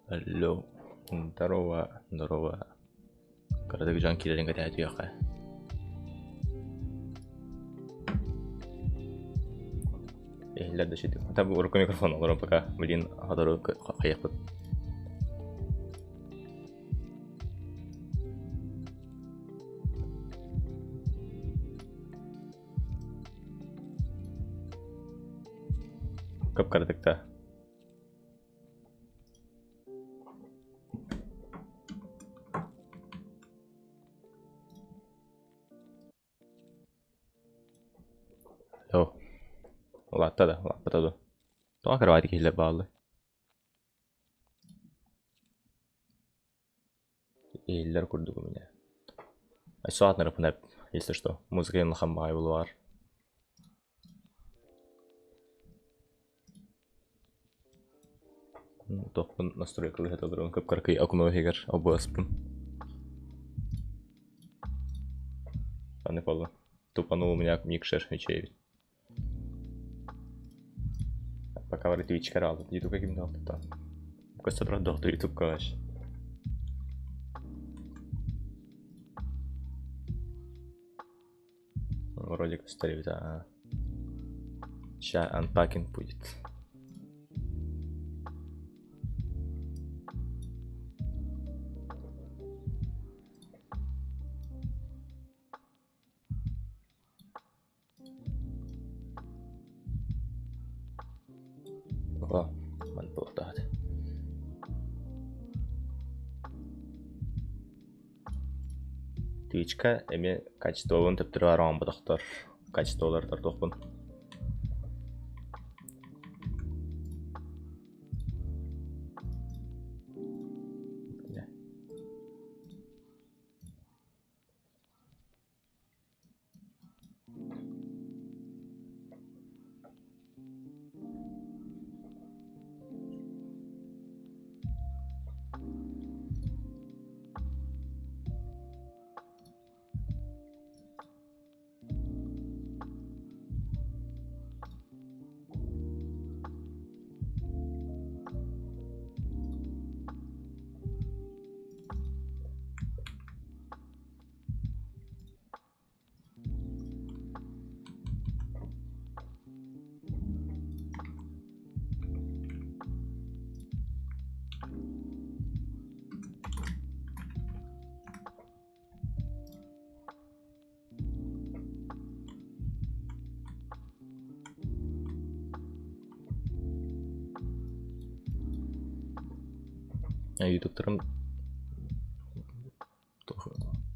Алло. Здорово, здорово. Карадык жан килерин кете аяка. لا ده شدي طب وركو ميكروفون ورا بقى مدين هضروا خيخت كب كردك تا لو والله ابتدى والله ابتدى تو اخر واحد كيلا بالله إيلر كردو меня الساعة نعرف نب если что музыка на хамбай булар тоқпын настройкалы хата дурун көп каркай окно хегер обаспын аны полу тупанул у меня микшер хечей пока варит Twitch канал YouTube каким дал то просто продал то YouTube каш ролик оставить а ща анпакинг будет о ман болтады Twitch'ка эме качестволун тептири барган будактар качестволордор токпун ютубтарым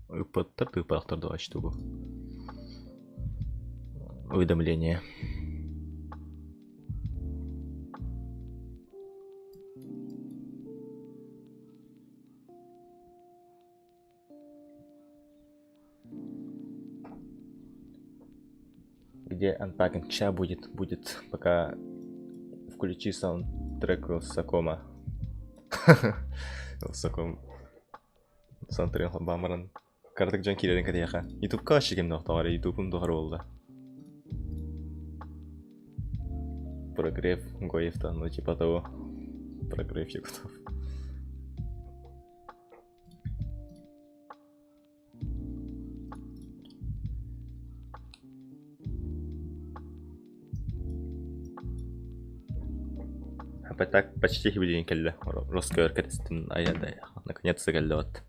ыпаттар тыпалактарды ачты бу уведомление где анпакинг ща будет пока включи саундтрек Вилсакома Вилсаком саундтрек бамаран кардык жан килерин кете ютубка ашыгым ноктогар ютубум догар болду прогрев гоевта ну типа того прогрев якутов так почти хибидин келди русский оркестrin аядай наконец-то келди вот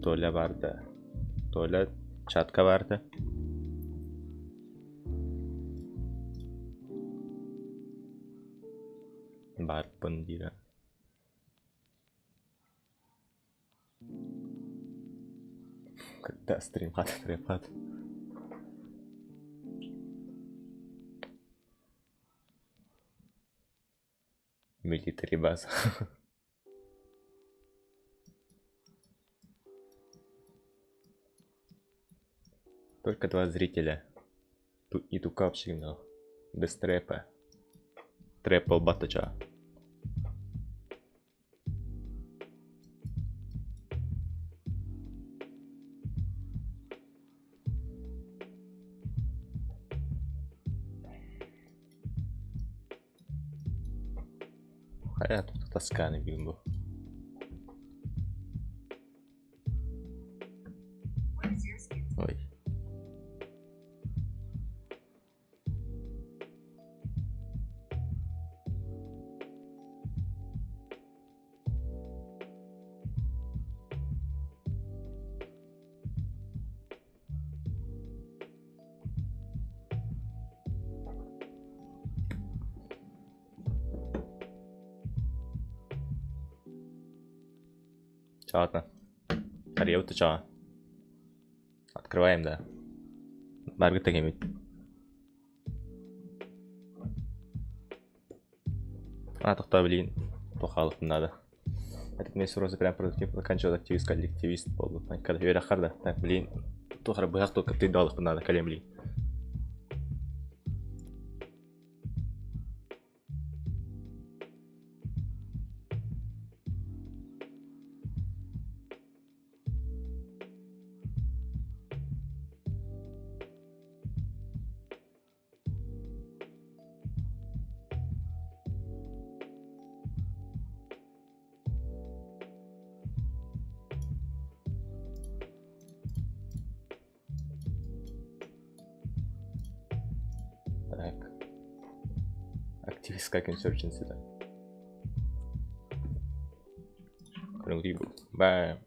Толя барды Толя чатка барды барпын дейді когда стрим трепат милитари база только 2 зрителя и тукапщик без трэпа трэпл батача Кая тут тасканы бигин бу. Ой. Чатно. Карьеву-то ча. Открываем, да. Баргы тагемит. Тоқта блин. Тоқалық надо. Этот месяц розы прям продуктив заканчивал активист болды. Когда я рахарда, так блин. Тоқара бұяқ только ты далық надо, калем блин. Так. Активистская консерченси, да. Крымгрибу. Бәм.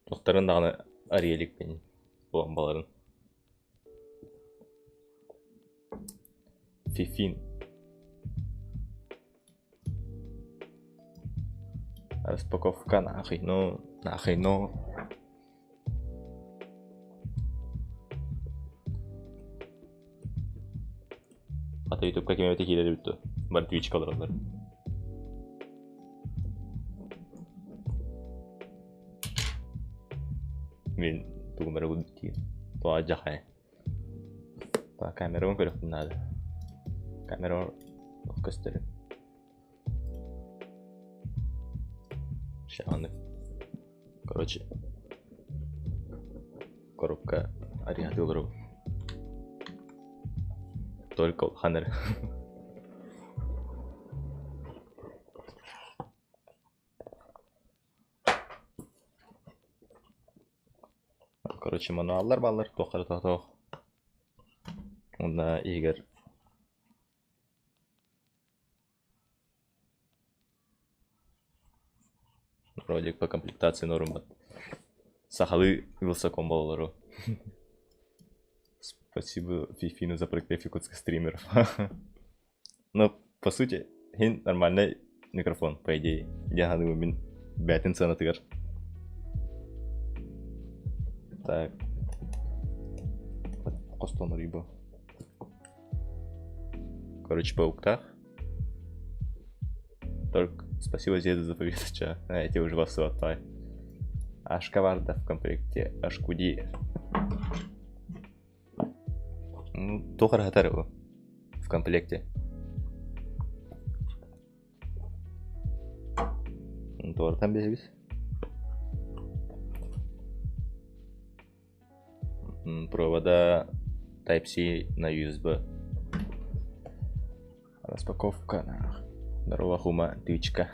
Тоқтарын дағаны ариелік пен бомбаларын. Фифин. Распаковка нахуй, ну. Нахуй, ну. Ата ютубка кемети келелі бүтті. Бар твич қалыралар. Мен туғымары өтті. Туға жақай. Туға камераға көріп надо. Камера көстерін. Шағаны. Короче. Коробка ариатылыру. Только ханер. Короче, мануаллар баллар, тоқары тоқ. Онда егер ролик по комплектации норм бат. Сахалы вилсаком баллару. Спасибо Фифину за проект графикутских стримеров. Но по сути, нормальный микрофон, по идее. Я думаю, мен бәтін цена тыгар. Так. Костон рыба. Короче, по уктах. Только спасибо Зеду за повесточку. Я тебе уже вас сватай. Ашкаварда в комплекте. Ашкуди. Ну, тохар хатару в комплекте. Тор там бегись. Провода Type-C на USB. Распаковка на здорово хума тычка.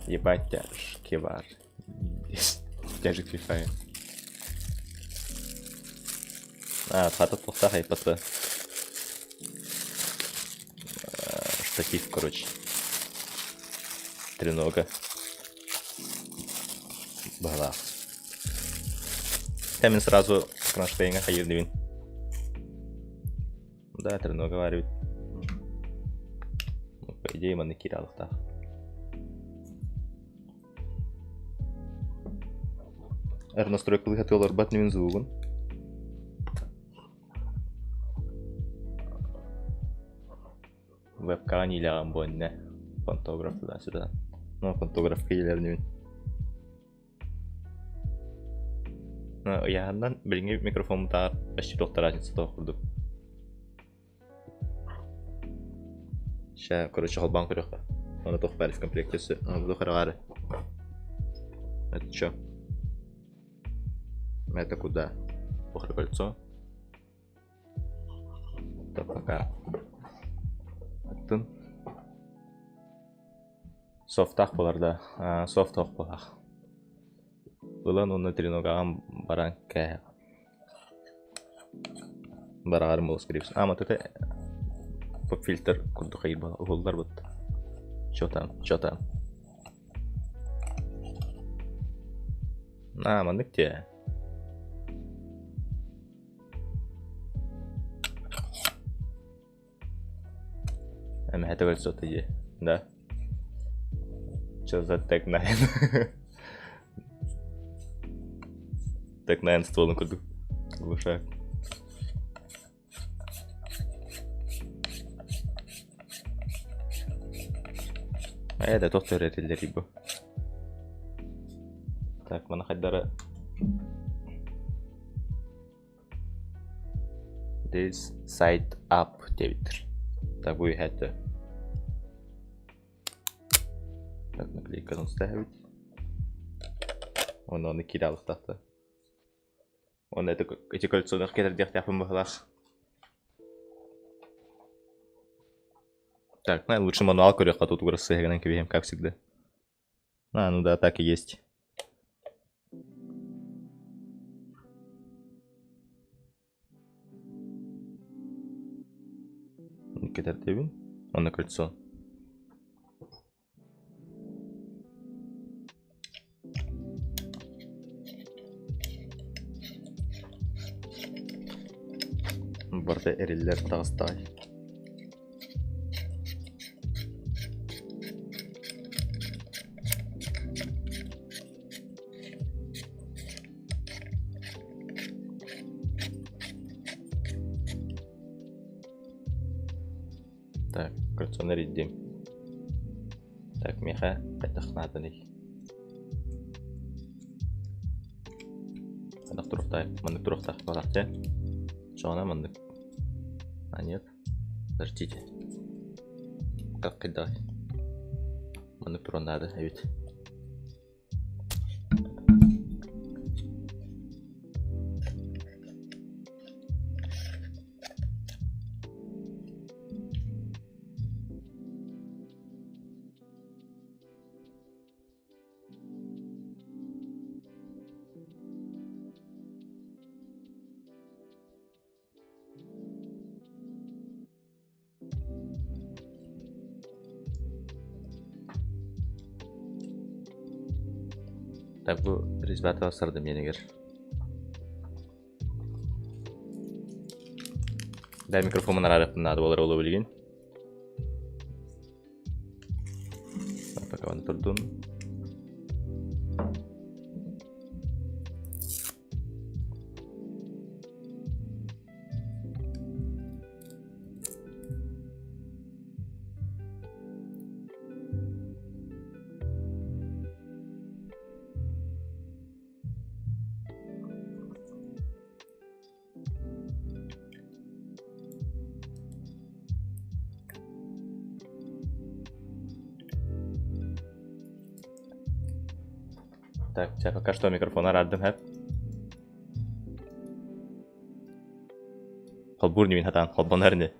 Ебать тяжкий бар. Тяжек фифай. Хата плохо хайпата. Штатив, короче. Тренога. Бала. Темин сразу кронштейнга хайырдывин. Да, тренога варит. Ну, по идее, маны киралықтақ. Әр настройкалы хатылар батнымен звугын. Вебкан или амбонне. Пантограф туда-сюда. Ну, пантограф кейлернен. Яғандан біліңе микрофон тағар. Әшті тоқты разница тоқырдық. Ща, короче, холбан көріққа. Оны тоқ бәрі в комплектесі. Оны бұды қарағары. Это чё? Это куда? Похоже кольцо. Так, пока. Аттын. Софтақ болар да. Софт оқ болақ. Бұлан оны треногаған баран кәе. Барағарым болыс керепсін. Аматыты поп-фильтр күрді қайыр бала. Ұғылдар бұд. Чотам. Мандық те. Әмі әті көрді соты де. Да. Что за Tech9? Tech9 стволын күрдік. Глушак. Это тоқтар әтелдер ебі. Так, мана қайдары. This side up дебітір. Так, бұл әті. Так, наклейкадан ставить. Оны кидалық тақты. Оны эти кольцоны кетердек тяпым бұғылақ. Так, лучше мануал көрек тут угрозы сыгранным кивеем, как всегда. Ну да, так и есть. Кетердебин. Он на кольцо. Барда эрелер тағыстай. Так, кольцо нарядим. Так, меха, қайтақ надо не. Мандық тұрықтай қалақ те. Жоғана мандық. А нет. Подождите. Как кидать? Манипура надо, ведь. Так, bu rüzgar tasarladım yeni gir. Ben mikrofonun ararım nada olur olabilgin. Bakalım durdum. Так, я пока что микрофон арардым hep. Холбурни min hatan, холбонарни.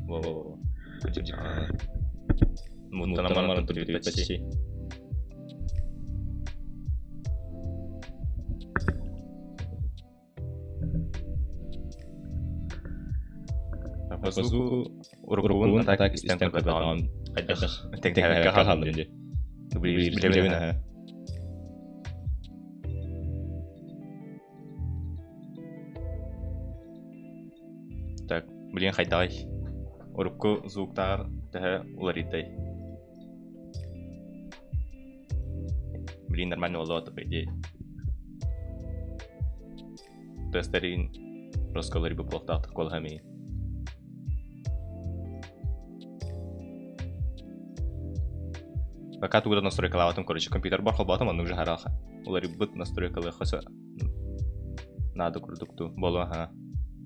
Во. Мунтана маран тут почти. Пасу урукун атак истен кадаган. Айдах. Тек кахалым ди. Билебина. Так, блин, хайдай. Урукку звуктар тәһә уларитай. Блин, нормально улот беди. Тестерин расколари баплахтах колхами. Пока тут настройка лаватом, короче, компьютер бархал батом, он уже хараха. Улари бут настройка лехоса. Надо продукту. Боло, ага.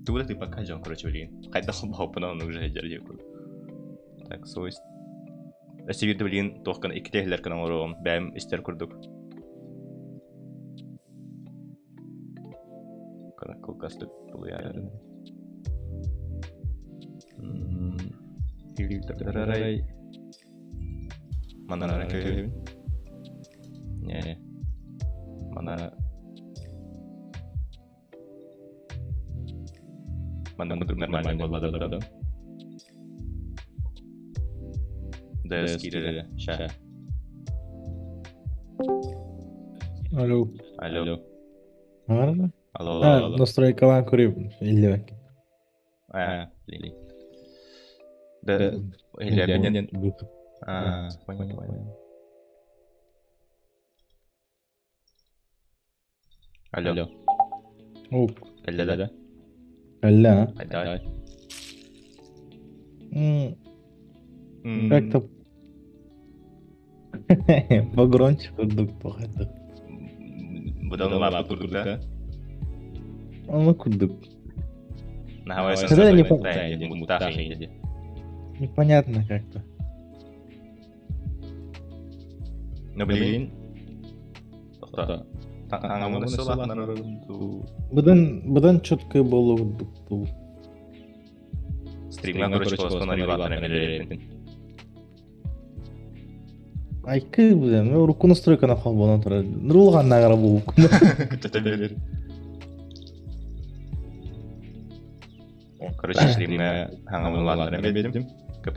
Тут ты покажем, короче, блин. Хайда хлопана, он уже дердик. Так, свойств. Ресивирді білген тоққан екі тегілер кінан орығым, бәйім істер күрдік. Қырақыл қастық бұлы әрін. Фильтрарай. Манара көйін. Не. Манара. Манара нормальный болады. Да, скидывали. Ща. Алло. Алло. Ладно. Алло. Настройкалар көріп иллебек. Блин. Да, или понял. Алло. Оп. Да. Алла. Давай. Как-то погромче курдук походу. Бұдан лапы күрдік, да? Оны курдук. Нахавай Когда не мутахи. Непонятно как-то. Ну, блин. Тоқта. Таңамыны сылақ нарынду. Бұдан чөткі болу курдук. Стримға, короче, қолыстан арилатыр әмелеретін. Айкы бұдан, руку настройка нақал болуын тұрады. Нұрулған нағыра болу. Төтелер. Короче, стримға хаңамын латыр әмелеретін. Көп.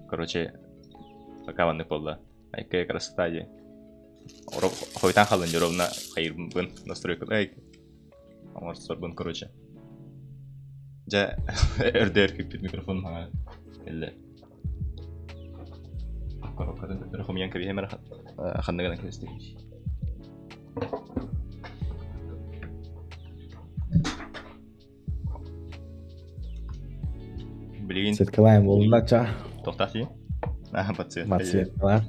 Короче, пока ванны полда. Айкая красота де. Хойтан халын ровно хайырбын настройка. Амар сорбын, короче. Жа эрдер кипит микрофон мага. Элле. Корокадан рахомиян каби хемер ханнаган квести. Блин. Сеткалайм болундача. Тоқтати. Подсветка.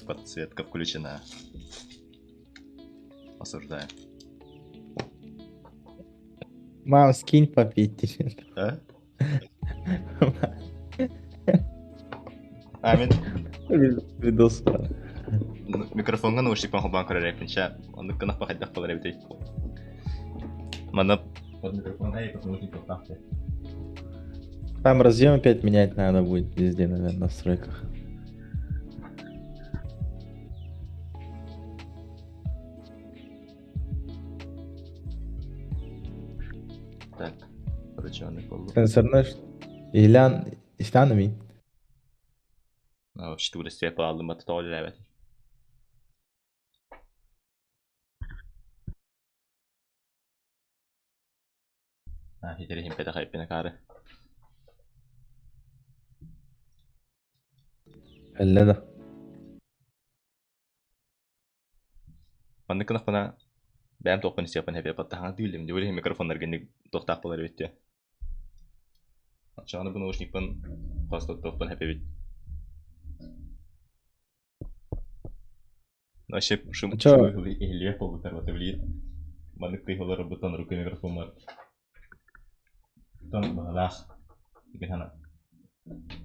Подсветка включена. Осуждаю. Мам, скинь попить. А? Амин. Видос. Микрофонға наушникпен қолбан көререкінші. Оны қынақ бақайдақ болар әбітей. Мана под микрофон под наушник поставьте. Там разъем опять менять надо будет везде, наверное, в настройках. Так, короче, он и полу. Сенсорный İlan İstan mı? İşte burası hep aldım batı doğru evet. Hitleri himpede kayıp karı. Elle de. Bana kına bana benim topan istiyorsan hep yapar. Daha değilim. Diyor ki mikrofonlar gene tohtak polar bitti. Açanı bunu uçnikpan fazla topan hep bit. Naşep şu ehliye yapalım tarafta bile. Bana kıyıları buton ruku mikrofon var. Buton balah. Gimana?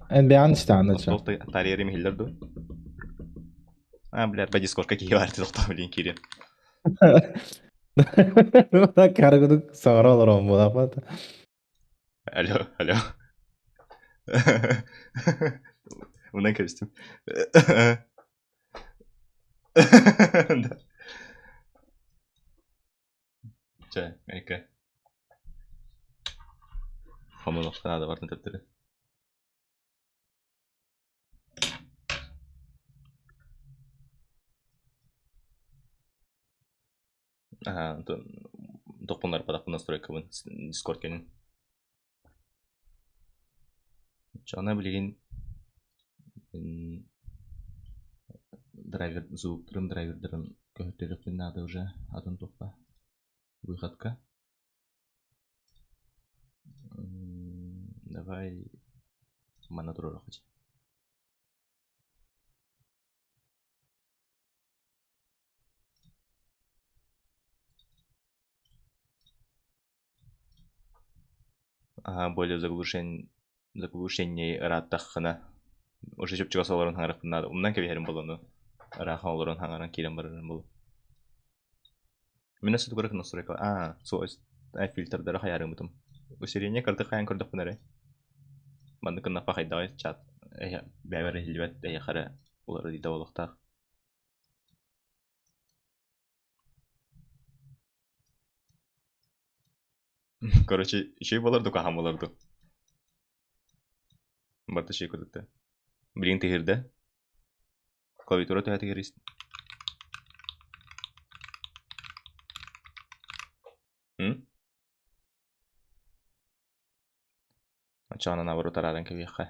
En beyan işte anlatacağım. Tolta tarihleri mi hillerdi? Блядь, по дискорд какие варты доктор, блин, Кири. Так каргыдык сагара олорон була апата. Алло. Bundan karıştım. Да. Ча, эка. Хамылыктан ада бардын тептери. Ага, топундар падак настройка бун Discord кенин. Чана билген драйвер звуктарын драйвердерин көтөрүп надо уже атын топа. Выходка. Давай монитор хоть. Более заглушение раттахына. Уже жеп чыга саларын хаңарып надо. Умдан кеберим болону. Рахан олорун хаңаран кирен барырын болу. Мен сөтү көрөк настройка. Соос фильтрдары хаярым бутум. Усиление карты хаян көрдөк бунары. Манда кына пахайдагы чат. Бәбәре хилбәт хара улары диде олуктак. Короче, şey боларду кахам боларду. Барты şey көрдүктө. Билин тегирде. Клавиатура тегерис. Ачана наоборот тараран кебиха.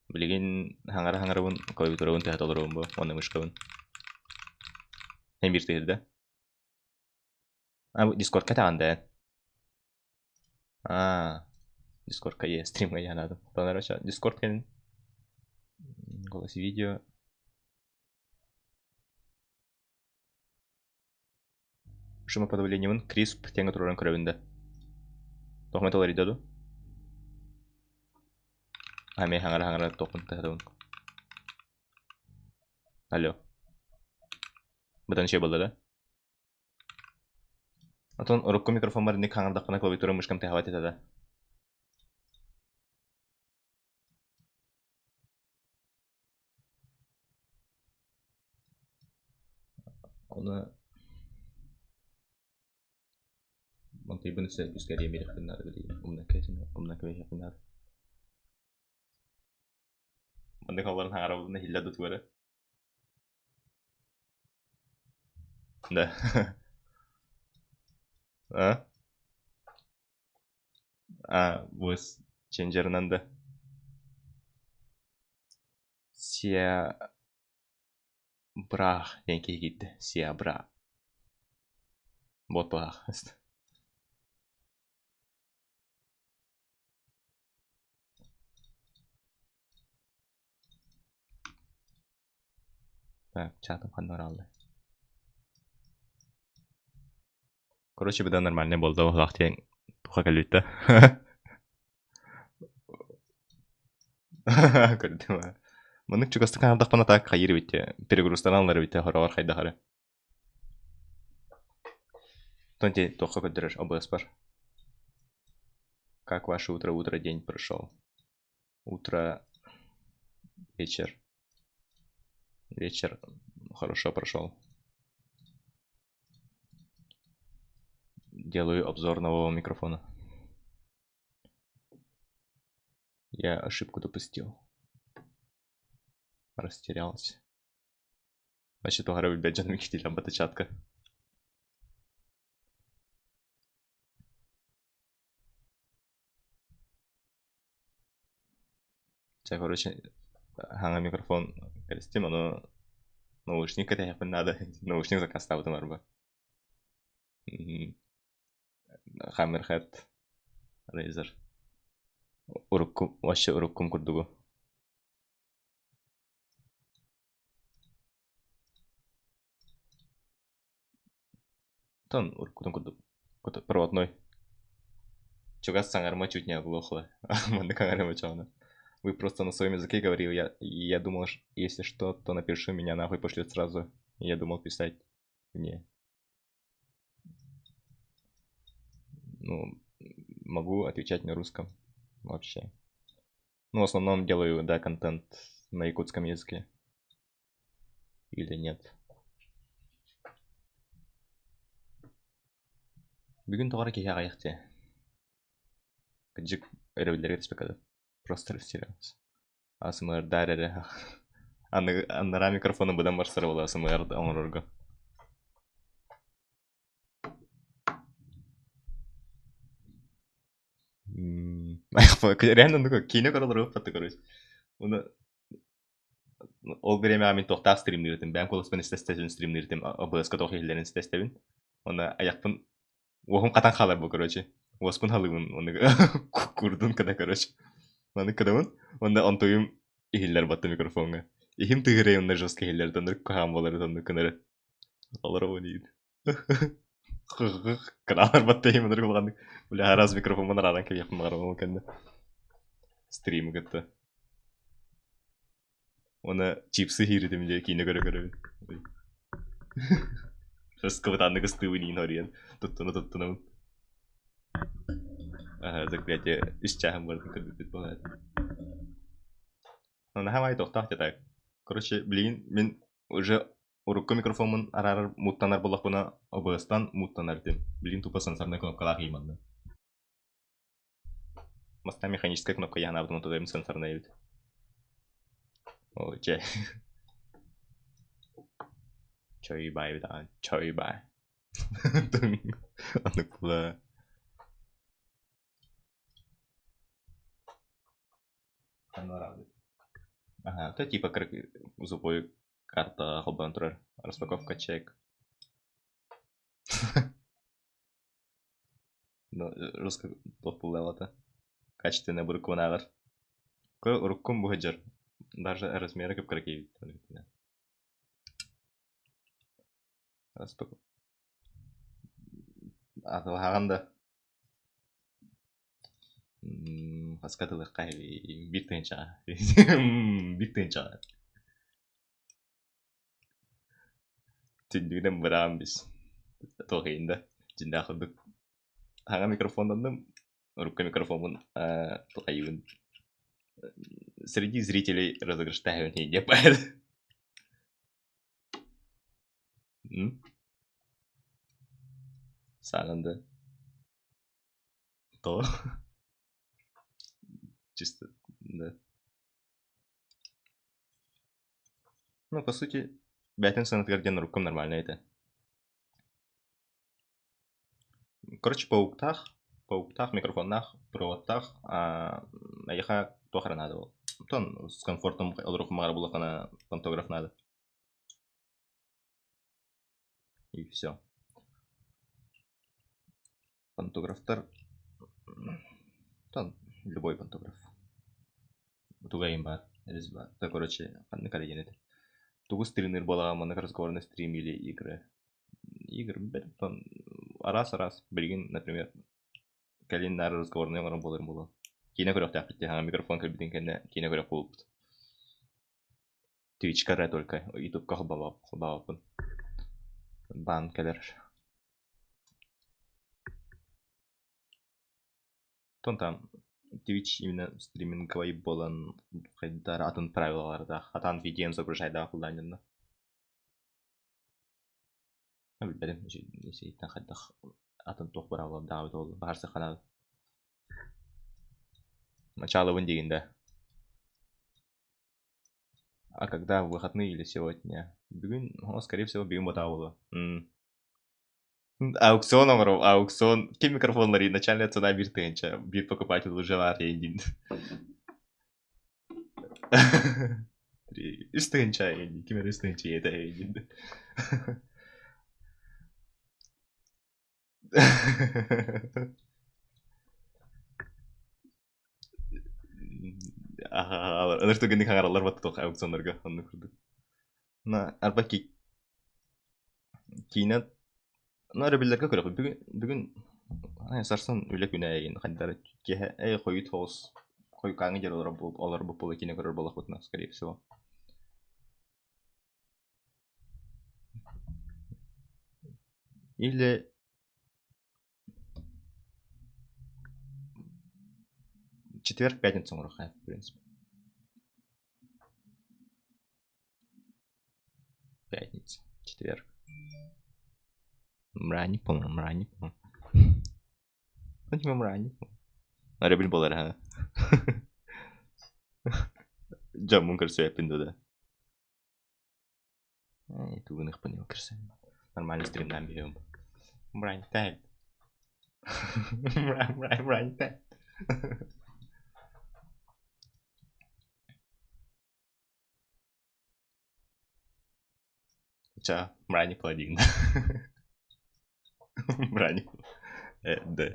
Билген хаңара бун клавиатура бун тегет олорун бу, оны мышка бун. Hem bir tегирде. Bu Discord katağında. Discord кае стрим я надо. Понравился Discord кен. Голос видео. Шумоподавлением Крисп теңе туран көрөбүндө. Тохметалар идаду. Мен хаңара токун тагадым. Алло. Бутан şey болду да? Атон урукку микрофон бар, ник хаңардакына клавиатура мышкам тагабат этеди. Оны Monty bunu size üskeriye bir yakınlar bile. Umdan köyü yakınlar. Bende kalların hangar olduğunda hilla da tuvarı. Da. Voice changer'ından da. Siyah bra denki gitti. Siyah bra. Bot bra. Так, чатом ханоралды. Короче, беда нормально болду. Лахтен туха калютта. Көрдүм. Мынык чугасты канадак пана так кайыр битте. Перегрузданалар битте хорор хайдахары. Тонти тоха көдөрөш ОБС бар. Как ваше утро? Утро день прошел. Утро вечер. Вечер хорошо прошел. Делаю обзор нового микрофона. Я ошибку допустил. Растерялся. Значит, у Гарри бяджан микстиль абата чатка. Короче, ханга микрофон перестим, но наушник это я надо. Наушник заказ ставить марба. Hammerhead Razer. Уруккум, вообще уруккум курдугу. Тон уруккутун курдук. Проводной. Чугас саңарма чуть не оглохло. Манда кангарема чауна. Вы просто на своем языке говорил, я думал, если что, то напишу, меня нахуй пошлет сразу. Я думал писать. Не. Ну, могу отвечать на русском. Вообще. Ну, в основном делаю, да, контент на якутском языке. Или нет. Бүгін тоғар кеге қайықты. Кыджик өрөбілерге түспекады. Просто растерялся. АСМР дарere. Аннара микрофону бұдан барсары бола АСМР оңырырға. Реально, ну как, кейіне қаралар өппатты, короче. Оны... Ол береме амин тоқтақ стримнердім. Бән колыспен істестесін стримнердім. ОБС-ка тоқ елдерін істестебін. Оны аяқпын... Оғым қатан қалар бұл, короче. Оспын халығын, оны курдун kada, короче. Оны кадамын. Onda онтойым ихиллер батты микрофонға. Ихим тыгырай онда жестко ихиллер, тондар кахам болары, тондар кынары. Алар оу дейді. Каналар батты ихим ондар кылғандық. Бля, раз микрофон бана радан кеп яқын мағарам ол кәнді. Стрим гытты. Оны чипсы хирдим де кейіне көрі. Жестко ватанды кыстывы нейін хориян. Туттуну. Заклятие из чахом бардым кырдыт болады. Ну, хамай тоқтақ так. Короче, блин, мен уже урукка микрофонын арар муттанар болақ бұна OBS-тан муттанар дем. Блин, тупо сенсорный кнопкалар иманды. Моста механическая кнопка я на автомату даем сенсорный вид. О, чай. Чой бай, да, чой бай. Аны кула. Ага, это типа как зубой карта Холбантер. Распаковка чек. Ну, русский популярно. Качественный буркунавер. Кой рукком бугаджер. Даже размеры как кракивит. Распаковка. А, то Хаскатылы қайли биттен чаға. Биттен чаға. Түндігінен бұрам біз. Тоғайында. Жында қылдық. Хаңа микрофондандым. Рукка микрофонын тоқайын. Среди зрителей розыгрыш тағын не депайды. Сағынды. То. Чисто, да. Ну, по сути, бәтін санатгарден рукам нормально это. Короче, пауктах, микрофоннах, проводтах, аяха тохара надо был. Тон с комфортом руку мара было на пантограф надо. И все. Пантографтар. Тон любой пантограф. Тугайым бар, резьба. Так, короче, на колени это. Тугу стринер была, мы на разговорный стрим или игры. Игры, тон раз, блин, например, колени на разговорный мором было. Кино говорю, так, микрофон кабинин кенне, кино говорю, пулп. Twitch каре только, YouTube ках бабапын. Бан келер. Тон там Twitch именно стриминговый болан қайдар атын правилаларда, атан видеоны загружайда қолданылды. Білдерім, есейтін қайдақ атын тоқ правилалар дағыт олды, бағарсы қанады. Начало вон дегенде. А когда в выходные или сегодня? Бүгін, скорее всего, бүгін бота болды. Аукцион омыру, аукцион. Кем микрофонлары начальная цена bir тысяча. Bir покупатель уже var yayın. 3 тысяча yayın. Кем 3 тысяча yayın. Алар что генdik хаңаралар батты тоқ аукционларға онны көрдік. На арба кейінен ну ребелерге көріп бүгін сарсан үлек үне ейін қандары кеhe қойы тоғыз койкаңы жер олар бұл полыкине көрөр болақ бұтына, скорее всего. Или четверг, пятница мурахаев, в принципе. Пятница, четверг. Мрани, по-моему. Ну, типа мрани. Арабил болар, ха. Джамун кірсе әпінді да. Туғын ұқпын ел кірсе. Нормальный стримнан берем. Мрани тәйт. Мрани тәйт. Ча, мрани паладин. Мрани. Да.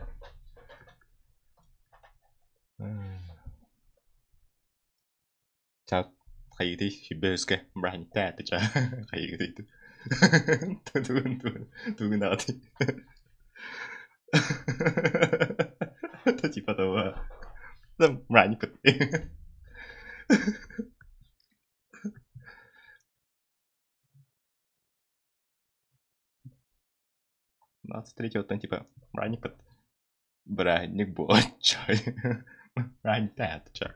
Ча, хайгды хиббэске мрани тәйт, ча. Хайгды. Тугын ады. Это типа того. Да, мрани пат. 23 оттан типа мрани пат. Бранник бочай. Мрани тәйт, ча.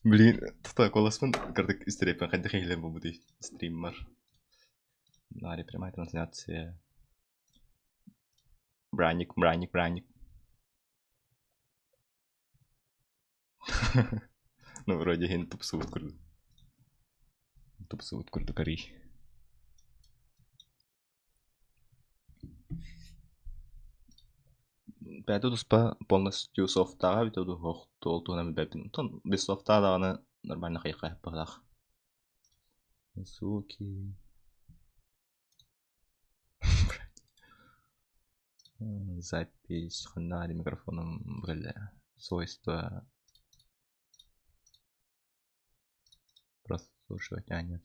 Блин, тута колосман кырдык истерепен кайда хейлер бу бudi стример. Нари прямая трансляция. Бранник. Ну, вроде хин тупсуут курду кари. Бәді тұспа полностью софтаға бітеуді хоқты олтуына бәбін. Тон, біз софтаға дағаны нормально қайыққа әппағдақ. Суки. Запись, фонарь, микрофоном, бля, свойства. Прослушивать, нет.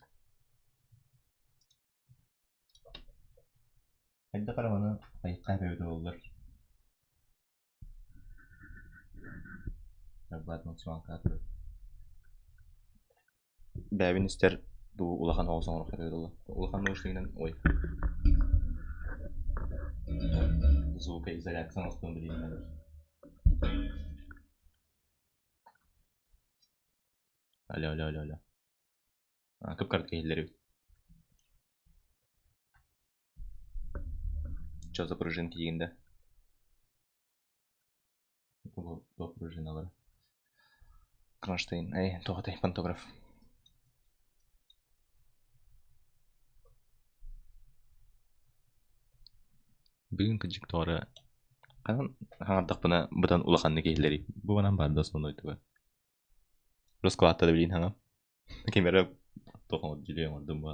Қайда қараманы қайыққа әпеуді олар. Ладно, кадр. Бәбін істер бұл улахан оғызан ұрық әпеуді олар. Улахан наушнигінен, ой. Звукоизоляция устон білейін әлір. Алло. Көп картка елдері. Чо за пружинки дегенде? До пружиналары. Кронштейн, тоғатай пантограф. Бүгін конжекторы. Хаңардық бұдан улақанны кейлері. Бұл банан барды осынан ойдығы. Роскватта да білейін хаңам. Кемері тоқын от жүлейін ордым ба.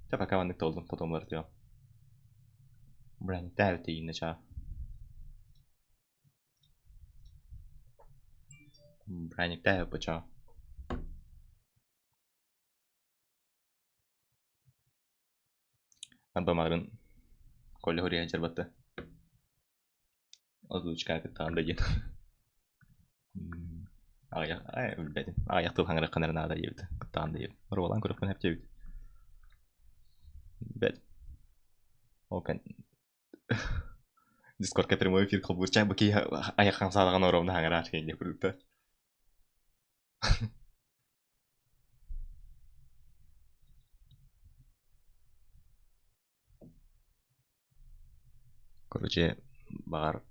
Та пока ваннык толдым потом лартıyor. Брань тәвті yine çağ. Браник тәві по çağ. Адбамарын колі хория жарбатты. Озвучка кыттағанда ген. Аяқ тұл қаңыры қанарына ада ебді. Кыттағанда ебді. Ұрвалан көріппен әп жебді. Бәд. Окен. Дискордқа прямой эфир қыл бұрча бұки аяққан салаған орымды қаңыры ашқен деп көрікті. Короче, бағар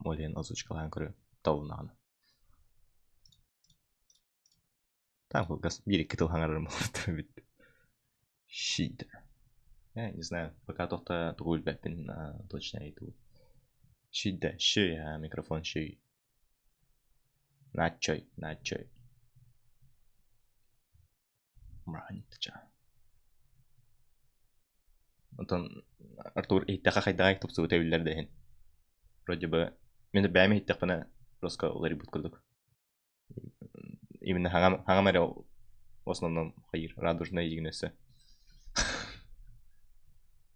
молен озвучкалаған көрі тауынағаны. Там қылғас бір-екі тыл қаңыры мұлды бітті. Шиді. Я не знаю, пока тоқта тұғыл бәппін точно айту. Шиді, ши, микрофон ши. Начой. Мрани тыча. Онтон Артур иттаха хайдагай тупсу тәүләр дәһен. Вроде бы мен бәме иттәхпана просто лари бут курдук. Именно хаңа мәре в основном хайр радужная игнесе.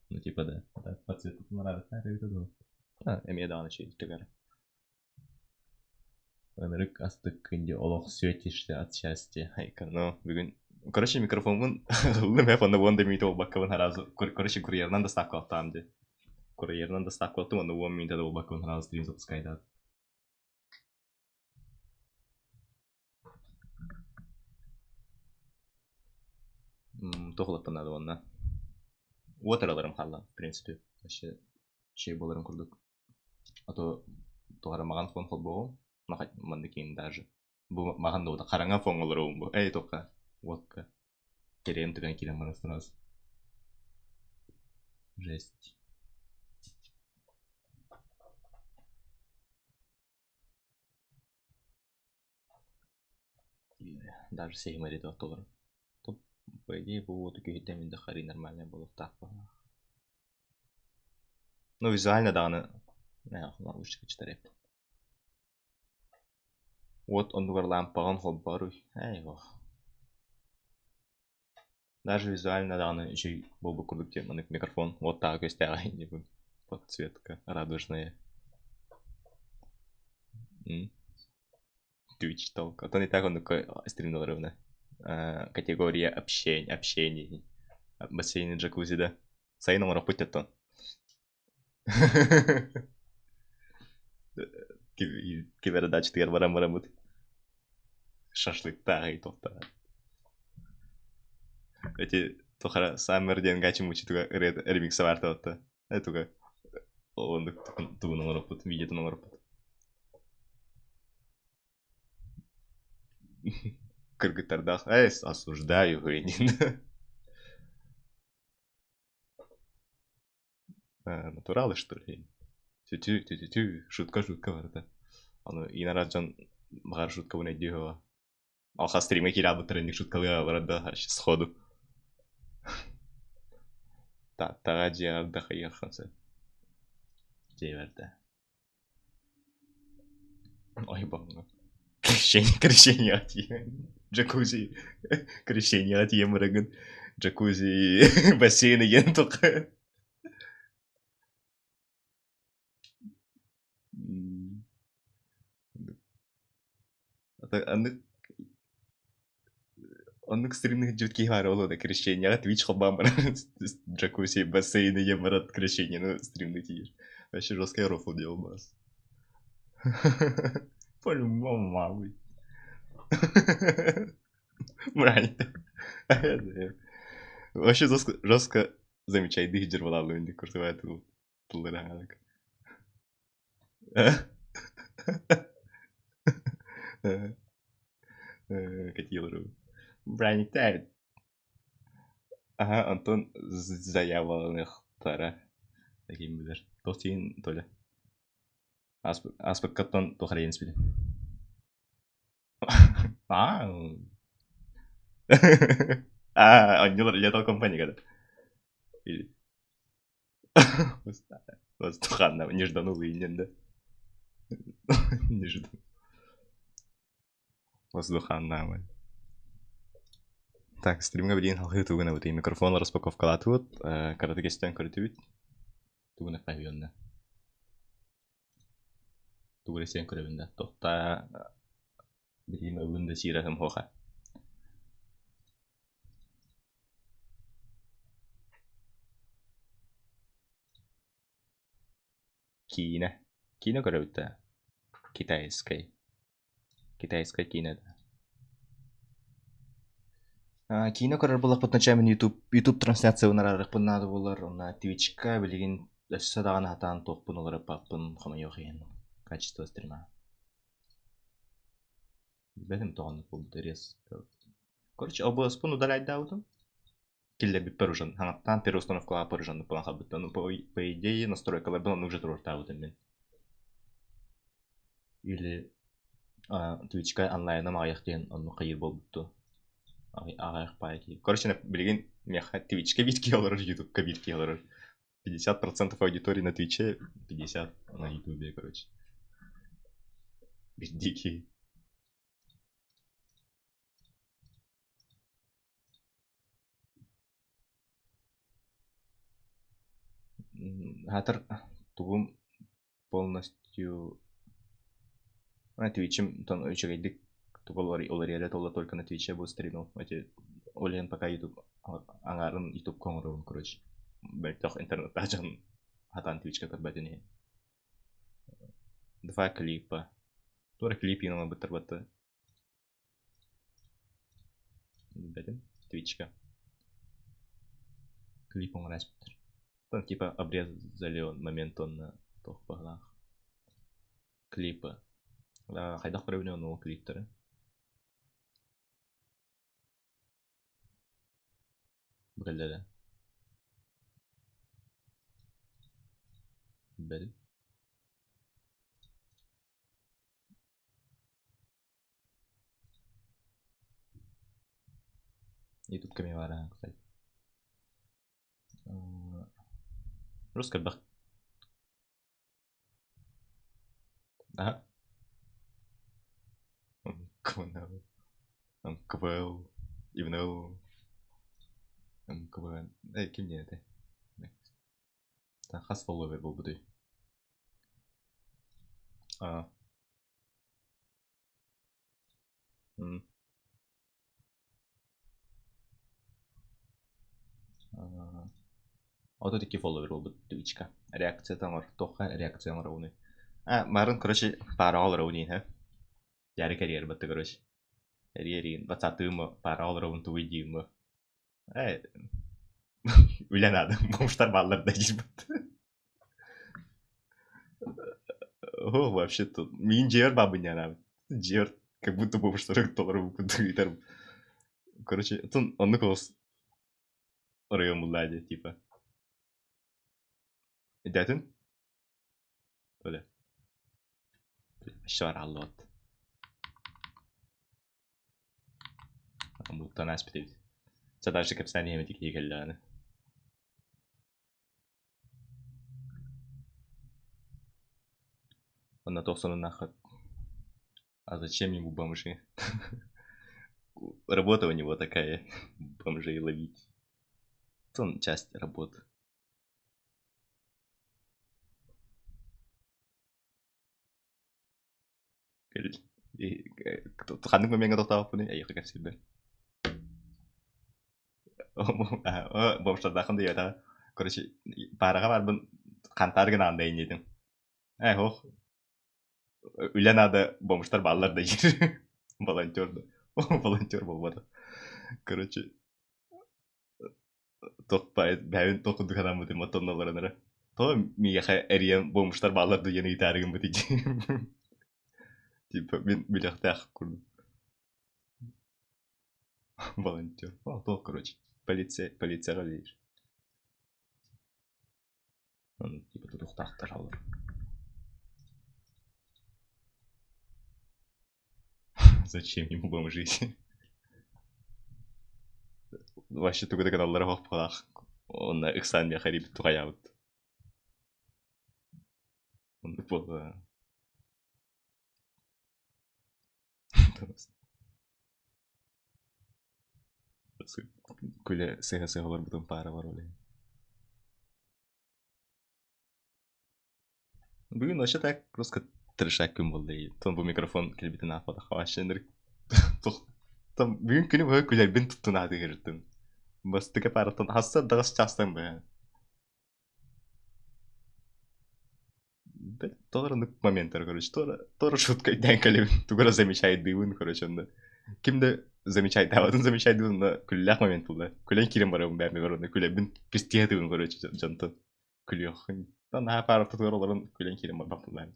Ну типа да. По цвету нравится, это да. Эме да начи тегәр. Америк астык инде олох сөйтиште от счастья. Хайка, ну бүгүн короче микрофонун лым хеп анда вонда мит ол баккабын харазы. Короче курьернан доставка аттам де. Курьернан доставка аттым, анда вон минута ол баккабын харазы стрим запускайда. Тоғылып надо онна. Уотерларым халла, в принципе. Вообще şey боларым курдук. А то тоғарамаган фон футбол. Махат мандыкин даже. Бу маган да караңа фон олорум бу. Эй тока. Водка. Керем тыган кирем мана сразу. Жесть. Даже сеймари да толар. По идее, по вот такие темы дахари нормально было так. Ну, визуально, да, она... Не, лучше читать. Вот он говорил, погон хоббару. Эй, даже визуально, да, она еще и был бы крутой микрофон. Вот так, если не будет. Подсветка радужная. Twitch толк. А то не так он такой стримил ровно. Категория общений. Бассейн джакузи, да. Сайном работает то. Кибердач тигер барам. Шашлык и то. Эти тохара саммерден гачи мучитуга ремикса варта. Этуга. Он тугунун работает, видит он работает. Кыргызтардах, осуждаю, Гринин. Натуралы, что ли? Тю, шутка варта. Аны инараджан багар шутка буна дигова. Алха стриме киря бу тренинг шуткалыга барада сходу. Тагаджи ардаха яханса. Деверде. Ой, бонго. Крещение от джакузи. Крещение от Емраган. Джакузи. Бассейн енток. Аннык стримных жутки бар оло да крещение. Twitch хобам бар. Джакузи, бассейн, Емрад, крещение. Ну, стримный тир. Вообще жесткая рофл делал бас. По-любому, мабуть. Брань. Вообще жестко замечай дыхджер валалу инди курсовая тулыранак. Катилору. Брань тает. Ага, Антон заявленных тара. Таким билер. Тохтин толя. Аспект каттан тохарен спиде. Аннелар летал компания когда. Или... Воздуханно, нежданный инен, да? Нежданный. Воздуханно. Так, стримга блин, халхы тугана вот и микрофон распаковка латвот, каратагестен коритивит. Тугана павионна. Тугресен коревинда. Тохта блин, өвүндө сирахым хоха. Кина коревита. Китайская Кина. Кино көрөр булак бут начамын YouTube трансляция унарарык надо булар, на Twitch'ка билген садаган хатан токпун олар паппын хама yok ен. Качество стрима. Бедем тоғаны болды рез. Короче, обоспун удалять даудым. Киллер бит перужан. Хаңаттан переустановкалар перужанды план хабытта. Ну, по идее, настройкалар было уже тұрыр даудым мен. Или Twitch'ка онлайнам аяқ ден оны қайыр болбутты. Ағайық пайки. Короче, білген меха Twitch'ка битки алырыр, YouTube'ка битки алырыр. 50% аудитории на Твиче, 50 на Ютубе, короче. Дикий. Хатыр тугум полностью на Твичем тон очередик тугол олар яля тола только на Твиче был стримил. Эти олен пока Ютуб аңарын Ютуб коңырын, короче. Бәлтох интернет ажын хатан Твичка көрбәтіне. Два клипа. Тура клип енама бітір бәтті. Бәдім, Твичка. Клип он раз бітір. Там типа обрезали он момент он на тох паглах. Клипа. Хайдах проявлен новый клиптері. Бәлдәді. Бәл. YouTube камера, кстати. Русская бах. Ага. КВН. КВЛ. ИВНЛ. КВН. Кем не это? Хас фолловер был бы. Вот такие фолловер был бы Твичка. Реакция там var. Тоха реакция var onu. Марын, короче, пара алыр оны, ха. Яры карьер бітті, короче. Карьерин 20-ымы пара алыр оны туйдиымы. Үлен адам, бомштар баллар да жібітті. О, вообще тут. Мин жер бабы не надо. Жер, как будто бомштар толыры бүкінді. Короче, он ныколос район мұллады, типа. Дәтін? Öyle. Şvar allot. Muhtan aspet. Sadece kapsan yemedik iyi geldi yani. Он на то, что он нахуй. А зачем ему бомжи? Работа у него такая. Бомжей ловить. Это часть работы. Кто-то ханны момент готов был, я как всегда. Бомжтарда да это. Короче, параға барбын қантар гына андай недім. Хоқ. Үлен ады бомжтар балалар да жер. Волонтерді. Волонтер болмады. Короче, тоқпайды. Бәуін тоқынды қадам бұдым матонналарынары. То мияқа әриен бомжтар балаларды ені итәрігім бұды. Типа, мен біліқті ақып көрдім. Волонтер. То, короче, полицияға дейір. Типа, тут ұқтақтар алыр. Зачем ему бомжи? Вообще, тугыда каналлары хоқ палақ. Онна ұқсан мен қарибі туғай ауыд. Онды болы. Күлі сыға-сығалар бұдың пары бар олай. Бүгін вообще так просто трешак күн болды. Тон бұл микрофон келбетін ақпады. Хавашендір. Бүгін күні бұл күлербен тұттың ады кердім. Бастыға параттан хасса дағыс частан бі. Тоже моменттар, короче, тоже шутка дәңкәлі тугара замечает дывын, короче, онда. Кимді замечает, таватын замечает дывын, күлләк момент болды. Күлән керем бар өң бәріне көрінді, күләбін пістия дывын, короче, жантын. Күлеқын. Наға паратты тугар оларын күлән керем бар бақтылар.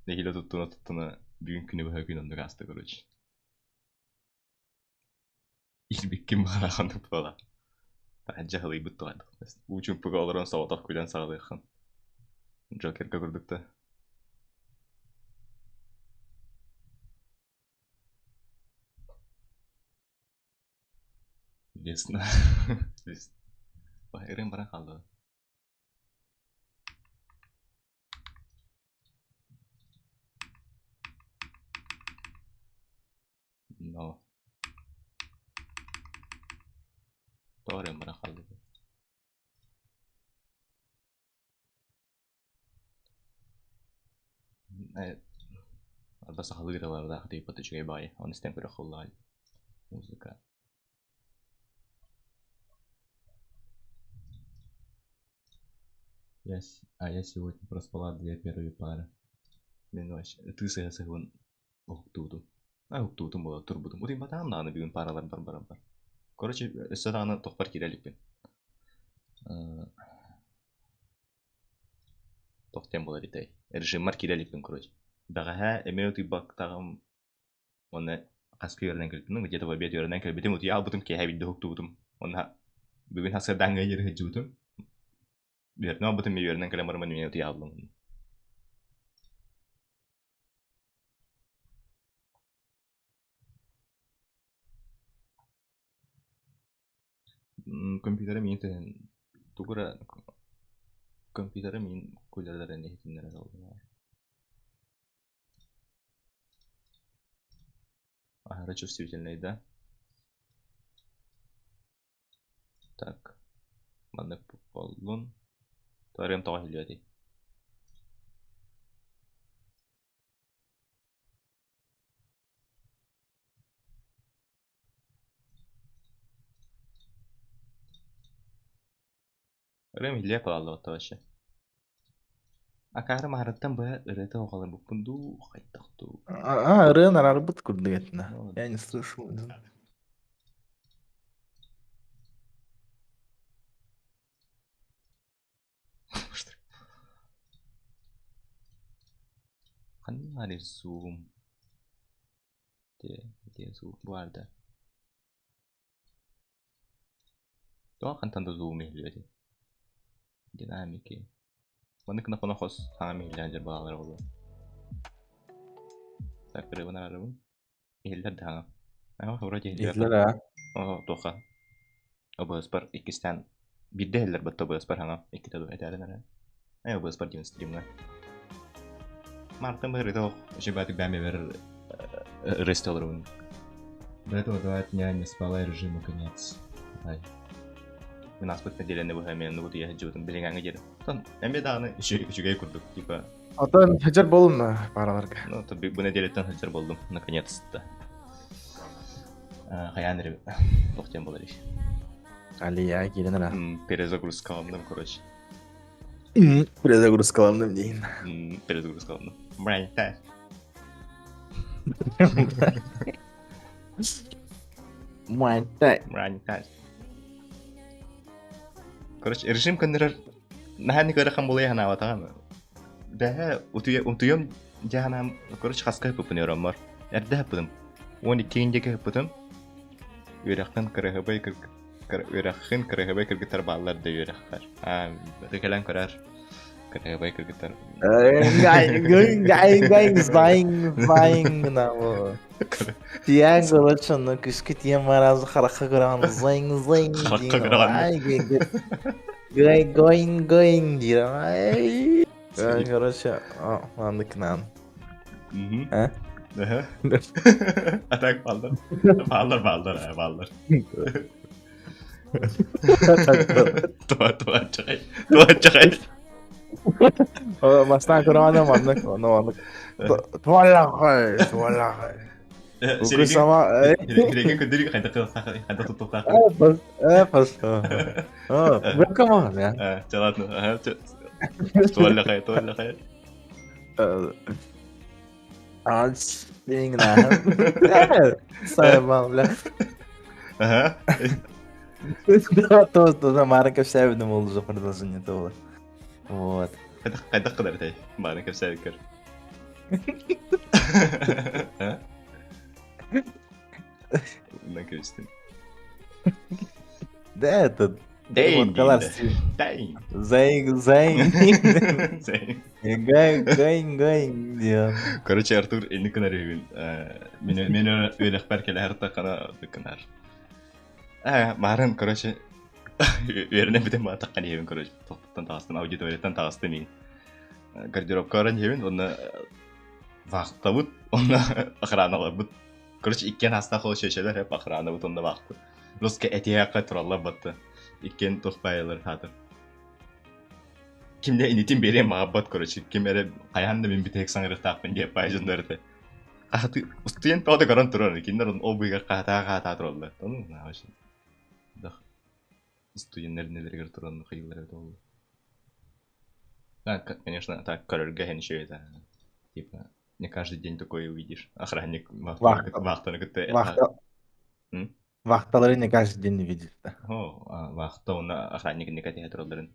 Нехилі тұттына бүгін күні бұға күн онды қасты, короче. Илбек кем қарағанды бұла. Әджі ғылай бұтты ғадық. Учын пұға оларын сауатақ күлән сағады еқан. Джокерка көрдікті. Лесно. Irin barang kaldı. No. Doğru irin barang kaldı. Evet. بس خلي كده ورا داخل يبقى تجي باي ونستنكر خلال музыка. Я сегодня проспала 2 первые пары. Мен вообще ты сыгын уктудум. Уктудум бола турбудум. Утин батам даны бүгүн паралар бар. Короче, сыраны токпар киреликпин. Токтем бола дитай. Режиммар киреликпин, короче. Дагага эмеути бактагым оны каскы өрнен келдим. Где-то в обед өрнен келбетим. Ути албытым ки хабидде уктудум. Оны бүгүн хасыр даңга жери хыжутум. Берне албытым өрнен келемар мен ути алдым. Компьютерим интернет тугура компьютерим кулерлерин нехтинлер алды. Ага, чувствительный, да? Так. Маны полун. Тарем тагы леди. Рем ле палало тоше. Акар маһараттан ба өрете огалар бу пунду кайтакту. Рен арбыт курдыгетна. Я не слышал. Kanari zoom. Dia zoom vardı. Doğa kantanda zoom ehliyordu. Dinamiki. Bana kına kona khos sana mehliyancar bağlar oldu. Takdir bana arabım. Ehliler daha. Ama sonra ehliler. Ehliler ha. Toka. Abazpar ikisten. Bir de ehliler batta abazpar hanga. İki tadı ederler. Abazpar diyen streamler. Martin berito, coba ты бами вер рестораун. До этого 2 дня не спала режима конец. Ай. У нас под неделю выхами, ну вот я хочу там беленганга жер. Тон, эми даны еще курдук, типа. Атан хажар болун параларга. Ну, то бу неделеттен хажар болдум, наконец-то. Хаяныр токтем болар иш. Алия келенер. Перезагрузка кылдым, короче. Перезагруз кылдым дейин. Перезагрузка кылдым. Брайта. Брайта. Короче, режим көндөрөр нахани көрөкөн болой хана ватаган. Да, утуям жана, короче, хаскай попунером бар. Эрде хапдым. 12-деги хапдым. Үрөккөн кырыгыбай үрөккөн кырыгыбай кыргытар баллар да үрөккөр. Рекелен көрөр. Кырыгыбай кыргытар. Зайng намо. Тиян короче, кышкы тиян маразы харакка көргөн зайng. Харакка көргөн. Going дирай. Короче, андыкнан. Atak ballar. Ballar. Tuan cakay. Mastan kurang mandık. Tuvalah. Bugün sama. Kira kendiri kayda tutup tak. Pas. Bırakamam ya. Jalan. Tuvalah kay. Being now. Sayamam lan. Aha. То Марка sevdim oldu продолжение того. Вот. Кайда кадар тай. Марка sevker. Накрестим. Да этот. Дейн. Going diyor. Короче, Артур elini kınar evin. Meni öyle berkele her takana dıkınar. Maren, короче, Верне бите ма таккан ебин короче. Тоқтан тағыстан аудиториядан тағысты мен. Гардеробка баран ебин, онна вақтабыт, онна охраналабыт. Короче, иккен аста қол шешелер, хеп охранабыт, онда вақты. Русқа әтияққа туралла батты. Иккен тоқпайлар хатыр. Kimde initin beri mağabat короче. Kimere kayanda bin bitek sanırı takpın diye paylaşımları. Qahtı ustuyen toda garan turur. Kinder on obuyga qata tururlar. Tamam mı? Aşın. Da ustuyenler neler turur kıyılar evet oldu. Да, конечно, так корорга хеншо это. Типа, не каждый день такое увидишь. Охранник вахтаны кытты. Вахталары не каждый день видит. О, вахта оны охранник не катя туруларын.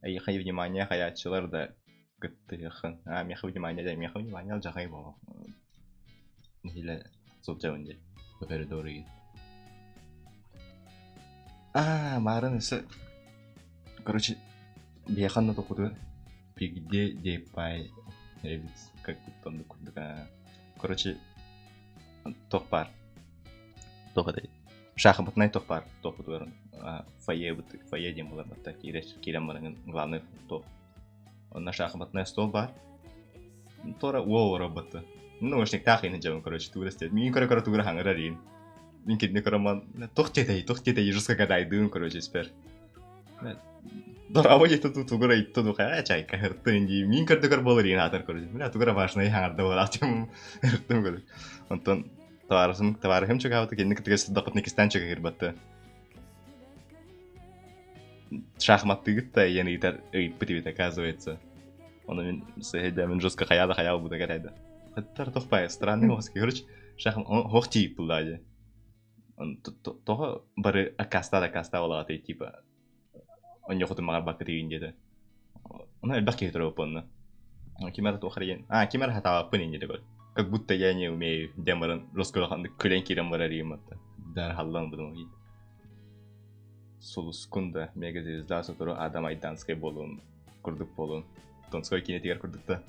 Ехай внимание хаячылар да кытты яхын. Меха внимание ал жахай боло. Нихиле сылжауынде. Көпері доры ет. Марын ісі. Короче, бияқанна тоқуды. Пигде дейпай. Ребец, как будто курдыка. Короче, тоқ бар. Тоқадай. Шахматнай тоқ бар. Тоқуды барын. Фойе дем болар бата. Кирем барыңын главный тоқ. Онна шахматнай стол бар. Тора уол работа. Ну, уж никак не делаем, короче, туристы. Мне короче тура хангарарин. Мне кидни короман. Тохте-тай, жестко гадай дым, короче, спер. Дораво я тут тугра и тут чай, картинди. Мне короче карболарин атар, короче. Бля, тугра важный хангарда была, тем короче. Антон товарым чугава таки, некоторые сдохот некистанчик гирбата. Шахматы-то я не итар, пытивит оказывается. Он мен сэхэдэмэн жестко хаял буду гадайда. Хаттар тоқпай, странный оғызки, короче, шахым, он хоқти пылдайды. Он тоғы бары акаста олағаты, типа, он не хоты мағар бақы деген деді. Он әлбақ кетір өпінні. Кемер тоқыр ен. Кемер хатаға пын ен деді. Как будто я не умею демарын росколақанды күлен керем барар ематты. Дар халлан бұдым ойды. Солускунда мегазвезда сотыру адам айданскай болуын, күрдік болуын. Тонской кинетигер күрдікті.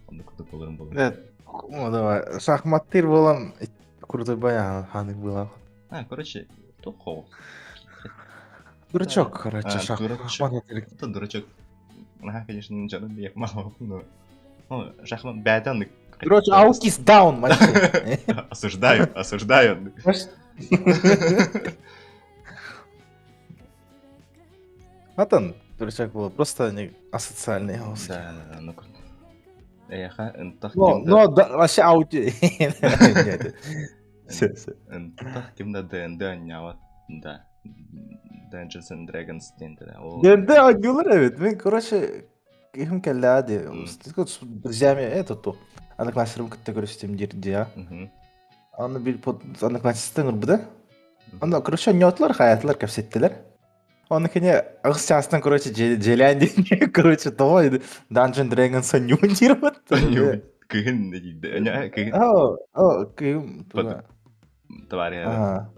Онда күрдік болырым болуын. Ну давай, шахматтыр болан крутой баян ханык была. Короче, тоқо. Дурачок, короче, шахмат. Это дурачок. Конечно, ничего не мало, но... Шахмат бәдәнлік. Короче, аутист даун, Осуждаю. Атан, дурачок был, просто не асоциальный аутист. Да, ну круто. Ентах вообще ауди. Ентах кимда ДНД аняват, да. Dungeons and Dragons денді. ДНД агылыр evet. Ben короче, кем келді ади. Друзьями то. Одноклассником кітті көрістем дерді я. Оны бір одноклассниктен ұрбыды. Оны, короче, нётлар, хаятылар, кәпсеттілер. Оны кене ағыз частын, короче, желян дейін, короче, того еді. Dungeons Dragons нюн дербіт. Күйін дейді. Күйін. Товар я.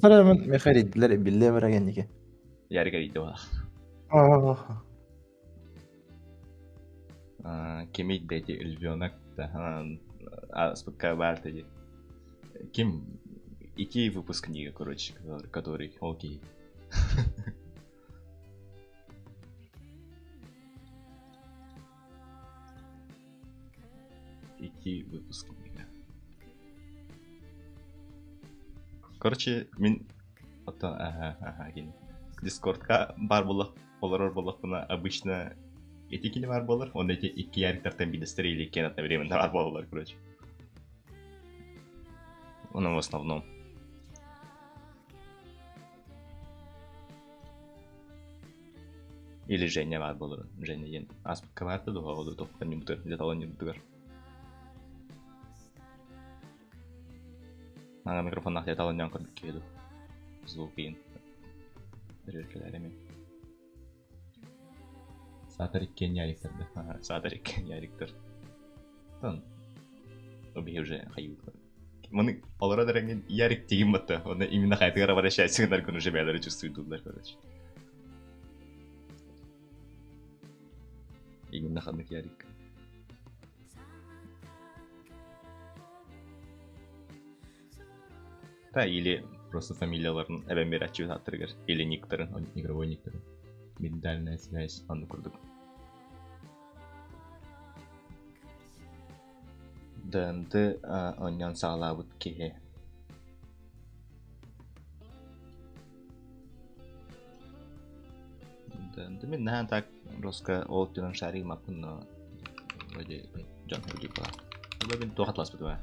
Sonra ben mekhariydiler, bille bırak endike. Yarıga дейді ола. Кемейді дәйте үлбионак да. Спутка бар дәйте. Кем? 2 выпускника, короче, который окей. Iki выпускника. Короче, мен гені. Дискордқа бар болар бұна обычно этикили бар болар. Он эти 2 ярықтартан билістер или екен одновременно бар болар, короче. Он в основном. Или Женя бар болар. Женя ен аспытқа барды, дуға олды тоқтан не бұтыр, деталан не бұтығар. Ана микрофон нахлет алыннян көрдік кеді. Звук ең. Біреркелер емен. Сатыр иккен яриктірді. Сатыр иккен яриктір. Тон. Обе уже қайылды. Мұны олара дәрәнген ярик деген бұтты. Оны именно қайтығара вращайсыңдар күн уже бәлері чувствуйдулар, короче. Именно қандық ярик. Да, или просто фамилияларын әбән бері атчы өтаттыргар. Или никтарын, игровой никтарын. Ментальная связь, анны күрдік. Дынды оннан сағалабыт кеге. Дынды мен нән так роска ол түнін шарим апын, но вроде жан хөді ба. Бұл мен тоғатлас бұды ба.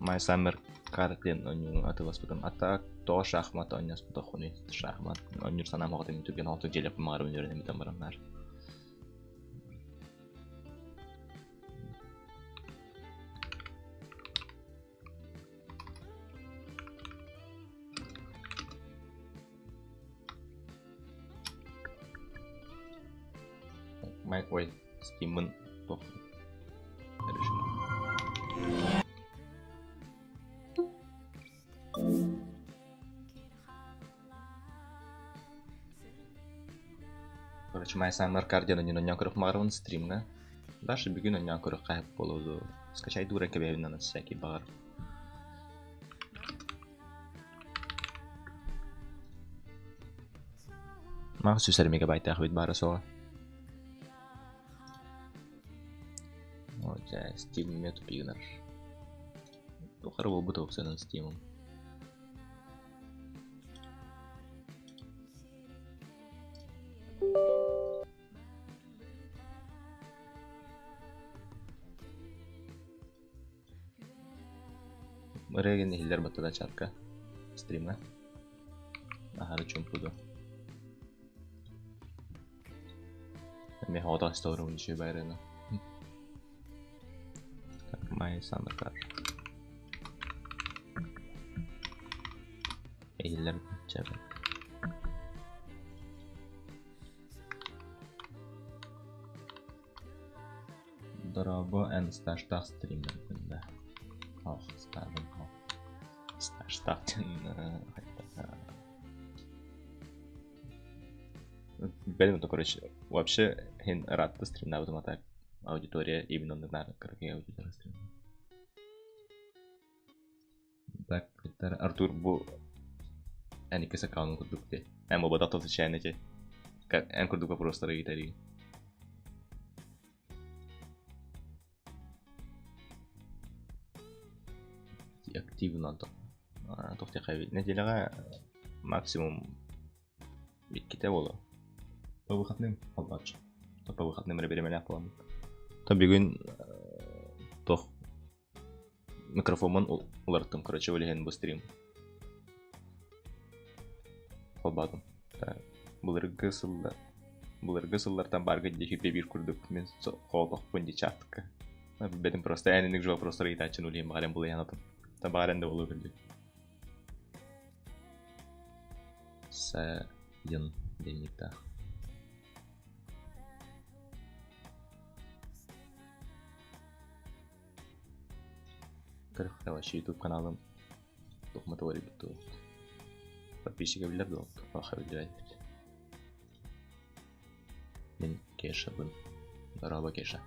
My Summer Garden оннан атылас бұдым. Атак то шахмат оннас бұды құны. Шахмат оннан санам оғыды мен түген алтық желеп мағар өнеріне митан барамдар. Майк ой, Steam'ın тоқ. Короче, My Summer Garden оннан көрік мағарвын стримна. Дальше бүгін оннан көрік қайып болуды. Скачай дура кебевінен всякий бағар. Мағы сөсер мегабайт ақвет бары соға. Steam мету пигнер. Тухар был бы опция над Steam. Реген хиллер батада чатка стримна. Ахары чум буду. Мен хода стору ничего байрена. My Summer Garden. Eğilim çabuk. Drop'u en start'ta streamlerinde. Start'ın start'ın Блин, ну короче, вообще рад стримна автомата. Аудитория именно на какая аудитория стримит. Так, Артур, bu en ikisi kanun kurduk de. En baba da tatlı şey ne ki? En kurduk bu proslara giderim. Активно то. Тофте кайбет. Неделеге максимум bir kitap olur. По выходным албач. По выходным реберемелер план. Tabii gün toh mikrofonun ularttım короче ölehen bu stream. Albadım. Bularga sıllardan barga dişip bir kurduk. Men qoğuq pundi çattık. Benim просто әнінік жол просто рейдачын өлейін бағарен бұл янатым. Та бағарен де болу білді. Сайын денникті. Короче, вообще YouTube каналым тоқматовары бітті. Подписчика білдерді ол. Бақа білдер айтып. Мен Кеша бұн. Здорово, Кеша.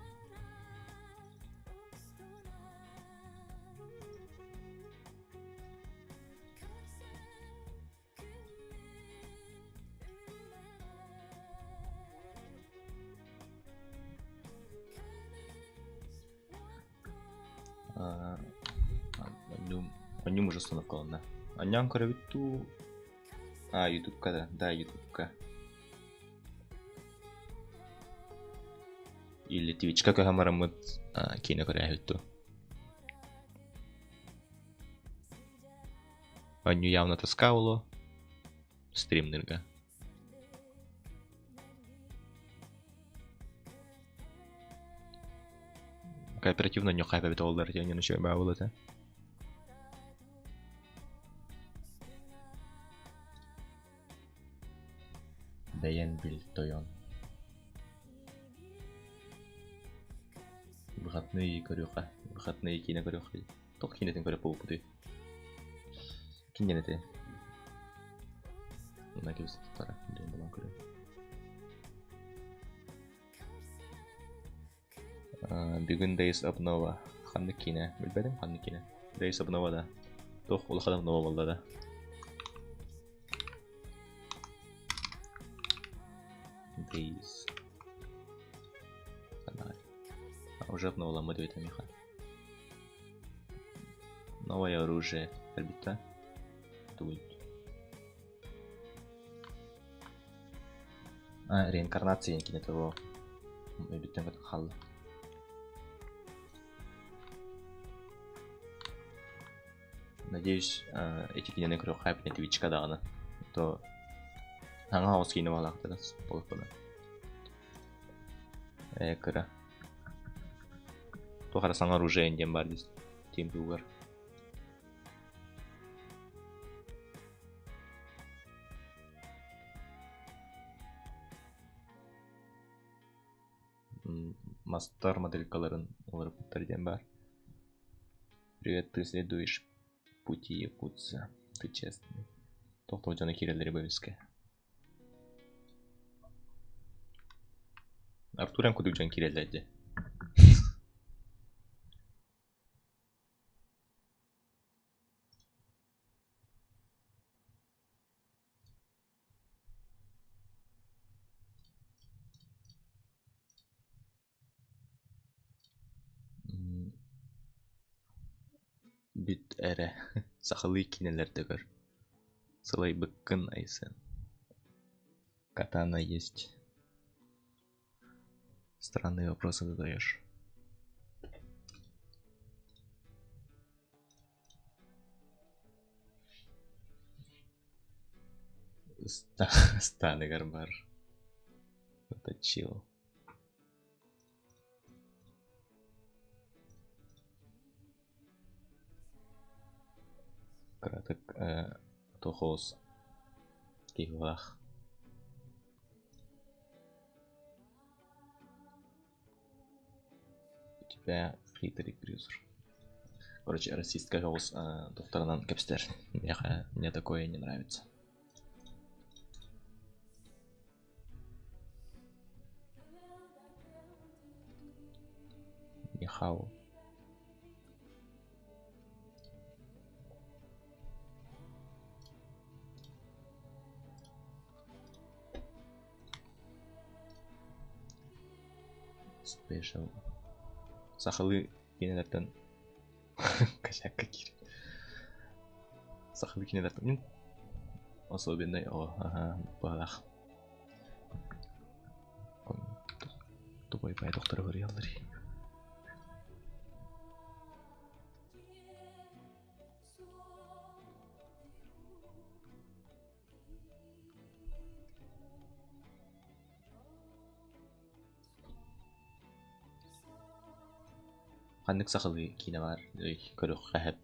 Аннюм уже установка, Аннян коровиту. YouTube-ка, да, YouTube-ка. Или Twitch-ка камерамыт кино коровиту. Анню явно таскавало. Стримнерга. Кооперативно не хайпа олдар, я не начал бавулата. Даен бил тойон. Выходные корюха. Выходные кино корюха. Только кино тем корю полупуты. Кино ты. Надеюсь, стара. День была корю. Бүгін Days of Nova. Қанды кино. Білбедім қанды кино. Days of Nova да. Тох, ул хадам новый болды да. Дейс. Уже обновила моду это меха. Новое оружие. Орбита. Тут. Реинкарнация не того. Орбита в хал. Надеюсь, эти кинены крох хайп не твичка дана. То аңа ос кине балактыры болуппуна. Экра. То карасаң оружие инден бар дейсиз. Тим тугар. Мастер моделькаларын олар путтерден бар. Привет, преследуешь пути якутца. Ты честный. Тоқтау жана кирелдери бөліске. Артурем кудук жан кирелдерди. Бүт әрі сақылы кинелер төгір. Сылай быккын айсын. Катана есть. Странные вопросы задаешь. Станы гарбар. Поточил. Краток тохос. Кивах. У тебя хитрый крюзер. Короче, расистка голос докторанан Кепстер. Мне такое не нравится. Нихау. Спешл. Сахалы кинелерден косякка кир. Сахалы кинелерден особенный балах. Тупой пай доктор вариаллар. Ханнык сахалы кине бар, көрөк хәп.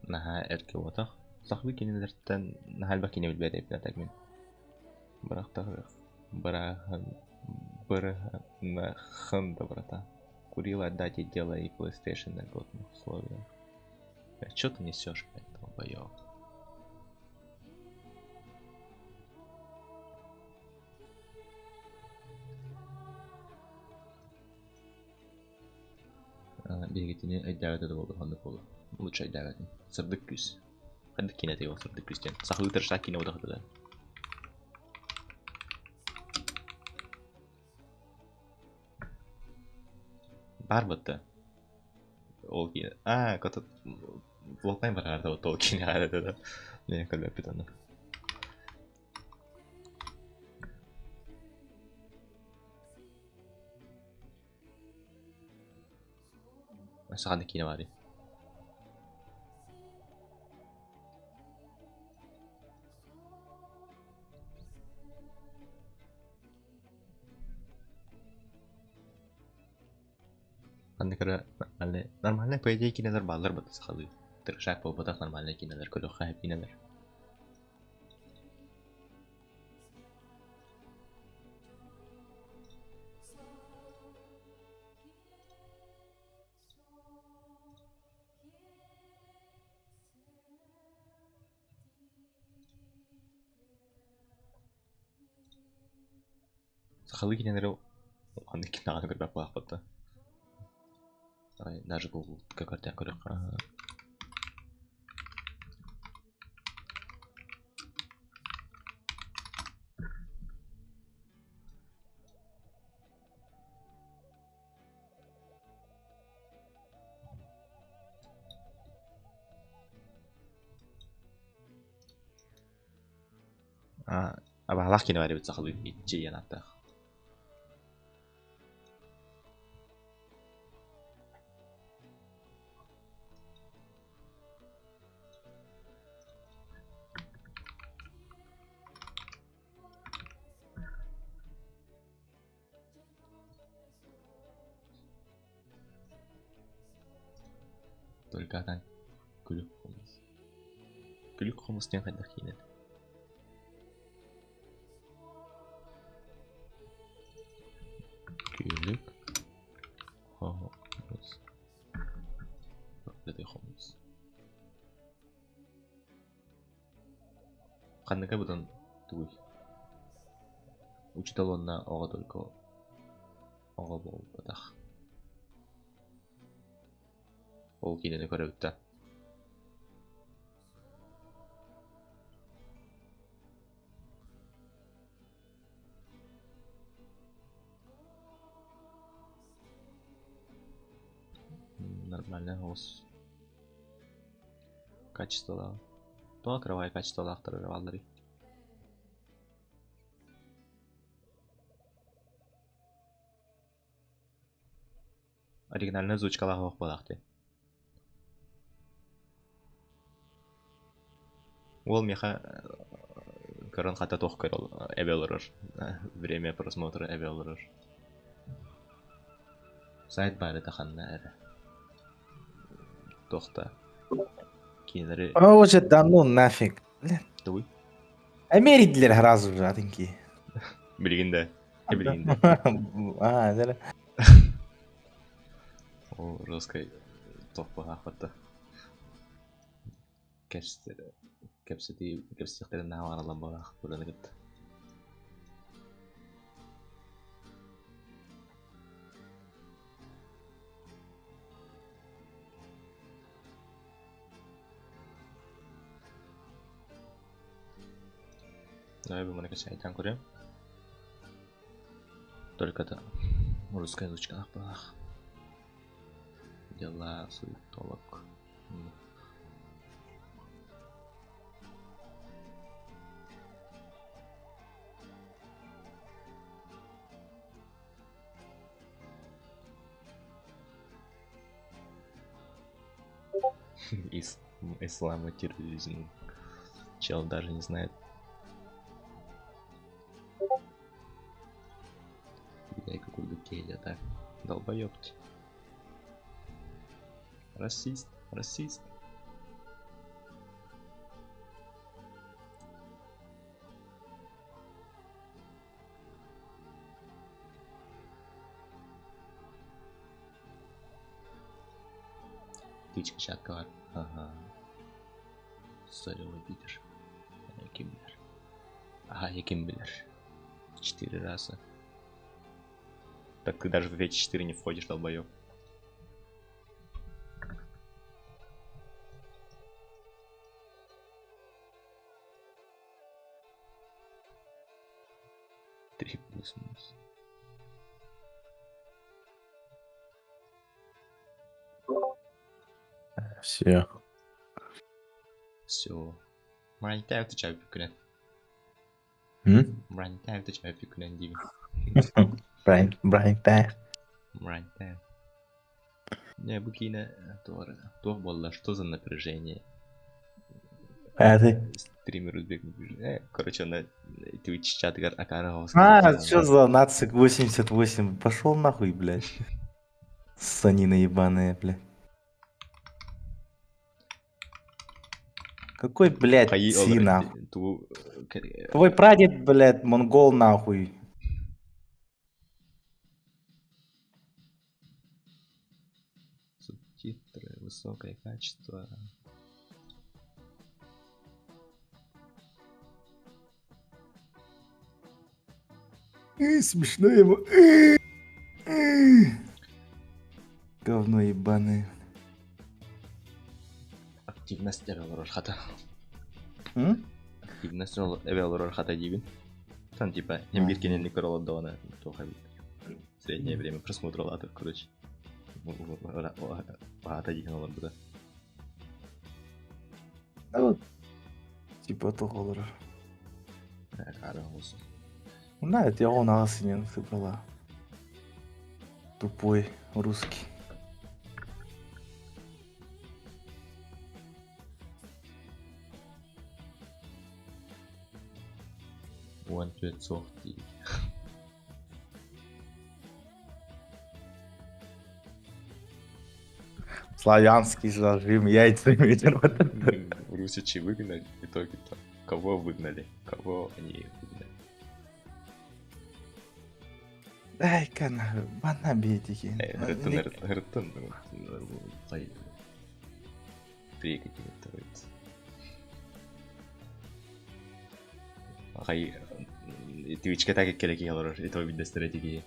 Наха эрке отах. Сахалы кинелерден нахал ба кине билбәдә дип тәкмин. Барахан доброта. Курила отдать и дело и PlayStation на годных условиях. А чё ты несешь, этого боёв? Бегетini айдават да болду ханды болду. Лучше айдават. Сырдык күз. Ханды кинете его сырдык күзден. Сахалы тырышта кине одахты да. Барбатта. Ол кине. Ката блокнай барарда вот ол кине ады да. Не калып питаны. Саганы кине бар. Андыкара нормальный по идее кинелер баллар бата сахалы. Тырышак болбатак нормальный кинелер көлөк хайп кинелер. Сахалы кинелер аны кинаны көрбөк бакпатты. Даже Google как-то Абалах кино барибит сахалу итчи янаттах. Только атан күлүк хомус. Күлүк хомустен кайда кинет. Күлүк хомус. Проклятый хомус. Кандыка бутан туй. Учиталонна ого только ого бол батах. Ол кинени көрөбүттө. Нормально хомус. Качестволо. То открывай качестволо автор. Оригинальная озвучкалар ох балакты. Ол меха көрөн хата тох көрөл эбелер. Время просмотра эбелер. Сайт бары таханна. Тохта. Кинери. Уже да ну нафиг. Туй. Америдлер сразу же, атынки. Билгинде. Билгинде. Да. О, русской топпа хата. Кепстерин наваралам балах буланыгыт. Давай бы мы накачать курим. Только это русская озвучка на балах. Дела суетолок. Ислам и терроризм. Чел даже не знает. Дай какую-то келя, так. Долбоёбки. Расист. Птичка чатка var. Ага. Sarılı bilir. Kim bilir? Ага, kim bilir? 4 раза. Так ты даже в эти 4 не входишь, долбоёб. Три плюс-минус. Все. Все. Марантай отвечаю пикуне. Марантай отвечаю пикуне диви. Брайан. Марантай. Не, букина тоже. То было, что за напряжение? Ты? Стример узбек напряжение. Короче, на Twitch чат Акарова. Что за нацик 88? Пошел нахуй, блядь. Санина ебаная, блядь. Какой, блядь, си нахуй? Твой прадед, блядь, монгол нахуй. Субтитры, высокое качество. Смешно ему. Говно ебаное. Активность эвелорор хата. Активность эвелорор хата дивин. Там типа нембиркинен не королот дона. Среднее время просмотра латов, короче. Хата дивин олар буда. Да вот. Типа то холора. Знаете, он асинен выбрала. Тупой русский. One Pet Softy. Славянский зажим, яйца ветер. Русичи выгнали, в итоге-то. Кого выгнали? Кого они выгнали? Ай, бана бейтики. Грытын, прекати говорится. Ағай, твичке так керек алар, этого вида стратегии.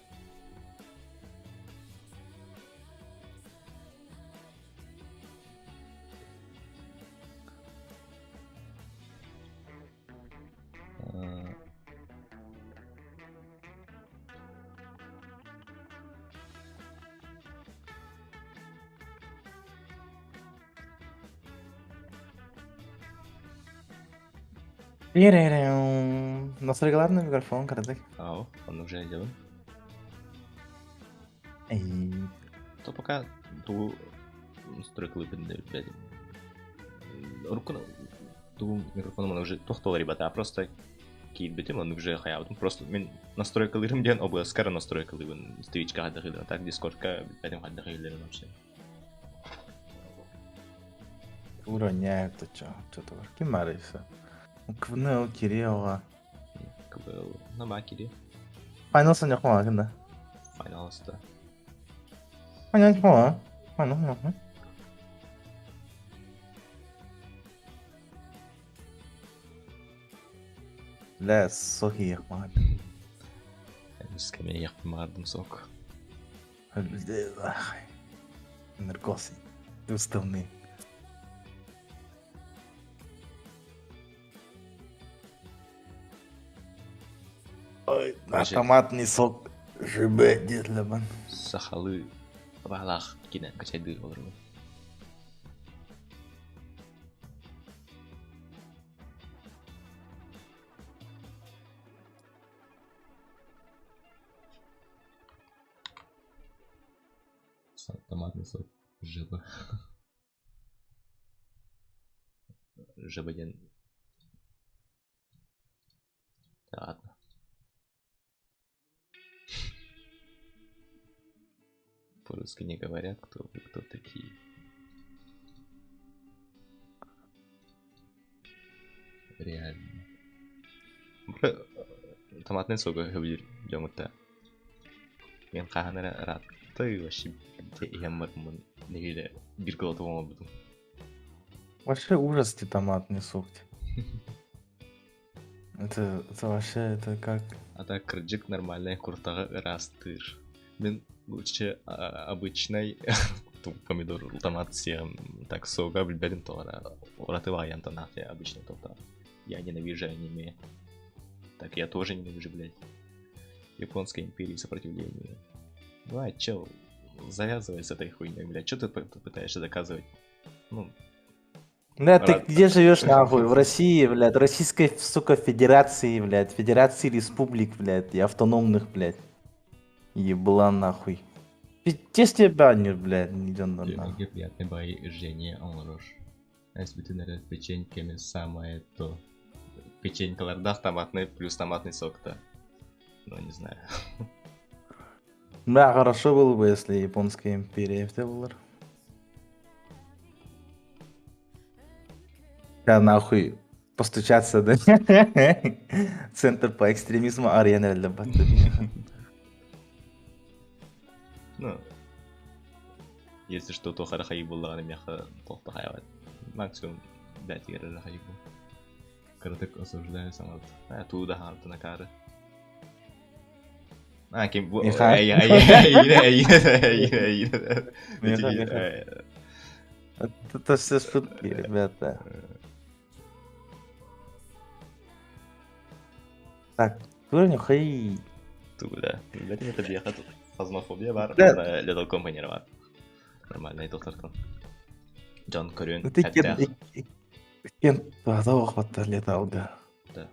Настройки на микрофон, крадик. Ау, он уже делал. Эй. То пока ту настройкалы блядь. Руку ту микрофоном уже тоқталар ребята, просто кейт бітім, он уже хаябытым. Просто мен настройкаларым ден OBS-ка настройкалыбын. Twitch-ка хаддағыларын, так Discord-ка бітпәдім хаддағыларын вообще. Уроняет, то что-то. Кем арайса? КВН Кирилла. КВЛ на Бакире. Файналса не хвала, да? Файналста. Файнал хвала. Файнал. لا صحيح ما Скамейя мардым сок. Наркосы. Уставные. Ой, томатный сок. Жибе детлебан. Сахалы балах кине качайды оларбы. Томатный сок. Жиба. Жибаден. Ладно. По-русски не говорят, кто вы, кто такие. Реально. Томатный сок говорит, идем это. Мен қағанара ратты вообще ямармын негеле бір килоту болма будым. Вообще ужас томатный сок. Это вообще, это как... А так кырджик нормальный куртага растыр. Мен лучше обычный помидор томат съем. Так сока білбедім тоғара. Ораты варианта нахуй обычный тота. Я ненавижу аниме. Так я тоже ненавижу, блядь. Японской империи сопротивления. Давай, чел, завязывай с этой хуйней, блядь. Что ты пытаешься доказывать? Ну... Да, ты где живешь, нахуй? В России, блядь. Российской, сука, Федерации, блядь. Федерации республик, блядь. И автономных, блядь. Еблан, нахуй. Тез тебе баннер, блядь, не идён нахуй. Мне приятно бай Жене Онрош. Если бы ты, наверное, печеньками самое то... Печенькалардах томатный плюс томатный сок-то. Ну, не знаю. Да, хорошо было бы, если Японская империя в была. Да, нахуй. Постучаться, да? Центр по экстремизму Арена для Баттербина. Ну, если что, то харахаи была на мяха толтахаевать. Максимум 5 харахаи был. Каратек осуждаю сам. А туда харта на кары. А, кем... Это все шутки, ребята. Так, уровень хай. Туда. Блядь, это беха тут. Фазмофобия бар. Ледал компаньер бар. Нормально, это тартан. Джон Корюн. Кен тада вақытта летал, да. Да.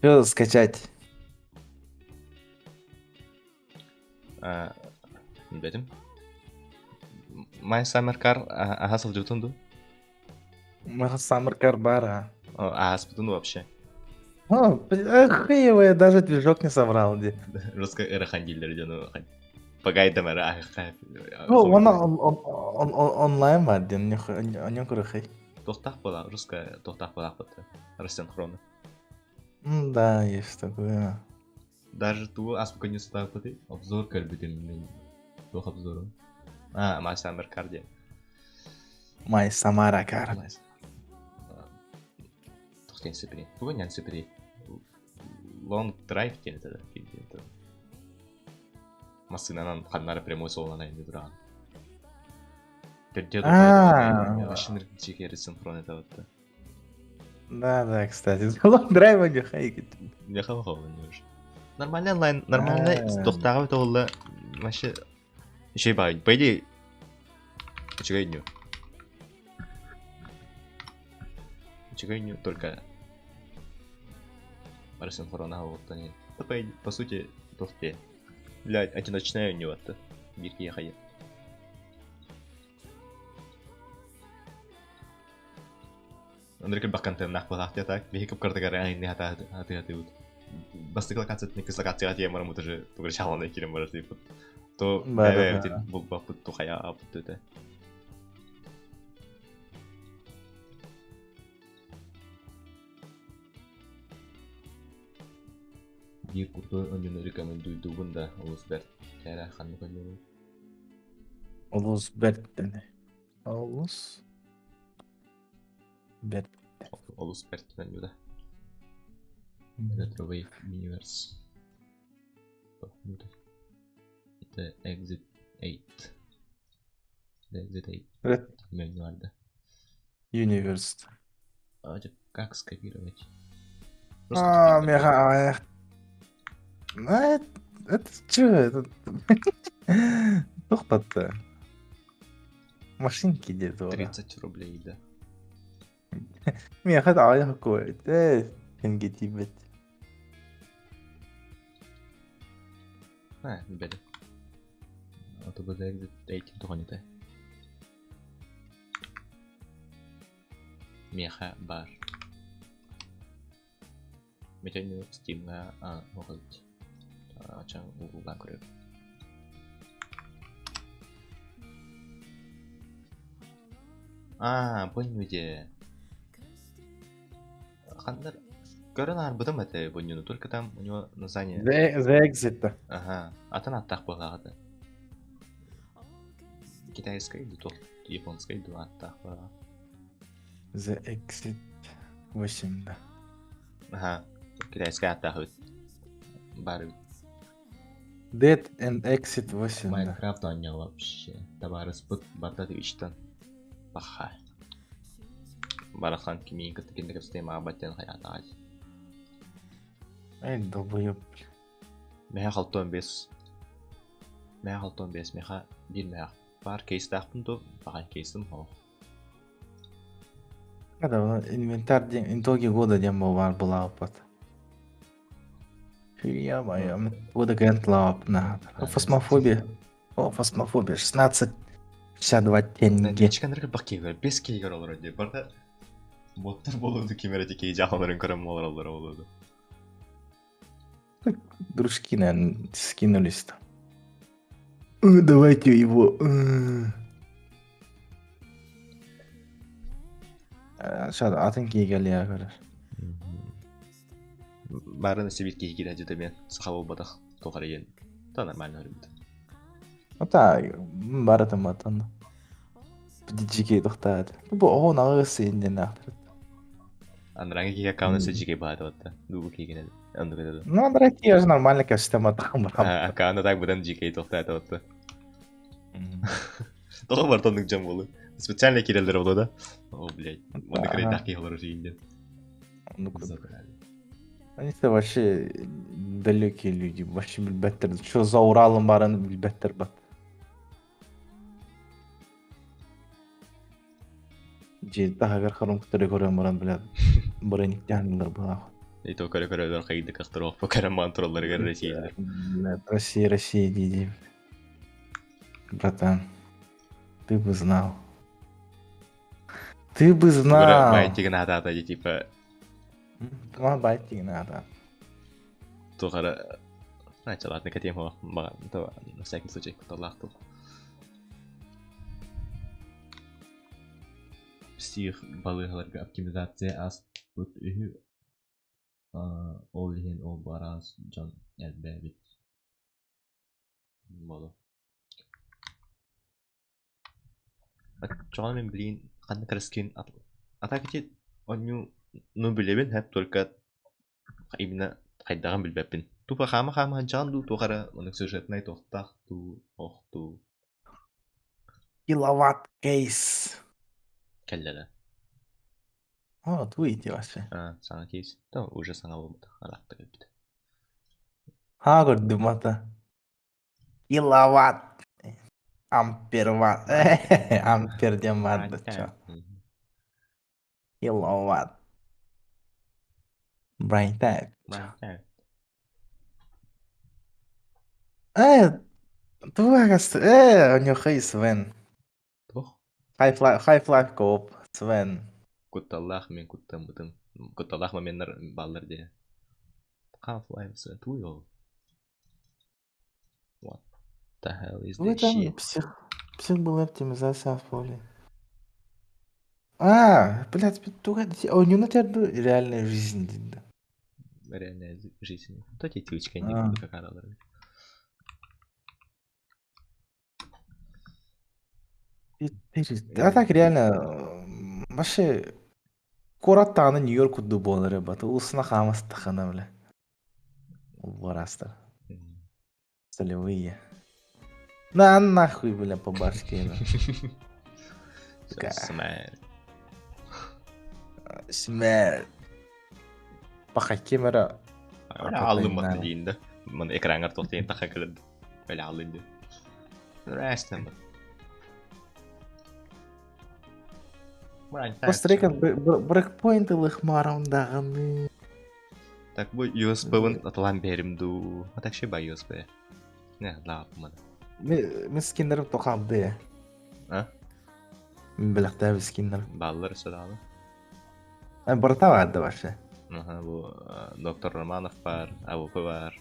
Что скачать? Bilmedim. My Summer Car Ahasıl Jutundu. Саммер Карбара. Ahas Бутунду вообще. Хуево, я даже движок не собрал. Где. Ruska Эрахангилдер Джану. Погайдам Ахах. Онлайн var diye. Ne kurахай. Тохтах была, Руска Тохтах была фото. Рассинхронно. Да, есть такое. Даже ту аспека не стал поты. Обзор кальбитин. Тох обзору. My Summer Car де. My Samara Car. Тохтен сепри. Бүгін ян сепри. Long Drive дені теді. Масынанан қаннары прямой солынан айны тұраған. Төрде тұрған. Машинер чекері синхрон это вот. Да, кстати. Long Drive не хайкет. Не хавал не уже. Нормальный онлайн, нормальный. Тохтағы это олда. Вообще. Еще и бай. По идее. Чекай только. Рассинхрона вот они. По сути, тохте. Блядь, одиночная у него-то. Бирки ехали. Андрей бакантен нахвалахте так. Бихикап картагары айны хаты. Бастыкла кацет никис локация я марам тоже туграчало на кирем может типа. То был бапут то хая апут это. Бир куртой онын рекомендую дугунда Улусберт. Кайра ханны коллегу. Улусберт. Улусберт нанюда. Retrowave Universe. Это Exit 8. Exit 8. Менюарда. Universe. Как скопировать? Мега. Это что? Это... Тухпат-то. Машинки где-то. 30 рублей, да. Мега, да, я какой. Тенгетибет. Беда. А то бы за Exit 8 то не то. Меха бар. Метаню Steam могут. Ачан Google курит. Понял где. Хандар. Корона арбудам это понял, только там у него название. The Exit. Ага. А то на так была это. Китайская или то японская или а так была. The Exit 8, да. Ага. Китайская атака. Бары. Dead and Exit 8. Майнкрафт он не вообще. Товары спут батат ичтан. Баха. Барахан кими катакин система абаттен хаятааж. Ай, долбоёб. Меха халтон бес. Меха бир меха. Бар кейс тахпын то баган кейсім хо. Когда инвентарь итоги года демо была опыт. Я моя, вот агент лап на. Фосмофобия. Фосмофобия 16,62 тенге. Чекандар бакига, без кейгар олар де. Барда боттар болуду кемерати кей жахаларын көрөм олар болуду. Дружки, наверное, скинулись-то. Давайте его. Сейчас атын кейгел я көрөр. Барын себет кейгер әжеті мен сақабыл бадақ тоқар еген. Та нормально өрімді. Так, баратым атын. Жеке тоқтады. Бұл оғын ағысы енден ақтырды. Андыраңа кейге аккаунысы жеке бады батты. Дугу кейген әді. Ну, андыраңа уже нормально кастема тағым. Аккаунты так бұдан жеке тоқтады батты. Тоғы бар тонның жам болу. Специально керелдер болу да. О, блядь. Оны крей тақи олар жейінден. Они-то вообще далекие люди. Вообще билбеттер. Что за Уралом барын билбеттер бат. Жейді тағагар қарым күттірі көрем бұрын біледі. Бұрын иттіғанылар бұға. Ito көрө кайдык актырып покараман туралларга Россия. Россия, Диди. Братан, ты бы знал. Ты бы знал. Байтиген ата типа Мама байти надо. тухара. Значит, ладно, тема то на всякий случай куталахту. Псих балыгаларга оптимизация аст бут үһү ол лиген ол барас жан элбебит болу. Джон мен блин кандай краскин атакити оню ну билебин хеп только именно кайдаган билбеппин. Тупа хама жанду тухара оның сюжетнай тохтах ту охту Киловатт кейс. келлеле. О, твоите вообще. Саңа кейс. То уже саңа болмады. Аракта келбиди. Көрдүм ата. Киловатт. Ампер ватт. Амперден ватт. Киловатт. Брайнтайп. Тугас. Нюхай Свен. Half-Life Coop. Свен. Кутталлах мен куттамытым. Кутталлах меннер баллар де. Half-Life Свен туй. What the hell is this shit? Псих был оптимизация в поле. Блядь, у него на тебя реальная жизнь. Реальная жизнь. То эти тючки не буду как она. А так реально вообще Кураттаны Нью-Йорк удду болары баты. Усына хамасты хана бля. Барастар. Солевые. На нахуй, бля, по башке. Смерть. Пахаки мера. Алым маты дейін да. Мен экранға тоқтайын тақа кірді. Öyle алынды. Рәстен бар. Пострека брекпойнтылых мараундағаны. Так bu USB-ын атылан берімду. А так şey ба USB? Не, лапмады. Мен скиндерім тоқабды я. А? Мен біліқтәбі скиндер. Баллар сұралы. Бұрта vardı вообще. Bu Doktor Romanov var, AWP var.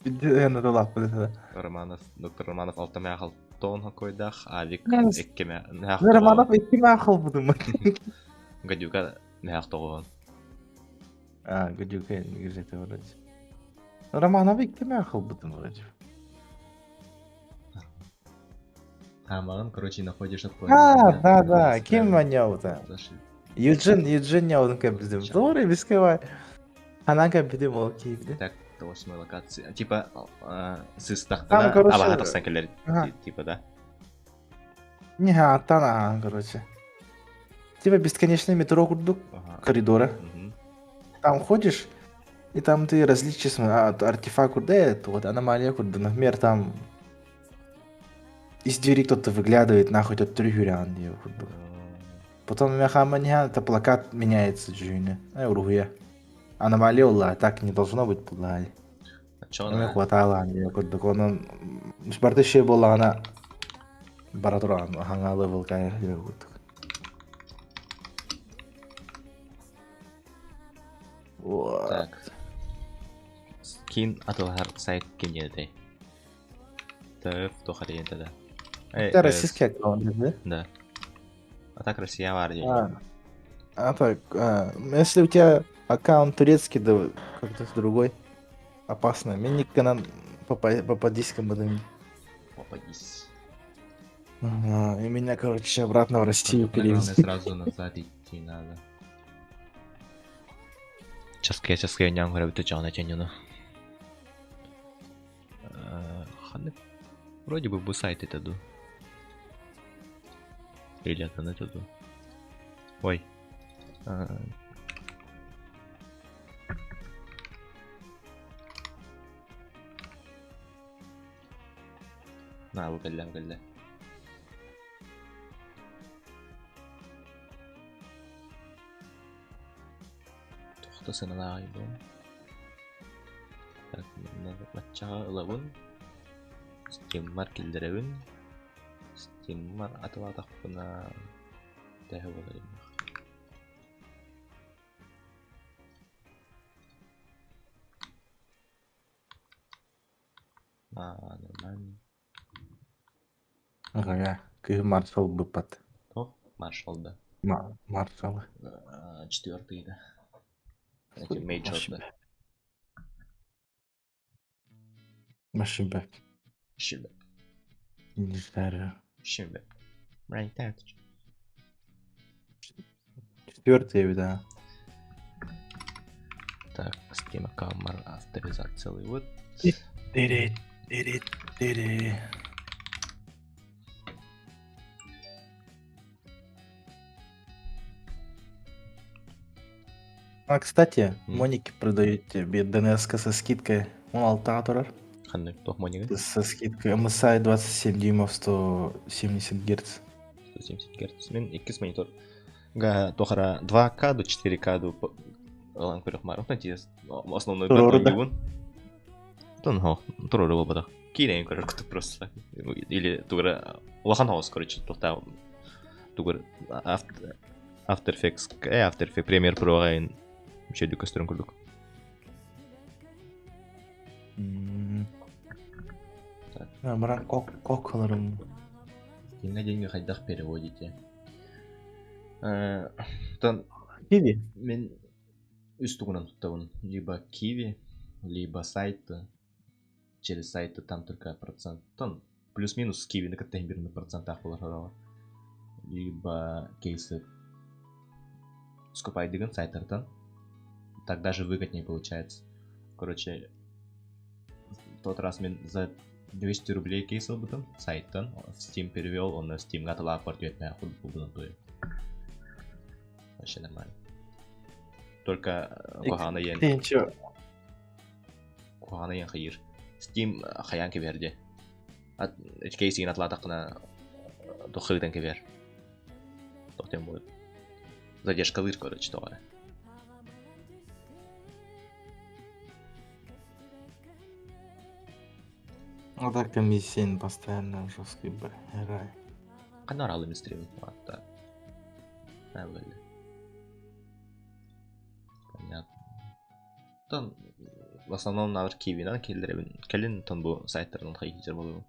Bir de dolap bildi. Doktor Romanov 6 мега тонн койдах, Авик 2 мега. Romanov 2 мега buldum. Гадюка мега тоғын. Гадюка где-то вроде. Romanov 2 мега buldum вроде. Маған, короче, находишь от да. Кем маняу-то? Юджин няудың кәбіздім. Doğru бискевай. Анан кәбіздім ол кейді. Так, 8 локация. Типа, сыстақтана абағатықсан келер. Типа, да? Не, аттан, короче. Типа бесконечное метро курдук, коридора. Там ходишь, и там ты различия артефакт курдает, вот аномалия курду. Например, там из двери кто-то выглядывает, нахуй тот трюгерян. Потом это плакат меняется джуне. Уруя. Аномалия улла, так не должно быть пугали. Мне хватало, я курдук. Он спартыше была она баратуран, ханга левел кай. Так. Скин атылар сайт кенелді. Так, кто харен тогда? Это российский аккаунт, да? Да. А так Россия варди. Так, если у тебя аккаунт турецкий, да как-то другой, опасно. Мне канал попадись к МДМ. Попадись. И меня, короче, обратно в Россию перевезли. Сразу назад идти надо. Сейчас я не говорю, ты чё натянено. Вроде бы сайт это ду. Или это на туда. Ой. На, выголя. Тосына айбу. Так, матчаға ылабын. Стиммар келдіребін. Стиммар атыла тақпына тәхі болайым. Нормально. Ага, күйі маршал бұпат. О, маршалда. Маршалы. 4-й да. Эти мейджорда. Машинбек. Шимбек. Не знаю. Шимбек. Райнтат. 4-й, да. Так, Steam аккаунт авторизация вот. Тири. А, кстати, Моники продают тебе DNS со скидкой 16 тұрар. Қандай тоқ Моника? Со скидкой MSI 27 дюймов 170 Гц. 170 Гц. Мен 2 монитор. Га тоқара 2К до 4К до алан көрек марым. Тез основной батон. Тон хо, туроры бол бадақ. Кейнен көрек күтіп просто. Или тугара лахан хаус, короче, тоқтау. Тугар After Effects, After Effects Premiere Pro ғайын мүшелі көстерін көрдік. Бірақ қоқылырым. Денге денге қайдақ переводите. Киви? Мен үстігінен тұттауын. Либо Kiwi, либо сайты. Через сайты там только процент. Там плюс-минус Kiwi на каттен бірінің процентах болар. Либо кейсы скупай деген сайттардан. Так даже выгоднее получается. Короче, в тот раз мен за 200 рублей кейсил бутын сайттан. В Steam перевел, он на Steam гатала апортует на худ бутын туе. Вообще нормально. Только кохана ен. Кохана ен хайыр. Steam хаян кеверде. Кейсин атлатақына тухыгдан кевер. Тохтен будет. Задержка лыр, короче, товары. Ну так комиссия постоянно жесткий рай. Қанар алым стримит, да. Нормально. Понятно. Тон в основном на архиве, да, келин тон бұл сайттардан хайгитер болу.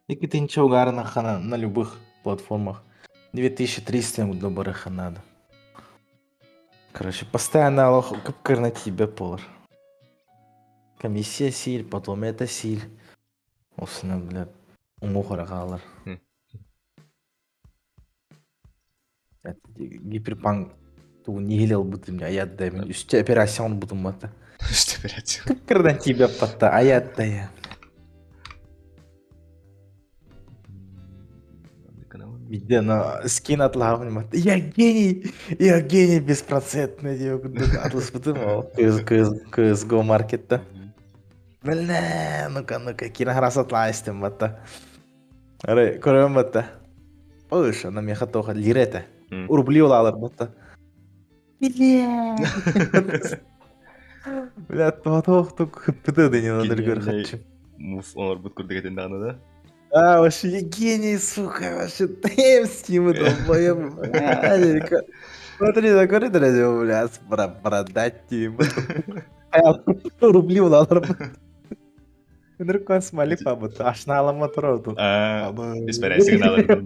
Екітінші угарына қана на любых платформах. 2300 добрых надо. Короче, постоянно алох кыпкыр на тебе полар. Комиссия силь, потом это силь. Осына, блядь, умухара қалар. Гиперпанк туы нигелел бұтым, аят да мен үсте операцион бұтым бата. Үсте операцион. Кыпкыр на тебе патта, аят да я. Где на скин отлавливаем. Я гений беспроцентный, я атлас потом CSGO маркетта. Бля, ну-ка, кинограс отластим, бата. Аре, көрем бата. Ош, она мне хатоха лирета. Рубли улалар, бата. Бля, тоқ бітеді не надо көріп. Муф, олар бұт көрдік етен дағына да? А, вообще, я гений, сука, вообще, тем стимы долбоем. Смотри, закрой радио, блядь, продать тим. Рубли улалар. Нұрқан смайлик бабыты, ашына алама тұрады. Испарайсың алар.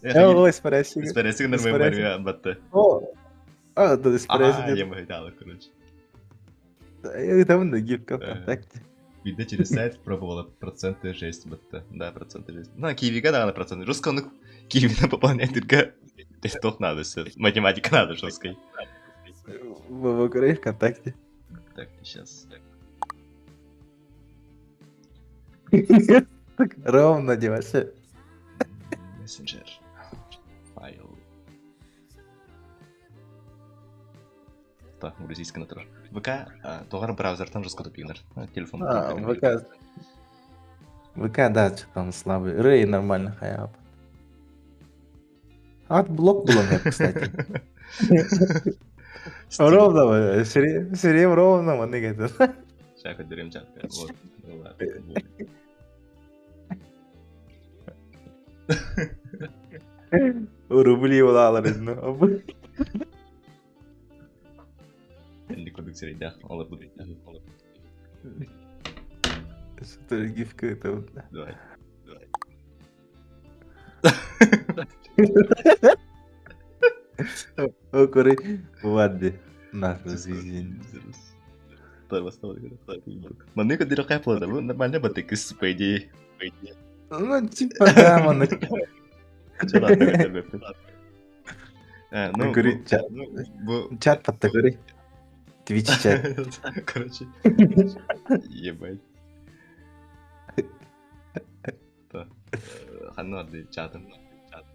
Ой, испарайсың. Испарайсың нұрмай бармия батты. Да, испарайсың. Ема хайталы, короче. Я там на гибко ВКонтакте. Видно, через сайт пробовала проценты жесть батты. Да, проценты жесть. Ну, киевика да, на проценты. Жестко он киевина пополняет только... Тестов надо все. Математика надо жесткой. В Украине ВКонтакте. Так, сейчас. Ровно, девочка. Мессенджер. Файл. Так, грузийский натур. ВК, тоғар браузертан жестко тупинер. Телефон. ВК, да, что-то он слабый. Рэй нормально хаяп. Отблок был у меня, кстати. Ровно мı? Süreyim ровно mı? Ne geldin? Şaka dürüm çattı. Рублі олаларını. Şimdi kurduk sırayı olur bu. Что гифка это вот. Давай. O Kore vardı. Nasıl izin? Mana kan tidak Apple dah, mana batik по идее. Ну, типа, да, man. Ну, Говорит, bu чат под такой. Twitch чат. Короче, ебать. Ханны vardı chat'ın.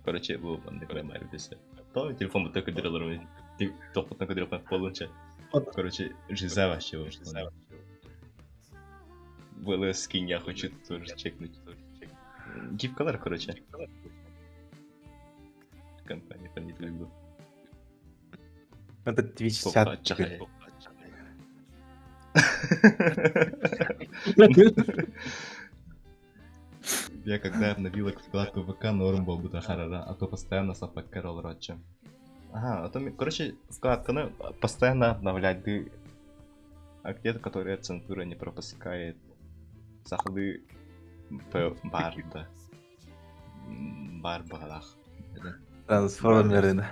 Короче, bu bende koyma ayrıca. Tamam, telefon bu takı diralarım. Toplu takı diralarım polunca. Короче, жиза вообще. Было скинь, я хочу тоже чекнуть. Гифкалар, короче. Компания понятно был. Это Twitch чат. Я когда обновил вкладку ВК, норм был бы харара, а то постоянно сапак Карол Ротча. Ага, а то, короче, вкладка постоянно обновлять ты. А где-то, которая цензура не пропускает. Сахлы барда. Барбалах. Трансформеры.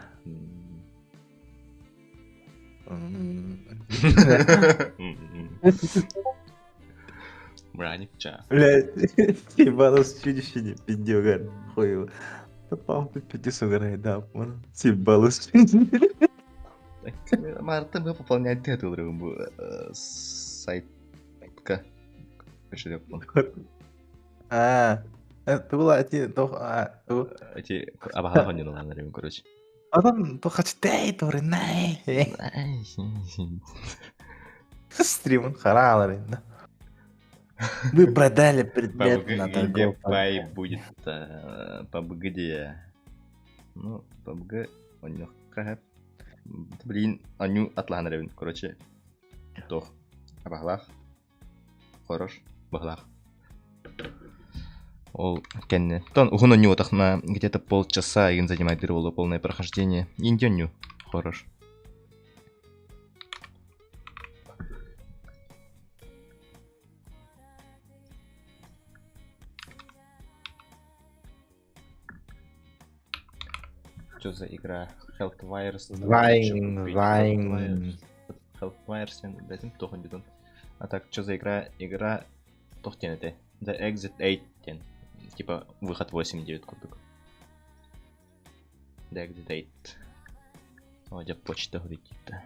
Браник ча. Блядь, Сибалус чудище не пидёгар. Хуй. Попал ты 500 грай, да, man. Сибалус. Марта мы пополнять эту рыбу. Сайтка. Это было эти... Эти обогнали не надо рыбу, короче. Adam тухачтай туры, най. Стримон харалары, да. Вы продали предмет на торговлю. Пай будет PUBG. Ну, PUBG у них как... Блин, они атланревен, короче. Тох. Абаглах. Хорош. Баглах. Ол кенне. Тон угуну ню на где-то полчаса им занимает было полное прохождение. Индионю. Хорош. Что за игра? Healthwires. Вайн. Healthwires, я дадим тох он бедон. А так, что за игра? Игра тох тянете. The Exit 8. Типа выход 8-9 кубик. The Exit 8. О, где почта говорит-то.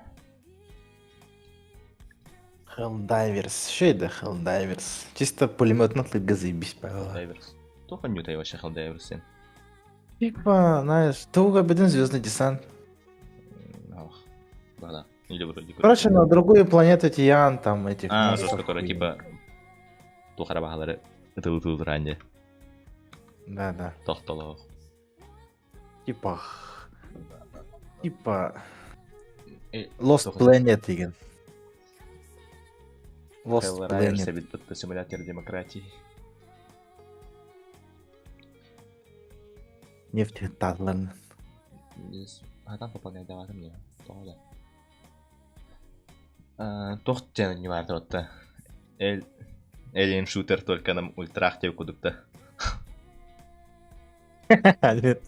Helldivers. Что это Helldivers? Чисто пулеметный газы без правила. Helldivers. Только нюта я вообще Helldivers. Типа, знаешь, туго беден звездный десант. Ах, да. Или вроде. Короче, на другую планету Тиян там этих. А, за которые типа тухарабахалары тыл ранее. Да. Тохтолох. Типа Lost Planet деген. Lost Planet. Это симулятор демократии. Нефтетатлан. А там пополнять давай мне. Тоже. Тохтен не важно то. Alien шутер только нам ультрахте кудукта. Нет.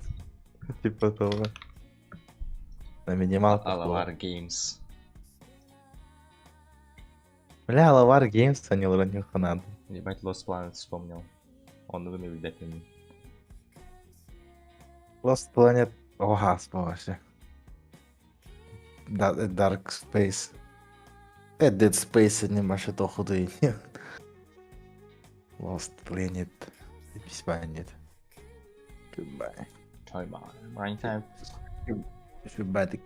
Типа того. На минималку. Alavar Games. Бля, Alavar Games они уронил фанат. Ебать, Lost Planet вспомнил. Он вымел дефини. Lost Planet. Ага, вспомнился. Dark Space. Dead Space не маши то худые. Lost Planet. Письма нет. Goodbye. Goodbye. Minecraft. Goodbye.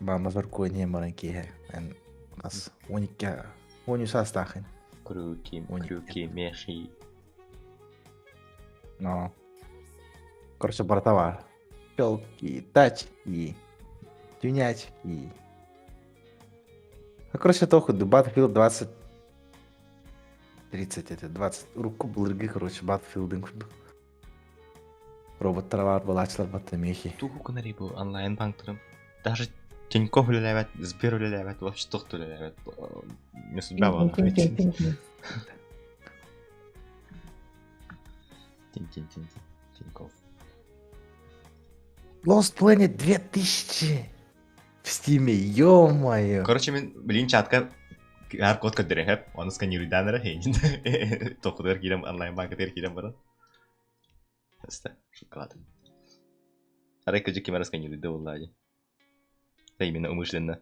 Мама заркой маленькие. Нас 12 састахин. Крюки, мехи. Ну. Короче, бортовар. Пелки, тачки, тюнячки. Короче, тоху, Battlefield 20... 30 это, 20. Руку былыргы, короче, Battlefield'ın kurdu. Роботтар бар, балачылар бата мехи. Тугу канари бу онлайн банктарым. Даже Тинькофф үлеләбәт, Сбер үлеләбәт, вообще тохты үлеләбәт. Не судьба была. Тинькофф. Lost Planet 2000 в стиме, ё-моё. Короче, мен билин чатка QR код коддырып, оны сканируй данера хейн. Тохудер кирем онлайн банктар кирем бара. Хаста, шоколад. Арайка же кемера сканирует, да влади. Да именно умышленно.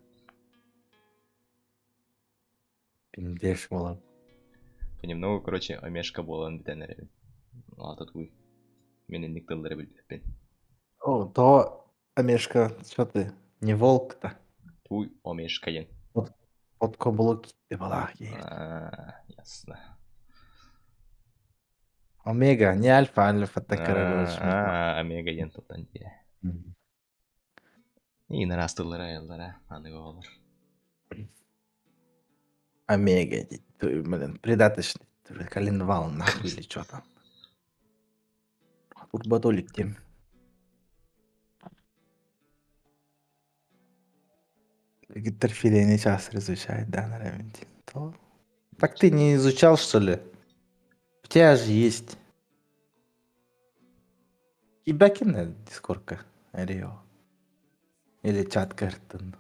Пиндеш болам. Понемногу, короче, омешка болан битенер. Ата туй. Менен никтылдары билбеппен. О, то, Амешка, что ты, не волк-то? Туй омешка ен. От каблуки ты была. Ясно. Омега, не альфа, альфа, так короче. Омега ен топтан диye. İyi narastıllara yıllara anıgı olur. Омега, ты, блин, придаточный. Ты же коленвал нахуй или что там. Турбодолик тем. Гиперфилейный час изучает, да, наверное. То. Так ты не изучал, что ли? У тебя же есть. И бэкэнд дискорка, Рио. Или чат картон.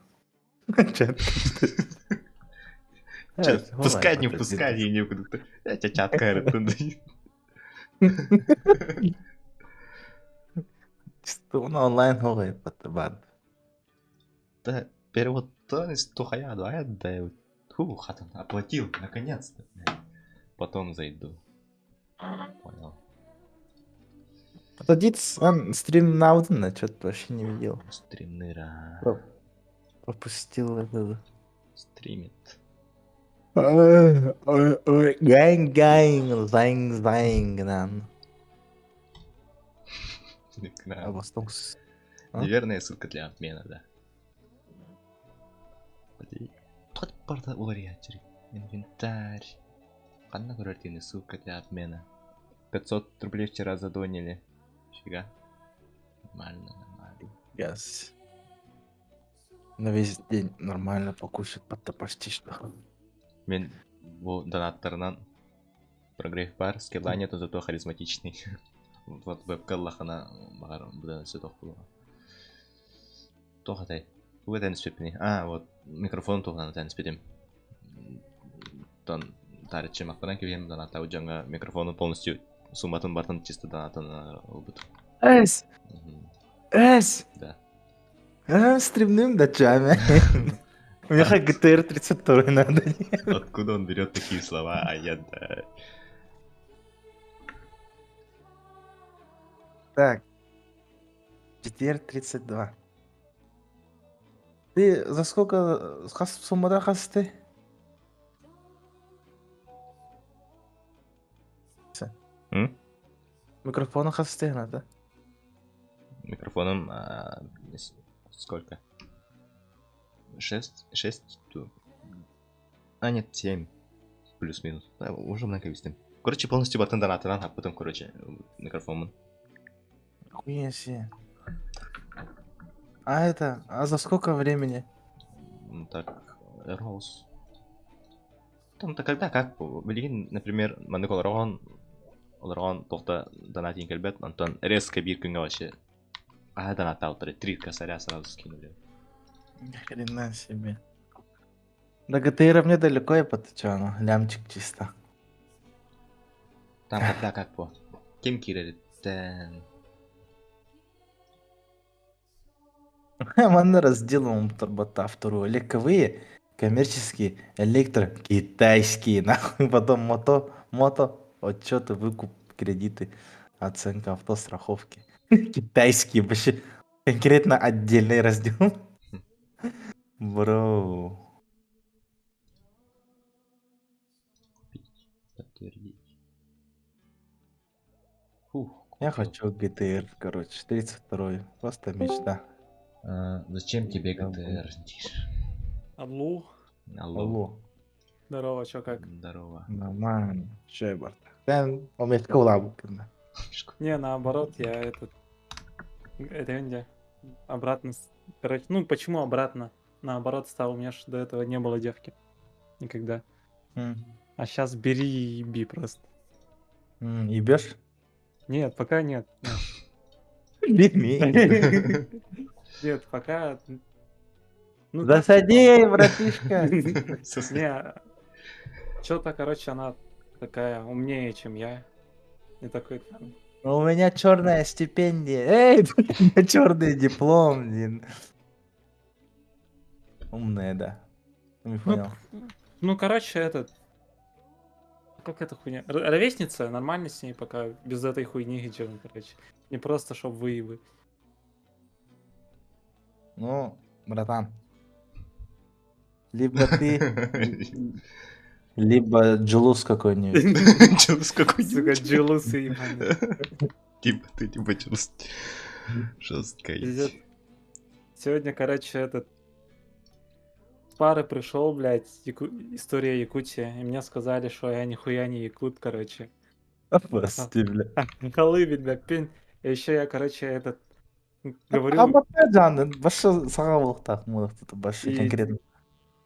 Чат. Пускай, не пускай, я не буду. Я тебя чат картон. Чисто онлайн хогай патабад. Да, перевод-то из тухая, да, я хатан, оплатил, наконец-то. Потом зайду. Понял. Подадится, он стрим на Аудена, что-то вообще не видел. Стримнера. Пропустил это. Стримит. Гэнг, зайнг, нан. Обостался. Неверная ссылка для обмена, да. Тот порта улариатери. Инвентарь. Одна квартирная ссылка для обмена. 500 рублей вчера задонили. Фига. Нормально. Yes. На весь день нормально покушать, почти что. Мен bu донаттарынан прогрев бар, скилла нету, зато харизматичный. Вот веб-каллахана багар будан сөток булга. Тохатай. Бу этен спепни. Вот микрофон тоган этен спедим. Тон таричи мактанан кебем донатта жаңа микрофону полностью сумматын бартын чисто донатын олбут. Эс! Да. Стримным дачами. Мне как GTR 32 надо. Откуда он берет такие слова, а я да. Так. GTR 32. Ты за сколько суммада хасты? Микрофона хасты надо. Микрофоном сколько? 6? Нет, 7. Плюс-минус. Да, уже много вестим. Короче, полностью батон донатан, а потом, короче, микрофон. Охуенно себе. А за сколько времени? Ну так, Роуз. Там-то когда, как? Блин, например, Мандекол Роган тохта донатин кельбет, Антон резко бир күнгө вообще. Донат ауторы, 3 косаря сразу скинули. Ни хрена себе. До ГТР мне далеко, я поточу, лямчик чисто. Там когда как по? Кем киреритен? Мы разделом турбота вторую. Легковые, коммерческие, электро, китайские, нахуй, потом мото, отчеты, выкуп, кредиты, оценка авто, страховки. Китайские, вообще конкретно отдельный раздел. Бро. Я хочу GTR, короче, 32-й. Просто мечта. Зачем тебе ГТР? Алло. Алло. Алло. Здорово, чё как? Здорово. Нормально. Че, Барта? Sen Omet Ковлабукина. Не, наоборот, я Ренде обратно... Короче, ну почему обратно? Наоборот стал, у меня ж до этого не было девки. Никогда. А сейчас бери и еби просто. Ебешь? Нет, пока нет. Бери. Нет, пока... Ну, Засади, братишка. Не, что-то, короче, она такая умнее, чем я. И такой, У меня черная стипендия. Эй, у меня черный диплом, блин. Умная, да. Не понял. ну, короче, этот... Как эта хуйня? Ровесница, нормально с ней пока, без этой хуйни идем, короче. Не просто, чтоб выебы. Ну, братан. Либо ты, либо Джулус какой-нибудь. Чёс Сука, какой-нибудь. джелусы ебаные. Типа ты, типа чёс. Жестко. Пиздец. Сегодня, короче, этот... С пары пришел, блядь, история Якутии, и мне сказали, что я нихуя не якут, короче. Прости, бля. Халыбит, бля, пень. И еще я, короче, этот... Говорю, Абатта жанны, башы сағалықтақ, мұлықты, башы И- конкретно.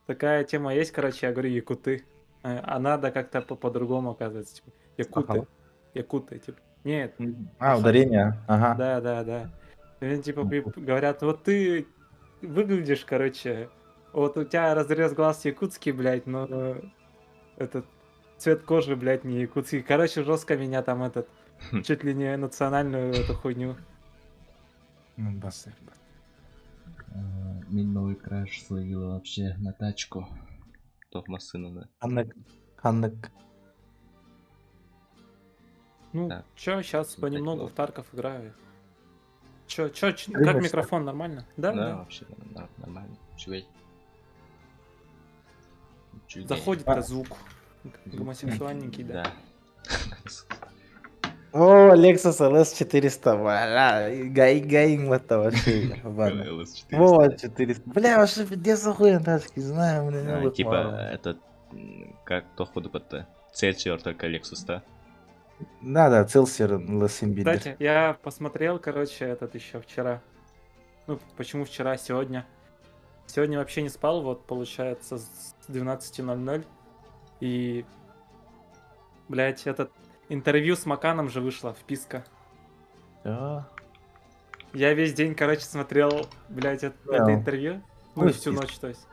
такая тема есть, короче, я говорю, якуты. А надо как-то по-другому, оказывается, типа, якуты. Ага. Якуты, типа. Нет, Ударение, ага. да. И мне, типа, говорят, вот ты выглядишь, короче, вот у тебя разрез глаз якутский, блядь, но этот цвет кожи, блядь, не якутский. Короче, жестко меня там этот, чуть ли не национальную эту хуйню. Басы. Мен новый краш словил вообще на тачку. Топ машина, да. Ханнык. Ну, Так. чё, сейчас Ну, понемногу так, в Тарков играю. Чё, как Привет, микрофон, нормально? Да, Да, да. вообще нормально. Чувей. Заходит-то звук. Гомосексуальненький, да. Да. О, Lexus LS 400, бля, гаинг это вообще, ебаный. LS400. Вот, 400. Бля, вообще, где охуенно тачки, знаю, мне не было. Типа, это как то ходу под Цельсиор, только Lexus, да? Да, Целсер Лосимбидер. Кстати, я посмотрел, короче, этот еще вчера. Ну, почему вчера, сегодня. Сегодня вообще не спал, вот, получается, с 12:00. И, блядь, этот интервью с Маканом же вышло, вписка. Да. Я весь день, короче, смотрел, блядь, это Да. интервью. Ну, Ой, всю вписка. ночь, то есть.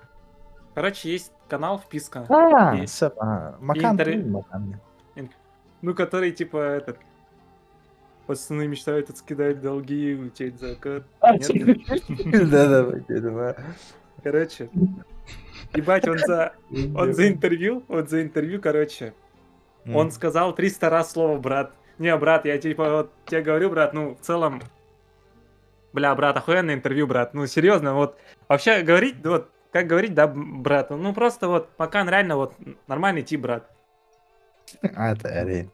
Короче, есть канал вписка. И- Все, Макан, интер- Макан. Ну, который, типа, этот... Пацаны мечтают отскидать долги, улететь за закат. Нет? Да, Короче, ебать, он за интервью, короче, он сказал 300 раз слово брат. Не, брат, я типа вот тебе говорю, брат, ну, в целом, бля, брат, охуенное интервью, брат, ну, серьезно, вот, вообще говорить, вот, как говорить, да, брат, ну, просто вот, пока реально вот нормальный тип, брат. Это Арин.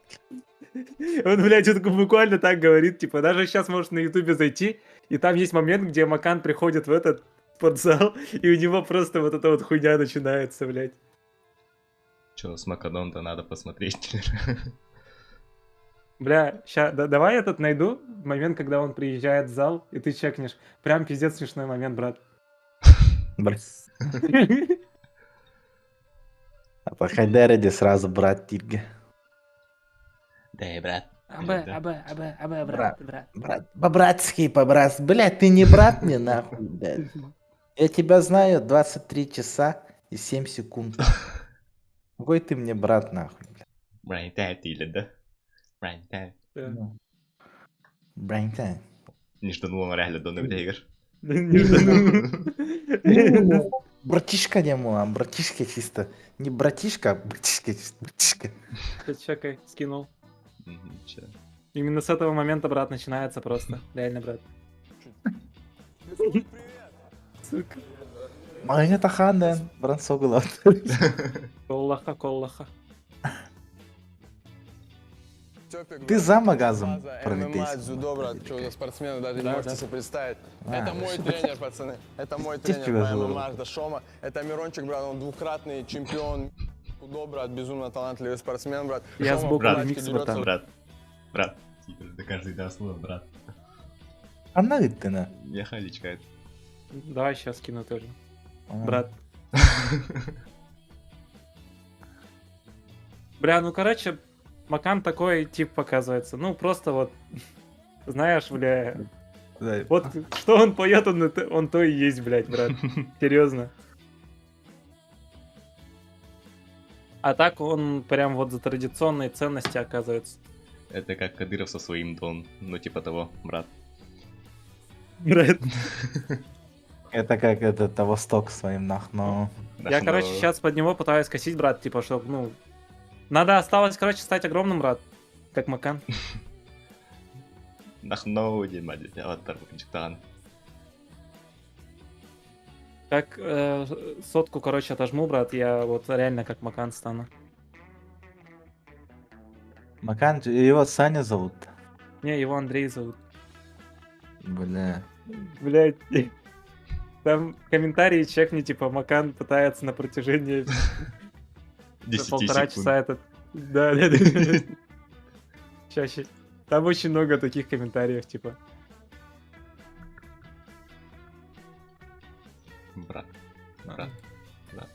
Он, блядь, он буквально так говорит, типа, даже сейчас можешь на ютубе зайти, и там есть момент, где Макан приходит в этот спортзал, и у него просто вот эта вот хуйня начинается, блядь. Че, с Макадом-то надо посмотреть. Бля, давай этот найду, момент, когда он приезжает в зал, и ты чекнешь. Прям пиздец смешной момент, брат. А по Хайдереде сразу брат Тильга. Да, брат. Брат, по-братски, по-братски. Блядь, ты не брат мне, нахуй, блядь. Я тебя знаю 23 часа и 7 секунд. Какой ты мне брат, нахуй, блядь. Брайнтай или да? Брайнтай. Брайнтай. Не жду он реально до игр. Братишка не мой, братишка чисто. Не братишка, а братишка чисто. Братишка. Чекай, скинул. Чё? Именно с этого момента, брат, начинается просто. Реально, брат. Сука. Мағайна таханден, брат соғылады. Коллаха. Ты за магазом ММА, проведешь. дзюдо, брат, что за спортсмены, даже не Да, можете да. себе представить. А, Это мой тренер, пацаны. Это мой Ты тренер чего по злого? ММА, это Шома. Это Мирончик, брат, он двукратный чемпион. Худо, брат, безумно талантливый спортсмен, брат. Я Шома сбоку в кулачке ремикс, дерется. Брат. Брат. Типа, да каждый даст слово, брат. Она говорит, ты на. Я ходичка это. Давай сейчас скину тоже. А. Брат. Бля, ну короче, Макан такой тип показывается. Ну просто вот, знаешь, бля, Да. вот что он поет, он то и есть, блядь, брат. Серьезно. А так он прям вот за традиционные ценности оказывается. Это как Кадыров со своим Дон. Ну, типа того, брат. Брат. Это как этот Восток своим нахно. Я, короче, сейчас под него пытаюсь косить, брат, типа, чтоб, ну... Надо осталось, короче, стать огромным, брат. Как Макан. Нахно, Дима, аватар Чиктан. Как сотку, короче, отожму, брат, я вот реально как Макан стану. Макан, его Саня зовут. Не, его Андрей зовут. Бля. Блять. Там комментарии чекни, типа, Макан пытается на протяжении 10 полтора секунд. часа этот... Да. Чаще. Там очень много таких комментариев, типа. Брат. Брат. Брат.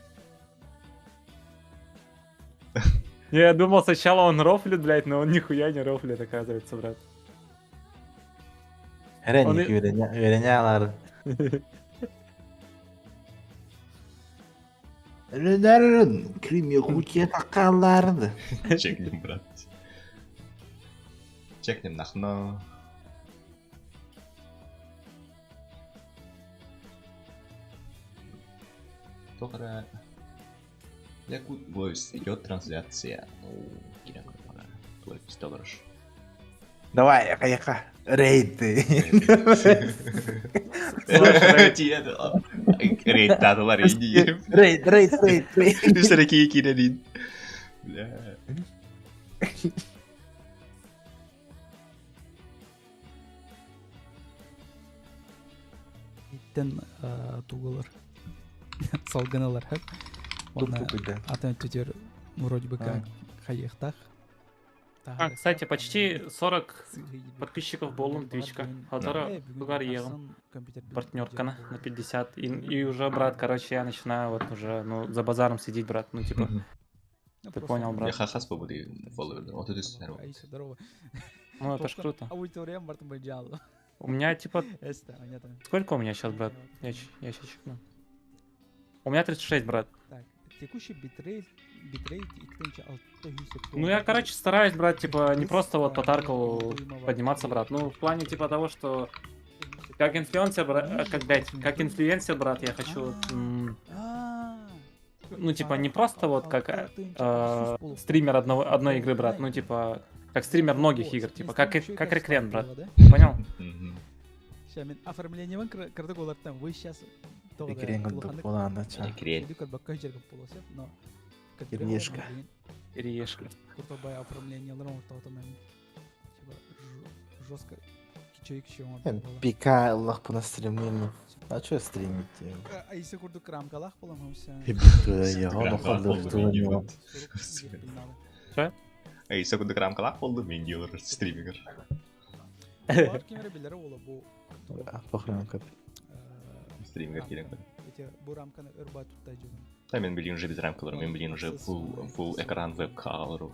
Не, я думал, сначала он рофлит, блядь, но он нихуя не рофлит, оказывается, брат. Реник öğreniyorlar. Öğreniyorlar. Krimiye kutuya takarlardı. Чекнем, брат. Чекнем нахно. Тоқара. Якут Бойс идет трансляция. Киря Курбана. Твой пистолерш. Давай, яка. Рейд ты. Рейд таталар иди. Рейд. Üstelik кинолин. Бля. Иттен туголар. Салганалар хәп. Онна атан тетер вроде бы как хаехтах. Кстати, почти 40 подписчиков болун твичка. Хатара тугар егом. Партнерка на 50. И уже, брат, короче, я начинаю вот уже, ну, за базаром сидеть, брат. Ну, типа, ты понял, Я брат. хахас побуду фолловеры. Вот это здорово. Здорово. Ну, это ж круто. Аудитория Мартин Байджало. У меня, типа, Эста, понятно. сколько у меня сейчас, брат? Я сейчас чекну. У меня 36, брат. Так, текущий битрейт и кто-нибудь Ну, я, короче, стараюсь, брат, типа, не просто вот по Таркову подниматься, брат. Ну, в плане, типа, того, что как инфлюенсер, брат, как инфлюенсер, брат, я хочу, ну, типа, не просто вот как стример одной игры, брат, ну, типа, как стример многих игр, типа, как Рекрен, брат. Понял? Сейчас, оформление карток олар там, вы сейчас... Рекрен болanda ча. Рекрен. но... Ирьешка. Ириешка. Куртобай оформление ларом тотамен. Типа, жестко. Кичейк Ben pika Allah buna streamleyelim. Ha çöz streamit ya. А если курду крам калах полам хамся. Ya onu kaldırdım ya. Эй, секунду крам калак болду мен делер стример. Бар кемере билер ола бу. Bakıyorum kad. Стример керек. Эти бу рамканы ырба туттай жүгүн. Да, мен билин уже без рамкалар, мен билин уже full экран веб-камеру.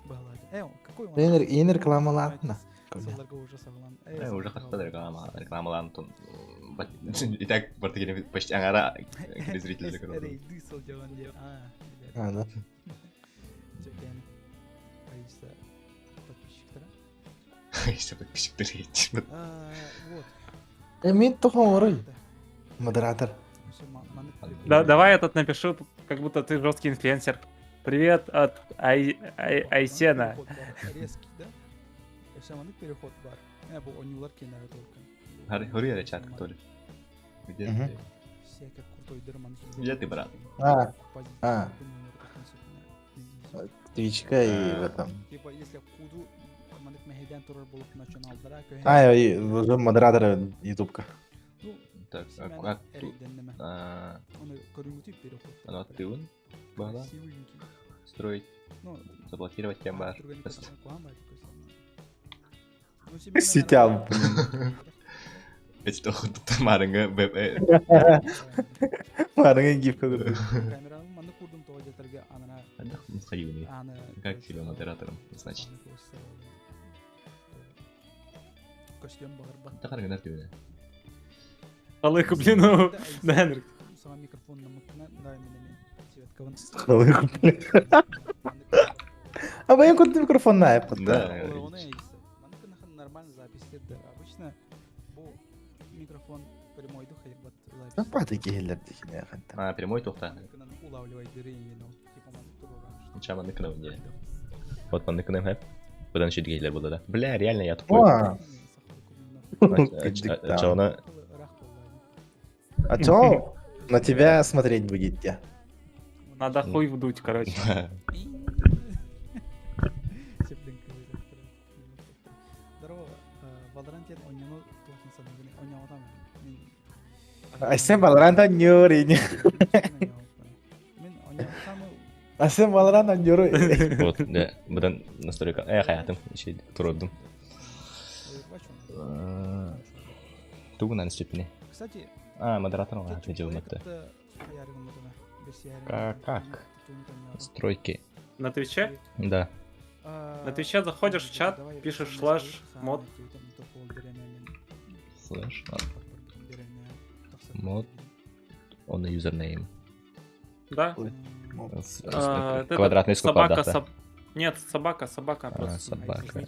Багалайды. Какой он? Yeni reklamalarına. Саларга уже саглан. Уже хатта рекламалан тон. И так бартыгене почти аңара зритель закрыл. Дысыл жаган деп. Ha da. Жакен. Айса подписчиктер. Если подписчиктер есть. Вот. Emin tohum orayı. Модератор. Давай этот напишу, как будто ты жесткий инфлюенсер. Привет от Айсена. Резкий, да? Yaşamanlık переход var. Bu oyuncular kenara только. Hurry ya chat кто ли? Где ты? Всякий крутой дерман. Где ты, брат? А. Твичка и в этом. Типа, если худу, мандык мехеден турар болып националдара, А, и уже модератор ютубка. Ну, Так, симен как эрейден неме. Оны көрүнгүтүп переход. Оно активен? Бала? Красивенький. Строить, Ну, заблокировать кем бар. тургенник Тест. самый куан бар, ну, симен Сетям. Эти то марынга веб Марыңа гифка көрдüm. камераны мандык курдум тоо жетерге анана Хайюни. аны Как тебе модератором, значит? костюм багыр бар. Та караган артыбы. Алык, блин, ну, да, Сама микрофон намыкна, дай менен Светковын. Алык, блин. А я куда микрофон на iPad. Да. Мандык нахан нормально запись кетти. Обычно бу микрофон прямойду хайбат запись. Напады келер дегене ханта. А, прямой тухта. Мандыкынан улавливай дерейин ол. Типа мандык туруран. Ничего, мандыкына унде. Вот мандыкына хэп. Бұдан еще дегейлер болды да. Бля, реально я тупой. О, Чауна а чё? На тебя смотреть будет я. надо хуй вдуть, короче. Здорово. Valorant'ен ойнауны туатын санагыны ойнаудан мен. А сен Valorant ойнойын. Мен ойнаусам А сен Valorant ойнойын. вот, да. Бұдан настройка. Хаятым. Еще туродым. Тугунан степени. Кстати, А, модератором ответил на это. Как? Стройки. На Твиче? Да. На Твиче заходишь в чат, пишешь слэш мод. Слэш. Мод. Он на юзернейм. Да? Квадратный скоб, собака, да. Нет, собака просто. Собака.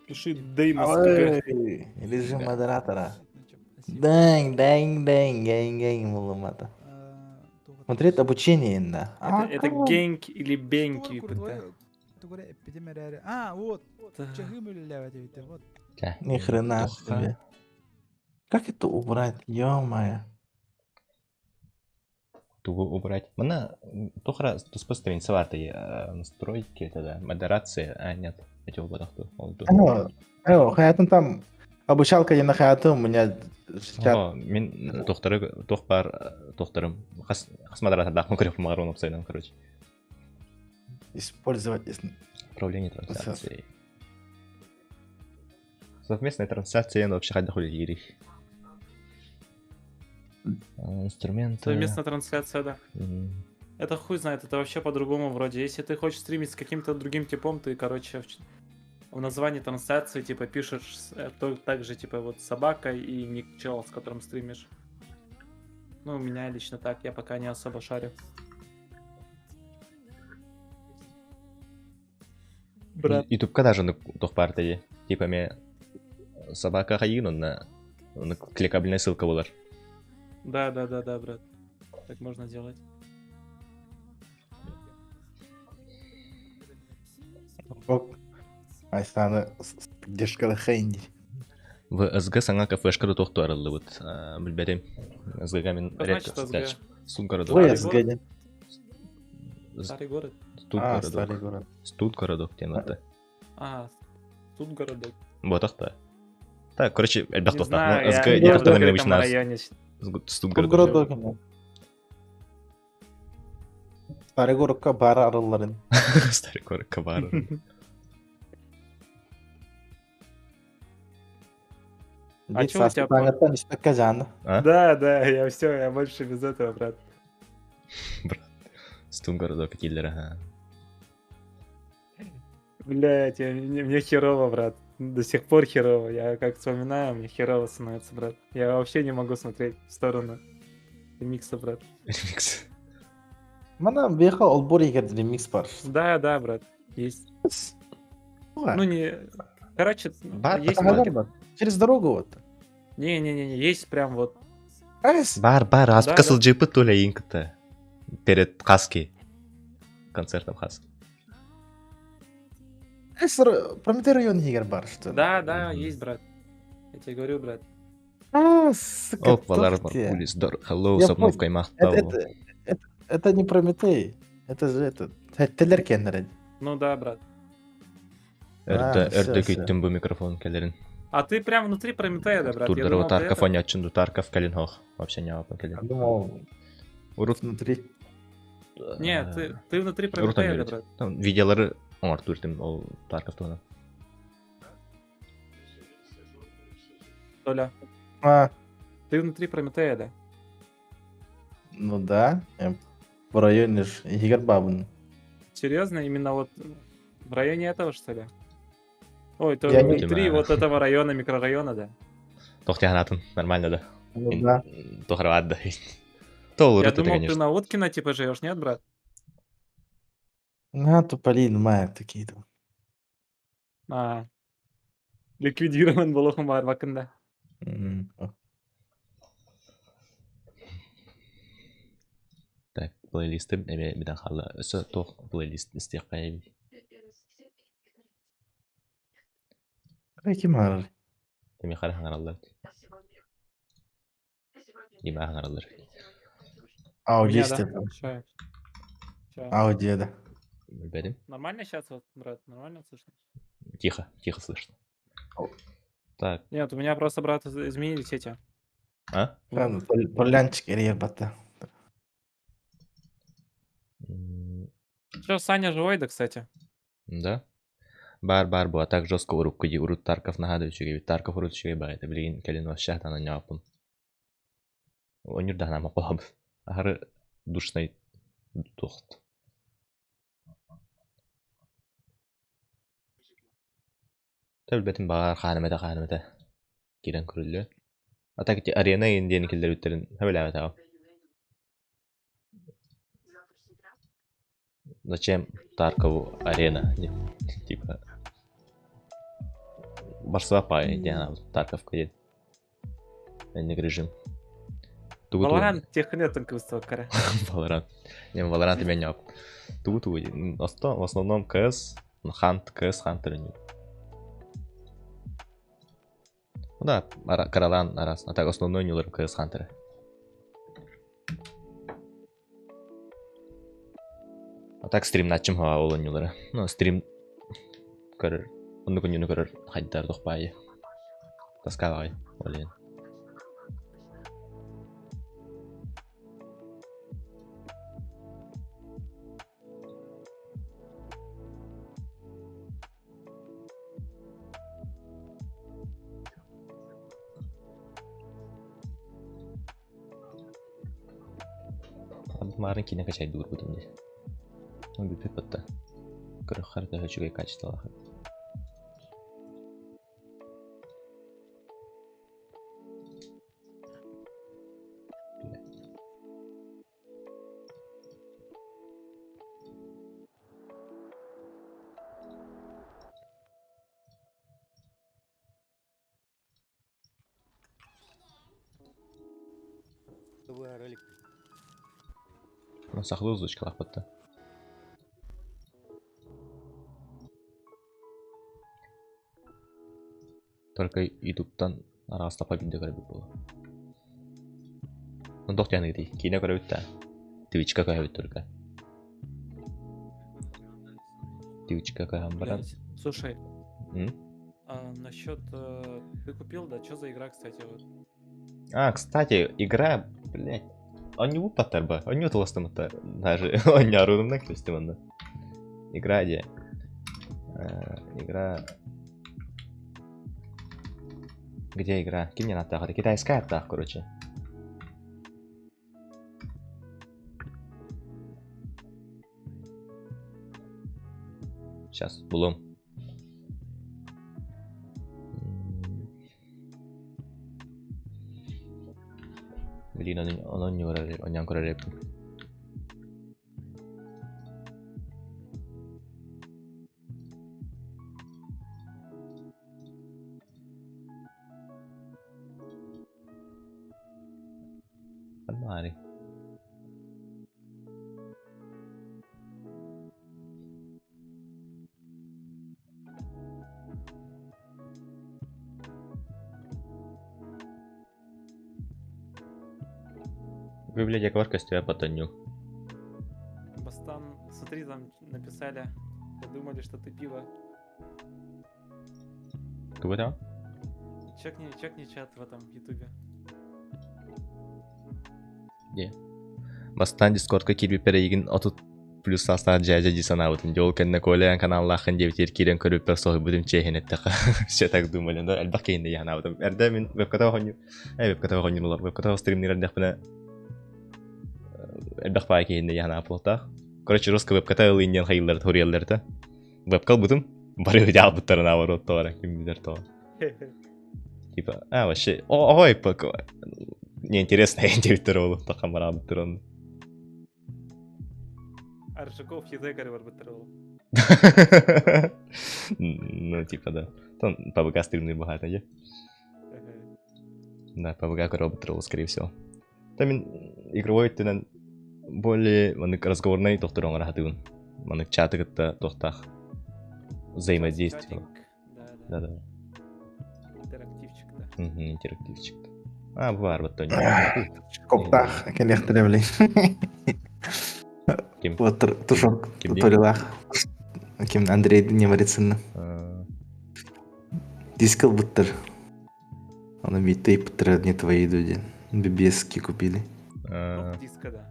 Пиши Деймос. Режим модератора. Дэнг, мулумата. Смотреть обучение, да. Это генг или бенки. А, вот. Чахы мөлләвәт вот. Ни хрена себе. Как это убрать, ё-моё? Тугу убрать. Мына тухра туспостырин саварты настройки тогда. Модерация, а нет. Эти убадахту. Алло, хаятым там обучалка я на хаятым, у меня О, мен тухтарым. Хас модератор дахму көріп мағарун опсайдан, короче. использовать. Управление трансляцией. Совместная трансляция, но вообще хоть хули гири. Инструменты. Совместная трансляция, да. Это хуй знает, это вообще по-другому вроде. Если ты хочешь стримить с каким-то другим типом, ты, короче, в названии трансляции, типа, пишешь также, типа, вот собака и ник чел, с которым стримишь. Ну, у меня лично так, я пока не особо шарю. Брат. Ютубка даже тухпартыйы. Типа мне собака хайын, он кликабельная ссылка болар. Да, брат. Так можно делать. Айсаны дешкалы хейнди. В СГ саңа кафешкада тухту арылды вот. Билберем. СГ мен редко Значит, встреч. СГ. Студгородок. Ой, сгоден. Старый город. Старый Студгородок. город. Студгородок тематы. А, тут городок. Вот ахта. Так, короче, альбах Не тухта. знаю, СГ я я в тухта на этом меня районе. Студгородок. Старый городка бары арыларын. Старый город Кабар. А чё у тебя по- Таңертан испекке жанды. А? Да, я больше без этого, брат. Студгородок киллер, ага. Блять, мне херово, брат. До сих пор херово. Я как вспоминаю, мне херово становится, брат. Я вообще не могу смотреть в сторону ремикса, брат. Ремикс. Мана беха олбор егер ремикс бар. Да, брат, есть. Ну не... Короче, Бар, есть Ага, маркет. бар. Через дорогу вот. Не, есть прям вот. Бар, Да, аспкасыл да. джипы толя инката. Перед Хаски. Концертом Хаски. Прометей район егер бар, что ли? Да, есть, брат. Я тебе говорю, брат. А, сука, Оп, валар тохте. улис. Hello, Я сабнов понял. каймах. Это Это не Прометей. Это же этот. Телер кендер. Ну да, брат. Эрдэ всё. күйттен бу микрофон келерин. А ты прям внутри Прометея, да, брат? Я Турдары думал, ты Тарков это- онячын ду Тарков келин хох. Вообще не апа Я келин. думал, Урут. внутри. Не, ты внутри Прометея, да, брат? Там видеолары оңар турдым ол Тарков туна. Толя, А, ты внутри Прометея, да? ну да. В районе ж Егербабын. Серьезно? Именно вот в районе этого, что ли? Ой, то Я не внутри понимаю. вот этого района, микрорайона, да? Тохтяханатын, нормально да. Ну да. Тохрават да. То Я урут это, думал, ты конечно. на Уткина типа живешь, нет, брат? На, Туполин, мая такие там. А. Ликвидирован Болохum бар вакында. Так, плейлистым эме бидан хала. Өсө тох плейлист истек кайбы. Какие мары? Эме хара ханаралар. Има ханаралар. Ауди Меня, да? степ. Ща. Ауди, да. Билбедим. Нормально сейчас, вот, брат? Нормально слышно? Тихо, тихо слышно. Так, Нет, у меня просто, брат, изменились эти. а? Полянчик или ербата. Что, Саня живой, да, кстати? Да. Бар бу так жестко уруп куди урут Тарков нагадывающий Тарков урут чугай ба это блин келин вообще тана няпун. Онюр да нама колаб. Ахары душный тухт. Тәлбәтин бар ханымета кирен күрүлү. Атак арена индиен килдер үттерин хәбәлә тагы. Зачем Таркову арена? Типа Барсуапа, где она Тарков ходит. Не режим. Valorant технетон кыстал кара. Valorant. Не, Valorant меня не. Тугу. В основном КС, КС, Хантер не. Ну да, Каралан раз. А так основной не КС Хантера. А так стрим начим хава олон юлары. Ну, стрим көрөр. Онды күнүнү көрөр. Хайдар тохпай. Таскавай. Олен. Марын кине качай дур будем здесь. Он бипит подта. Крохарда хочу и качество лаха. Ну, сахлы узочка лахпатта. Только ютубтан араста победа көрөбүк болу. Ну, доктяны гидей. Кине көрөбүт да. Твичка көрөбүт только. Твичка көрөм баран. Слушай, насчет... Ты купил, да? Что за игра, кстати? Вот? А, кстати, игра, блядь. Он не упатар ба. Он не утыластым это. Даже он не арудымна кестиманда. Игра где? Игра... Где игра? Кем мне надо тахать? Китайская тах, короче. Сейчас, булом. Блин, он не урарит, он не урарит. Mari. Библиотека в костюме потоню. смотри, там написали, подумали, что ты пиво. Кто там? Чекни чат в этом ютубе. Где? Бастан дискордка кирби перейгин отут плюс астар джаза дисана вот индиол кенне коля каналлахын девтер кирен көрүп персой будем чехинеттека. Все так думали, да? Альбакейн яна вот. Эрдэ мен вебката хоню. Вебката хоню лап. Вебката стримнер дехпена. Альбакейн яна аплотах. Короче, русская вебката линдиан хайлар туриалларда. Вебкал будем барыгы жалбыттарын наоборот тора кимдер то. Типа, вообще, ой, пока. Неинтересно, я девтер олуп такамара бутырон. Аршаков языкарь варбатрол. Ну, типа, да. Там ПВК стримный богато, да? Да, ПВК роботрол, скорее всего. Там игровой ты более разговорный доктор он рахатыван. Маны чаты как-то тохтах взаимодействие. Да. Интерактивчик, да. Интерактивчик. Бывает вот то. Коптах, келехтере блин. Ким? Вот тушок турилах. Ким Андрей Немарицын. Дискал буттер. Он битый буттер не твои люди. BBS-ки купили. Диска, да.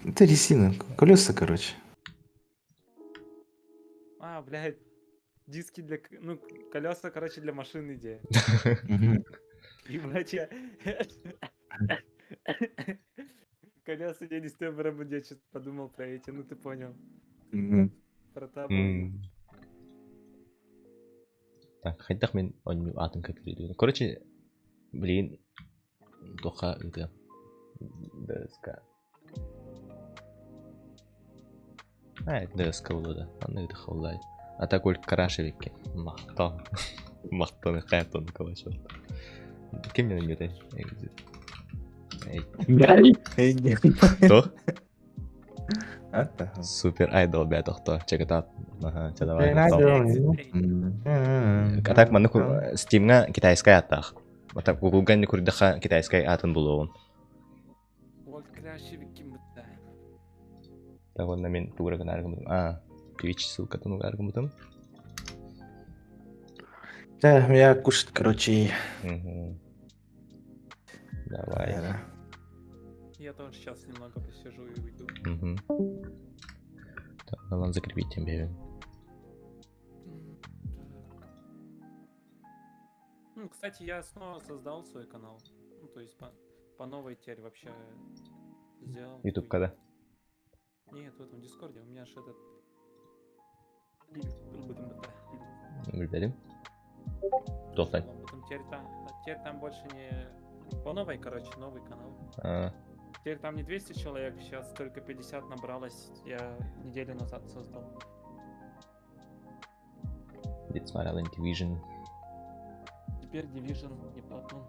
Это резина, колеса, короче. Блядь. Диски для... Ну, колеса, короче, для машин идея. Ебать, я... Колеса я не с тем я сейчас подумал про эти, ну ты понял. Про табу. Так, хайдах мен оню атын как видео. Короче, блин, тоха это ДСК. ДСК было, да. Он это хавлай. А такой карашевики. Махтаны хайтон калачот. Кем мне не дай? Кто? Супер айдол бя тохто. Чекатат. Ага, давай. А так мануку Steam'га китайская аттах. А так Google-га не курдаха китайская атын булуун. Вот карашевики мыта. Так он на мен туграган аргумутум. Twitch ссылка тунуга аргумутум. Да, я кушать, короче. Давай. Я тоже сейчас немного посижу и уйду. Так, надо закрепить тебе. Ну, кстати, я снова создал свой канал. Ну, то есть по новой теперь вообще сделал. YouTube когда? Нет, в этом Дискорде. У меня же этот... Выберем. Тофтань. Теперь там больше не... По новой, короче, новый канал. Теперь там не 200 человек, сейчас только 50 набралось. Я неделю назад создал. Где смотрел Division. Теперь Division не платно.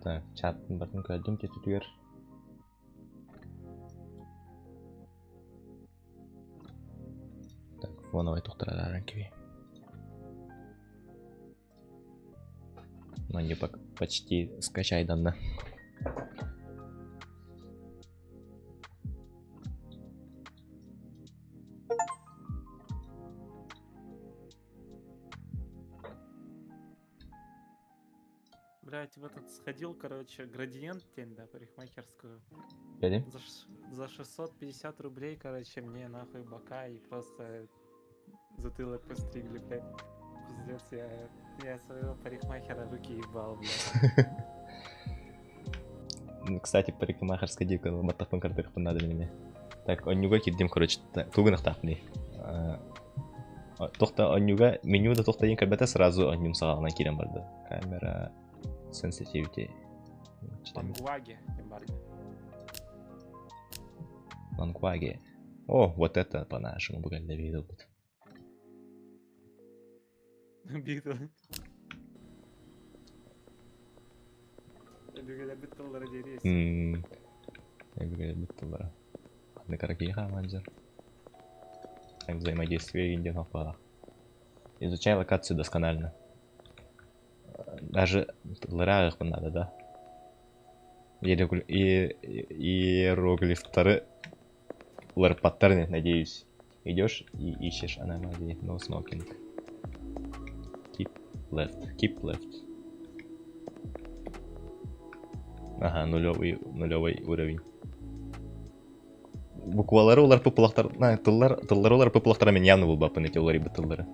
Так, чат батын көрдім кетітігер. Так, фоновый тоқтырар кеби. Ну, не почти скачай данно. Блять, в этот сходил, короче, градиент тень, да, парикмахерскую. Пойдем? За 650 рублей, короче, мне нахуй бока и просто затылок постригли, блядь. Пиздец, я своего парикмахера руки ебал, блядь. Кстати, парикмахерская девка, батафон картых надо мне. Так, онюга кирдим, короче, тугынах тапни. Тохта онюга, меню да тохта ен карбета сразу онюм сағалына кирен барды. Камера, sensitivity. Лангуаге, тем более. Лангуаге. О, вот это по-нашему буквально видел. Битва. Я битва ради рейса. Я говорю, битва. На каракиха, манджер. Как взаимодействие индиан хапала. Изучай локацию досконально. Даже лырагах надо, да? Иероглифтары ларпаттарны, надеюсь. Идешь и ищешь аномалии. No smoking. Keep left. Keep left. Ага, нулевый уровень. Буквалары олар популақтар... Тыллары олар популақтармен явно бұл бапын эти олар тыллары.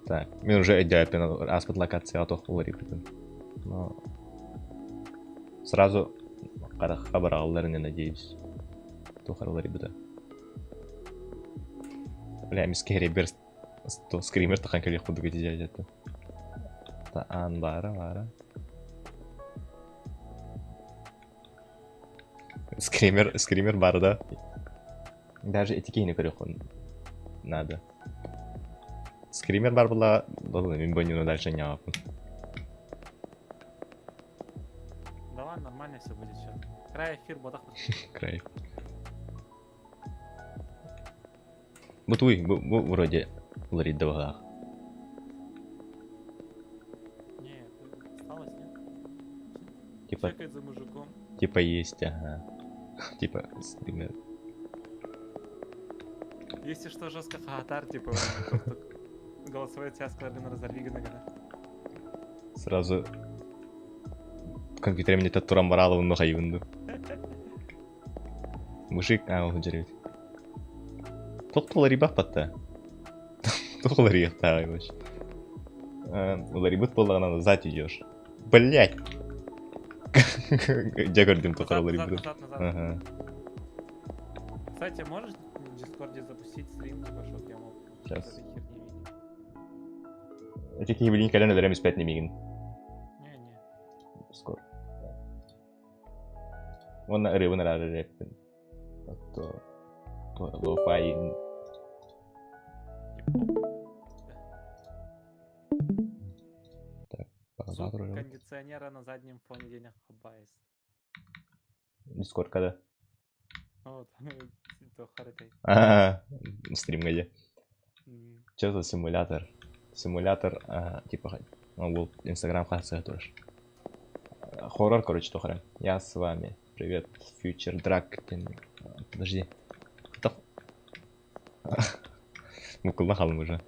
Так, мен уже әдәпен аспыт локация атоқ олар ебітін. Но... Сразу хабар аллары, не надеюсь. Тухар олар ебіті. Бля, миске ребер скример тақан келек құды көте жәжетті. Таан бара. Скример бар, да? Даже этикейни көрек надо. Скример бар была... Ладно, мен бонину дальше не апын. Да ладно, нормально все будет сейчас. Край эфир, бодах. Край. Бутуй, вроде ларит давага. Нет, осталось, нет? Типа... Чекает за мужиком. Типа есть, ага. Типа, скример. Если что, жестко хатар, типа, голосовая связка, блин, разорви гнагана. Сразу... Компьютер мне тут турам баралов много юнду. Мужик, он жарит. Только ларибах патта. Только ларибах вообще. Ларибут полгана назад идешь. Блять! Я говорю, только ларибут. Назад. Кстати, можешь в Дискорде запустить стрим, типа, чтоб я мог Сейчас. этой херни видеть? Эти блин, когда наверное, спять не мигн. Не. Скоро. Вон на рыбу надо рэппин. То лоу-фай. Так, Звук позавтра. кондиционера на заднем фоне денег хабайс. Дискорд когда? Вот, то харитай. Стрим где? Что за симулятор? Симулятор, типа, он был Инстаграм хаса тоже. Хоррор, короче, то я с вами. Привет, Future Drag. Подожди. Мы кулнахалым уже.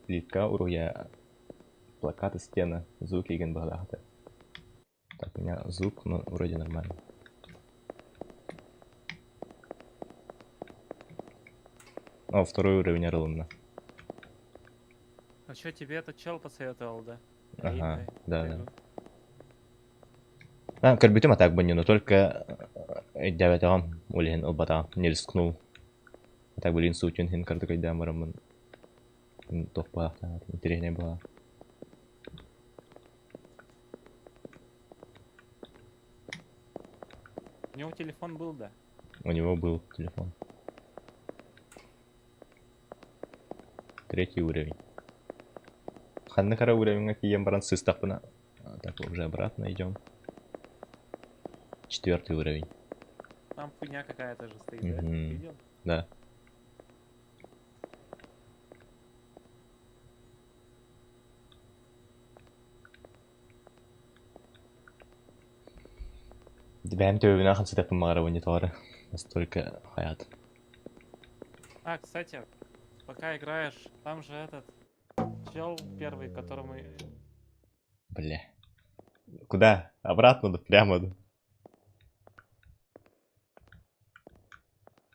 Плитка, уруя, плакаты, стены, звуки и генбагата. Так, у меня звук, но вроде нормально. О, второй уровень Орлана. А что, тебе этот чел посоветовал, да? Ага, да. Карбитим так бы не, но только 9 улин албата не рискнул. Так блин сутин хин карты когда мараман. Топа, интереснее было. У него телефон был, да? У него был телефон. 3 уровень. Ханны кара уровень какие баран сыстапына. Так, уже обратно идем. 4 уровень. Там хуйня какая-то же стоит, да? Видел? Да. Бәм төбіне ақын сетепін мағара мониторы. Настолько хаят. Кстати, пока играешь, там же этот чел первый, которому... Бля. Куда? Обратно, да прямо, да.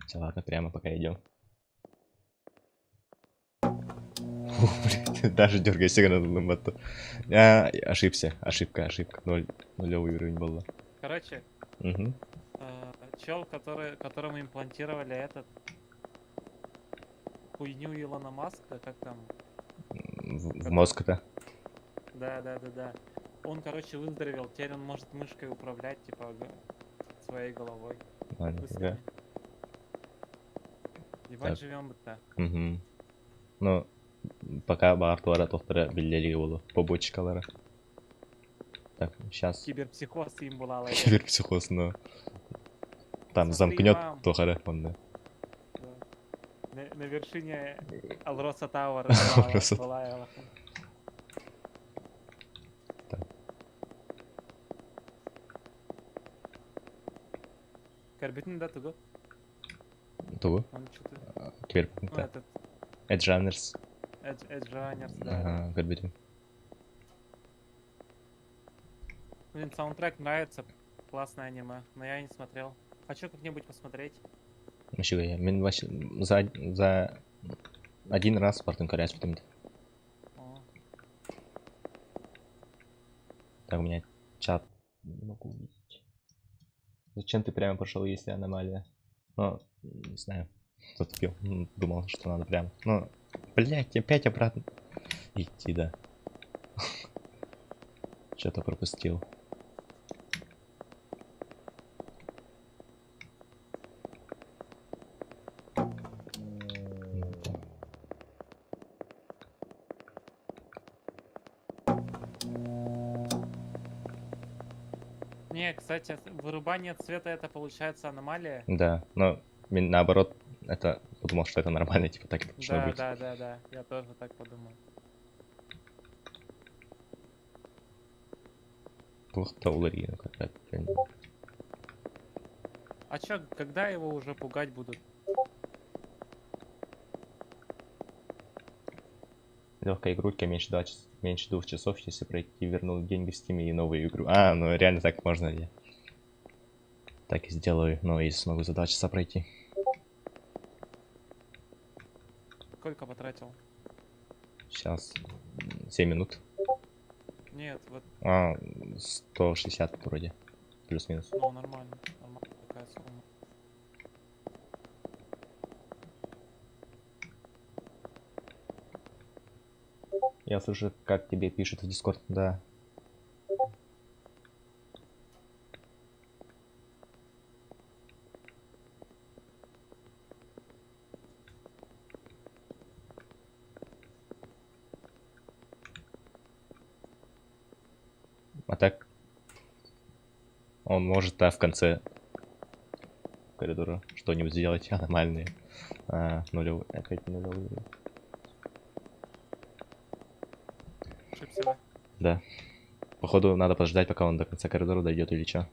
Все, ладно, прямо пока идем. Даже дергай сигнал на моту. Я ошибся. Ошибка. Нулевый уровень был. Короче, чел, которому имплантировали этот хуйню Илона Маска, как там? В мозг-то? Да. Он, короче, выздоровел, теперь он может мышкой управлять, типа, своей головой. Да. Ебать, живем-то. Ну, пока бартуара тоқтары билдели болу. Побочкалары. Так, сейчас. Киберпсихоз им была. Киберпсихоз, но... Там замкнет тохары, он да. На вершине Алроса Тауэр. Карбитин, да, туго? Тугу. Он что-то... Ну, Киберпанкта. этот... Edge Runners. Edge Runners, да. Ага, Карбитин. Блин, саундтрек нравится. Классное аниме, но я не смотрел. Хочу как-нибудь посмотреть. Вообще, мен вообще за один раз бардым корясь бітімді. О, Так, у меня чат не могу увидеть. Зачем ты прямо пошел, если аномалия? Ну, не знаю. Затупил. Думал, что надо прямо. Ну, блять, опять обратно. Идти, да. Что-то пропустил. не, кстати, вырубание цвета это получается аномалия. Да, но наоборот, это подумал, что это нормально, типа так и должно Да, быть. да, да, да. Я тоже так подумал. Плохо улари, какая-то, блин. А чё, когда его уже пугать будут? Легкая игрулька меньше 2 часов, если пройти, вернул деньги в Steam и новую игру. А, ну реально так можно, я так и сделаю, но если смогу за 2 часа пройти. Сколько потратил? Сейчас 7 минут. Нет, вот, 160 вроде, плюс-минус. ну нормально. Нормально такая сумма. Я слышу, как тебе пишут в Discord, да. А так он может, да, в конце коридора что-нибудь сделать аномальное. Нулевой, опять нулевой. Ошибся, да? Да. Походу надо подождать, пока он до конца коридора дойдет или что.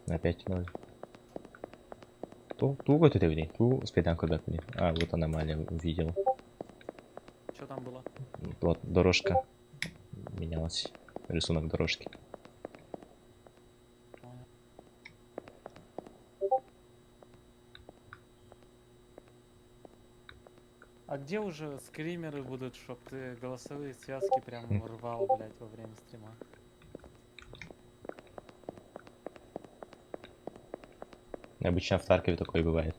Опять 0. Ту вот это вне. Ту спидан куда вне. А, вот аномалия увидел. Что там было? Вот дорожка менялась. Рисунок дорожки. Понял. А где уже скримеры будут, чтоб ты голосовые связки прям рвал, блядь, во время стрима? Обычно в Таркове такое бывает.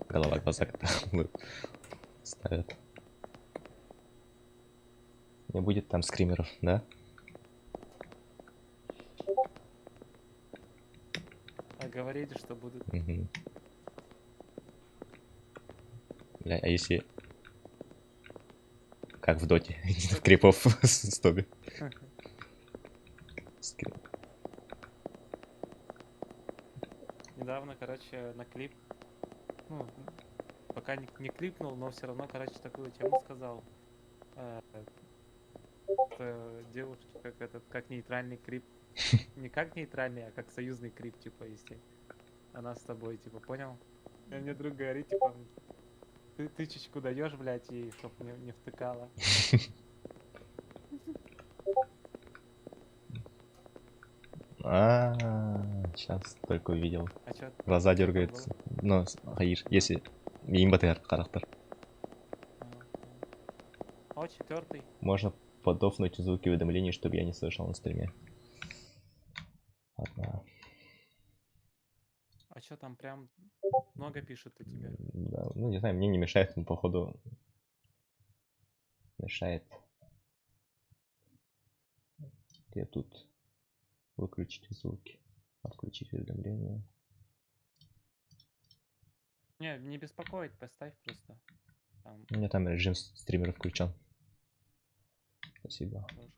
Голова глаза когда ставят. Не будет там скримеров, да? А говорили, что будут. Угу. Бля, а если... Как в доте, крипов с Тоби. Недавно, короче, на клип, ну, пока не клипнул, но все равно, короче, такую тему сказал. Девушки, как нейтральный крип. Не как нейтральный, а как союзный крип, типа, если она с тобой, типа, понял? И мне друг говорит, типа, ты тычечку даешь, блядь, ей, чтоб не втыкала. Сейчас только увидел. А чё? Глаза Что там дергаются. было? Но, Хаиш, если... Имбатер характер. О, 4-й. Можно подофнуть звуки уведомлений, чтобы я не слышал на стриме. Ладно. А чё там прям много пишут о тебе? Да, ну не знаю, мне не мешает, но походу мешает. Где тут выключить звуки, отключить уведомления. Не беспокоить, поставь просто. Там У меня там режим стримера включен. Спасибо. тоже.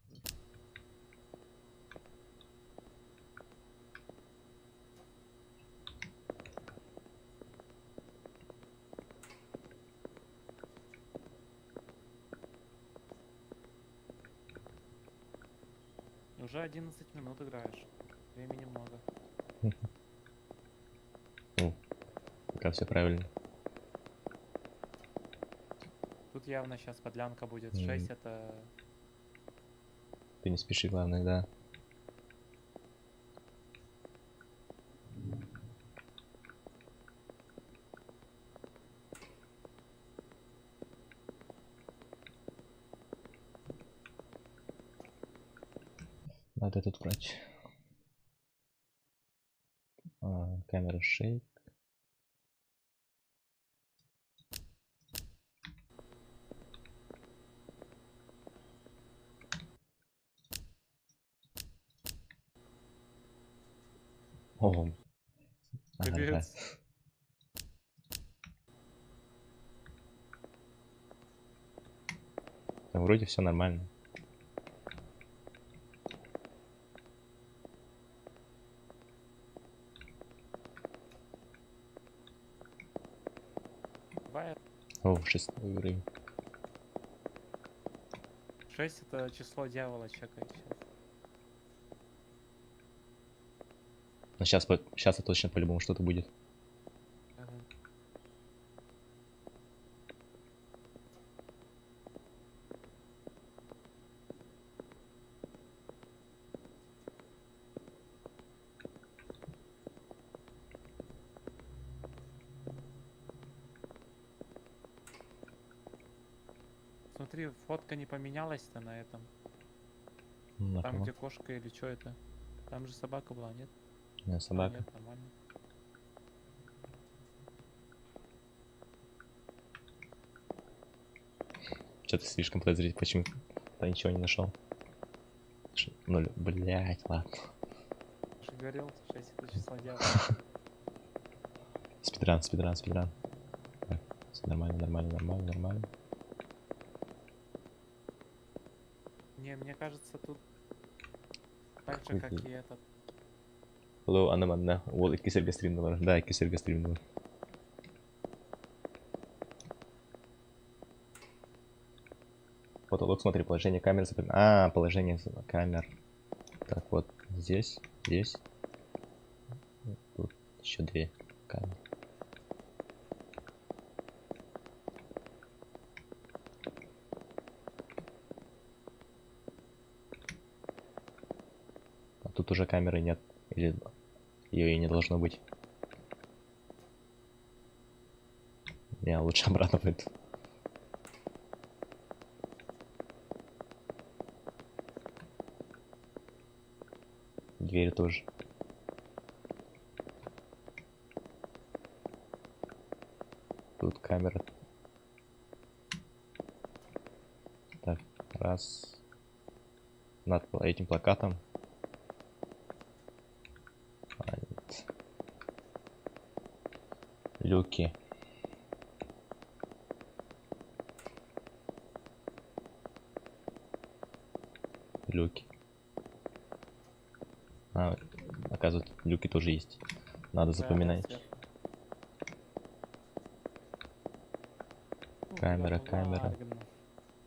Уже 11 минут играешь. Времени много. Ну, пока все правильно. Тут явно сейчас подлянка будет. 6 это... Ты не спеши, главное, да. Надо этот брать. Камера шейк. О, ага, да. Капец. Там вроде все нормально. Бывает. О, 6 уровень. 6 это число дьявола чекай сейчас. Но сейчас точно по-любому что-то будет. Ага. Смотри, фотка не поменялась-то на этом. На Там, кого? где кошка или что это? Там же собака была, нет? Не, А, собака. нет, нормально. Что-то слишком подозрительно. Почему? Да ничего не нашел. 0. Блять, ладно. Я же говорил, 6 это число дьявола. Спидран. Так, всё нормально. Не, мне кажется, тут так же, как и этот. Hello, Анна. Вот и кисерга стримного. Да, кисерга стримного. Потолок, смотри, положение камер. Положение камер. Так, вот здесь. Тут еще 2 камеры. А тут уже камеры нет. Или ее и не должно быть. Не, лучше обратно пойду. Дверь тоже. Тут камера. Так, раз. Над этим плакатом. Нет. Люки. Оказывается, люки тоже есть. Надо запоминать. Да, Камера.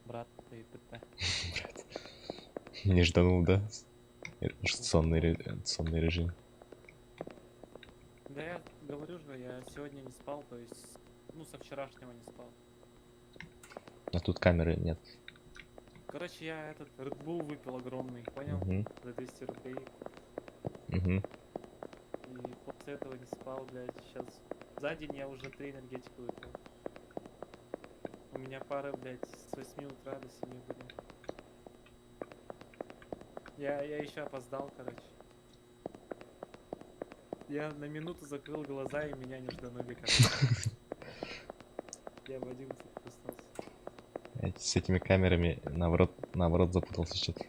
Брат, ты ПТ. Не жданул, да? Сонный режим. Да я говорю же, я сегодня не спал, то есть, ну, со вчерашнего не спал. А тут камеры нет. Короче, я этот Red Bull выпил огромный, понял? Мгм. За 200 рублей. Угу. И после этого не спал, блядь. Сейчас за день я уже 3 энергетика выпил. У меня пары, блядь, с 8 утра до 7 были. Я еще опоздал, короче. Я на минуту закрыл глаза, и меня не жданули, короче. Я в 11 проснулся. С этими камерами наоборот запутался что-то.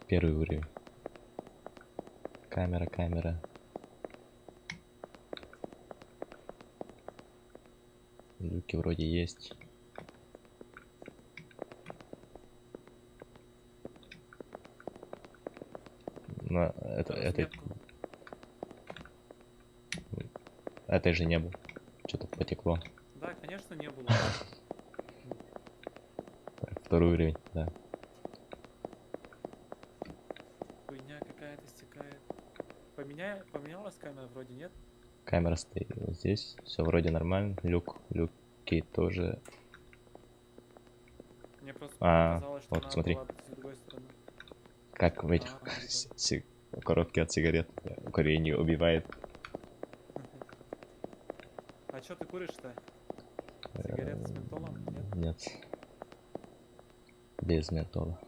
Первый уровень. Камера. Люки вроде есть. Но этой же не было. Что-то потекло. Да, конечно, не было. Так, второй уровень, да. Хуйня какая-то стекает. Поменялась камера? Вроде нет. Камера стоит вот здесь. Все вроде нормально. Люки тоже. Мне просто А, показалось, что вот она смотри. была с другой стороны. Как в этих коробки от сигарет. Курение убивает. А чё ты куришь-то? Сигареты с ментолом? Нет? Нет. Без ментола.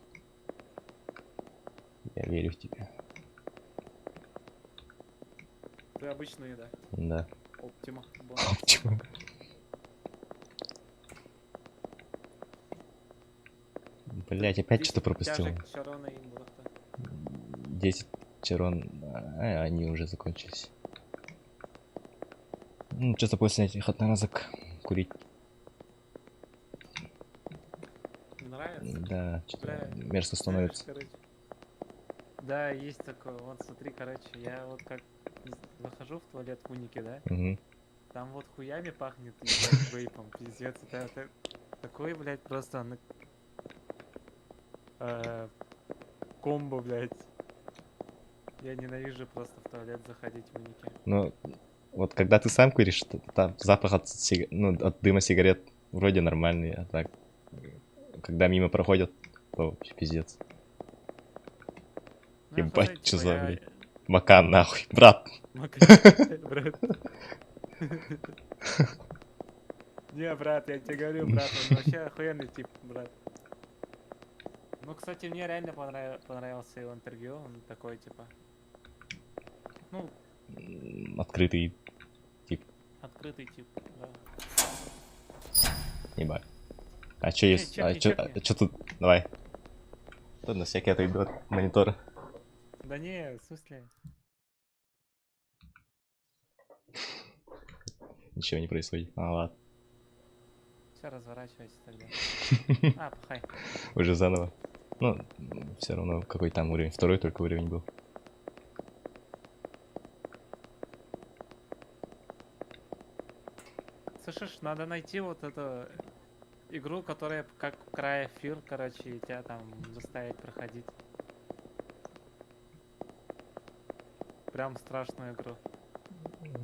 Я верю в тебя. Ты обычный, да? Да. Оптима. Почему? Блять, опять что-то пропустил. 10 чарон. Они уже закончились. Ну, что-то после этих одноразок курить. Нравится? Да, что-то Бля, мерзко знаешь, становится. короче. Да, есть такое. Вот смотри, короче, я вот как захожу в туалет в унике, да? Угу. Там вот хуями пахнет, ебать, вейпом, пиздец. Это такой, блядь, просто комбо, блядь. Я ненавижу просто в туалет заходить в унике. Ну, вот когда ты сам куришь, там запах от, от дыма сигарет вроде нормальный, а так, когда мимо проходят, то вообще пиздец. Ну, Ебать, хз, чё типа, за, блядь, Макан, нахуй, брат. Брат. Не, брат, я тебе говорю, брат, он вообще охуенный тип, брат. Ну, кстати, мне реально понравился его интервью, он такой, типа, ну, Открытый, открытый тип, да. ебать. А чё есть, чё тут, давай. Тут на всякий отойду от монитора. Да не, в смысле? Ничего не происходит. А, ладно. Все, разворачивайся тогда. А, пахай. Уже заново. Ну, все равно какой там уровень. Второй только уровень был. Слышишь, надо найти вот эту игру, которая как Cry Fear, короче, и тебя там заставить проходить. Прям страшную игру.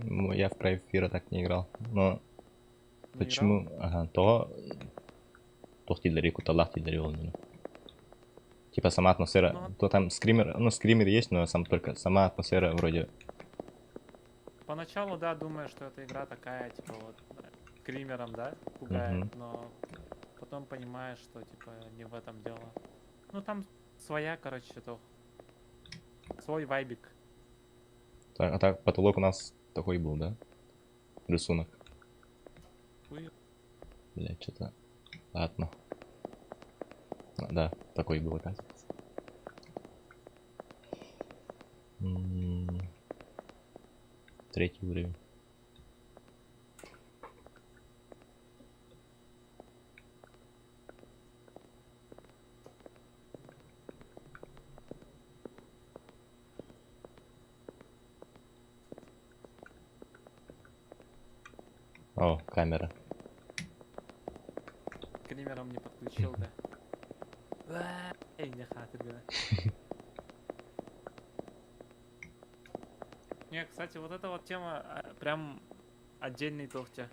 Ну, я в Cry Fear так не играл. Но Не почему? играл? Ага, то тохтидари куталах тидари он. Типа сама атмосфера. Ну, То там скример, ну скример есть, но только сама атмосфера вроде. Поначалу, да, думаю, что эта игра такая, типа вот скримером, да, пугает, но потом понимаешь, что типа не в этом дело. Ну там своя, короче, то свой вайбик. Так, а так потолок у нас такой был, да? Рисунок. Хуй. Блять, что-то. Ладно. А, да, такой был, оказывается. Третий уровень. О, камера. Скримером не подключил, да. Эй, не хатыр, да. Не, кстати, вот эта вот тема прям отдельный тохтя.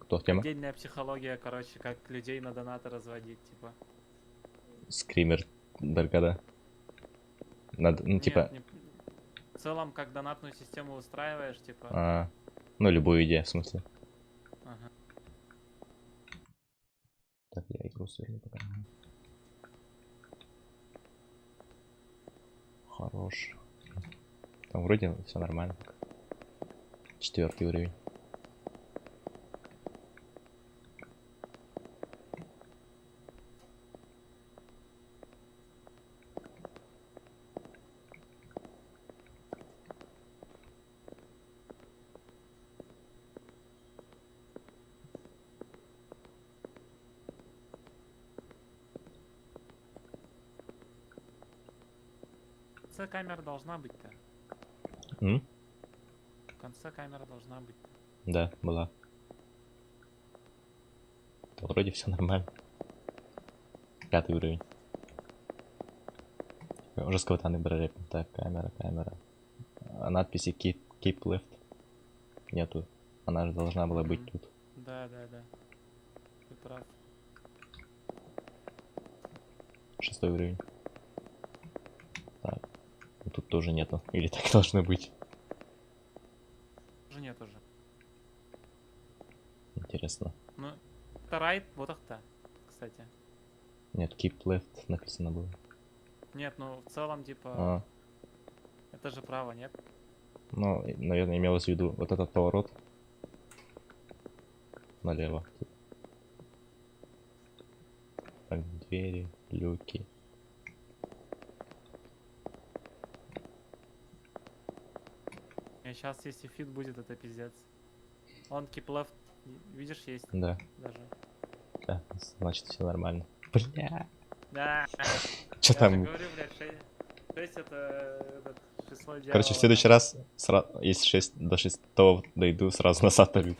Кто тема? Отдельная психология, короче, как людей на донаты разводить, типа. Скример Даргада. Надо, ну Нет, типа. в целом, как донатную систему устраиваешь, типа. Ну любую идею, в смысле. Ага. Так, я игру сверну пока. Хорош. Там вроде все нормально. 4-й уровень. В конце камера должна быть-то. В конце камера должна быть. Да, была. Да, вроде все нормально. 5-й уровень. жестко вот брали. Так, камера. А надписи keep left нету. Она же должна была быть тут. Да. Ты прав. 6 уровень. Так. И тут тоже нету. Или так должно быть. Уже нет уже. Интересно. Ну, это right, вот это, кстати. Нет, keep left написано было. Нет, ну в целом, типа, А, это же право, нет? ну, наверное, имелось в виду вот этот поворот. Налево. Так, двери, люки. И сейчас, если фит будет, это пиздец. Он keep left, видишь, есть Да. даже. Да, значит все нормально. Бля. Да. Что Я же там? говорю, блядь, 6 это число дьявола. Короче, в следующий раз, если 6 до 6 дойду, сразу назад побью.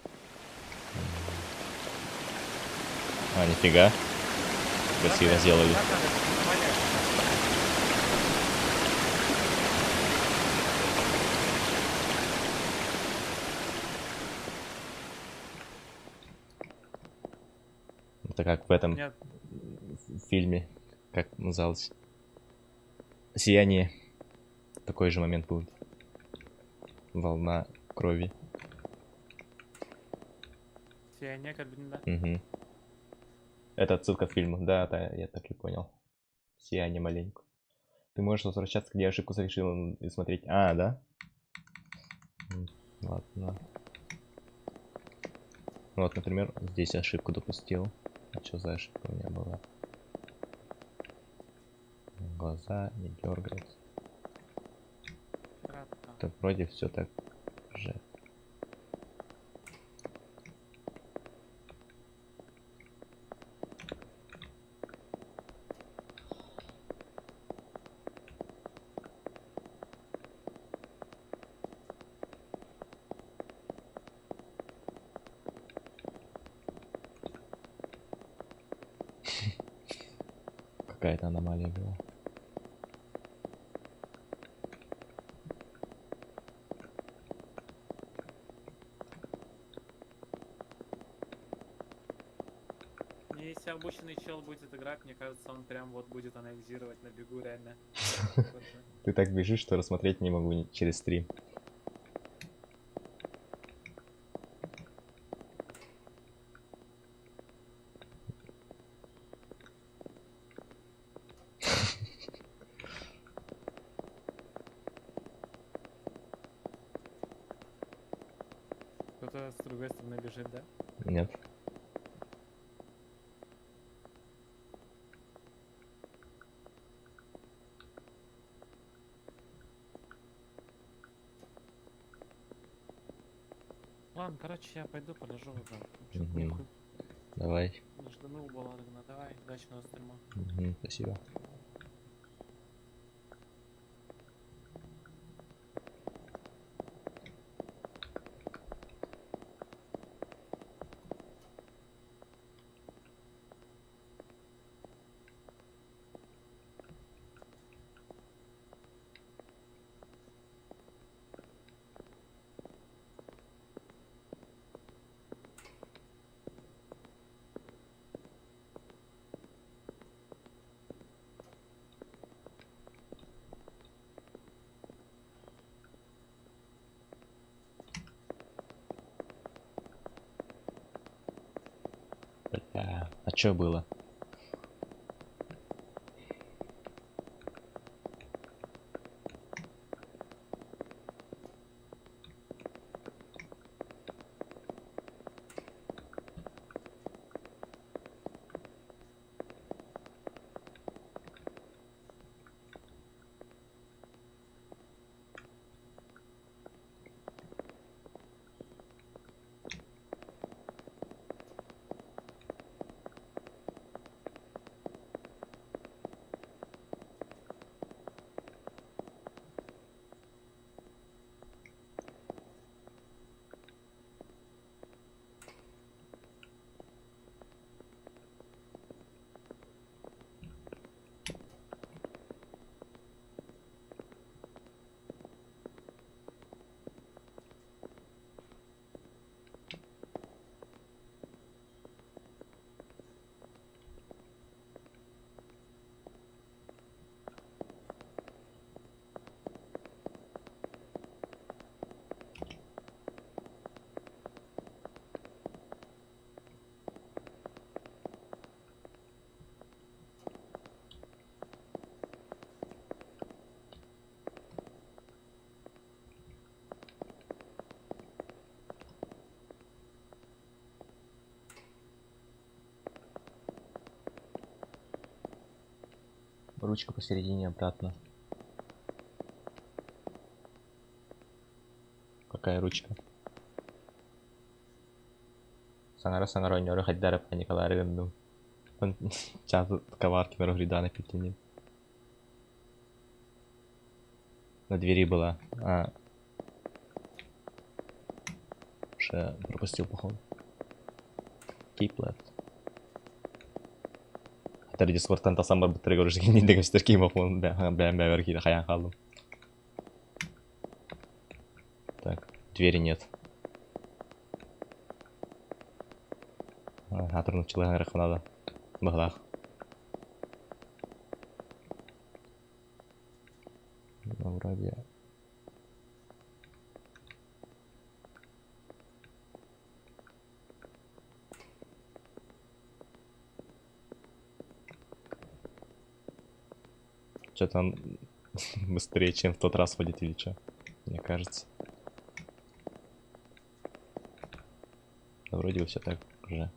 А, нифига. Красиво сделали. Так надо понять. Это как в этом Нет, фильме, как называлось? Сияние. Такой же момент будет. Волна крови. сияние, как бы, да. Угу. Это отсылка к фильму. Да, я так и понял. Сияние маленько. Ты можешь возвращаться, где ошибку совершил, и смотреть. А, да? Ладно. Вот, например, здесь ошибку допустил. А что за ошибка у меня была? Глаза не дергаются. Кратко. Так вроде все так же. Какая-то аномалия была. Мне если обученный чел будет играть, мне кажется, он прям вот будет анализировать на бегу реально. Ты так бежишь, что рассмотреть не могу через стрим. Кто-то с другой стороны бежит, да? Нет. Ладно, короче, я пойду полежу уже. Мгм. Давай. Нажданул Баларгна. Давай, удачного стрима. Спасибо. Бля, а чё было? Ручка посередине обратно. Какая ручка? Саңара ойнору хайдарып паникалары гынду. Он чаты коварки на рогридана пятюнин. На двери была. Уже пропустил, походу. Кейплет. Тәрі дискордтан тасам бар бұттыры көрішкен ендегі үстер кейм оқуын бән кейді қаян қалдым. Так, двери нет. Атырнып чылыған рақынады. Бұғылақ. Вроде... Что-то он быстрее, чем в тот раз ходит или что, мне кажется. Да, вроде бы все так уже.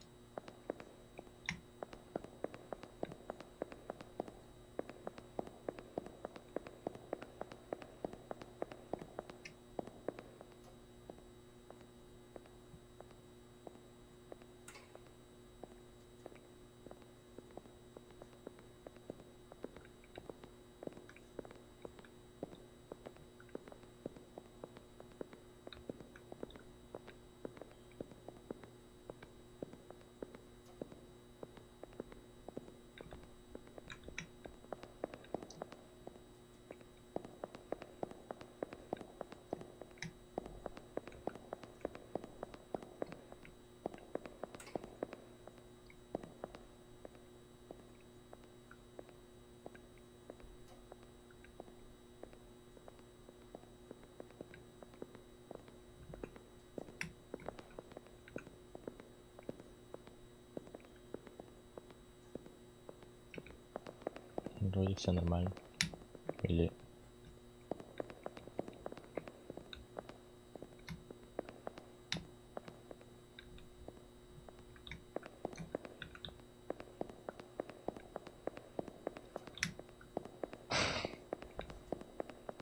Вроде все нормально. Или...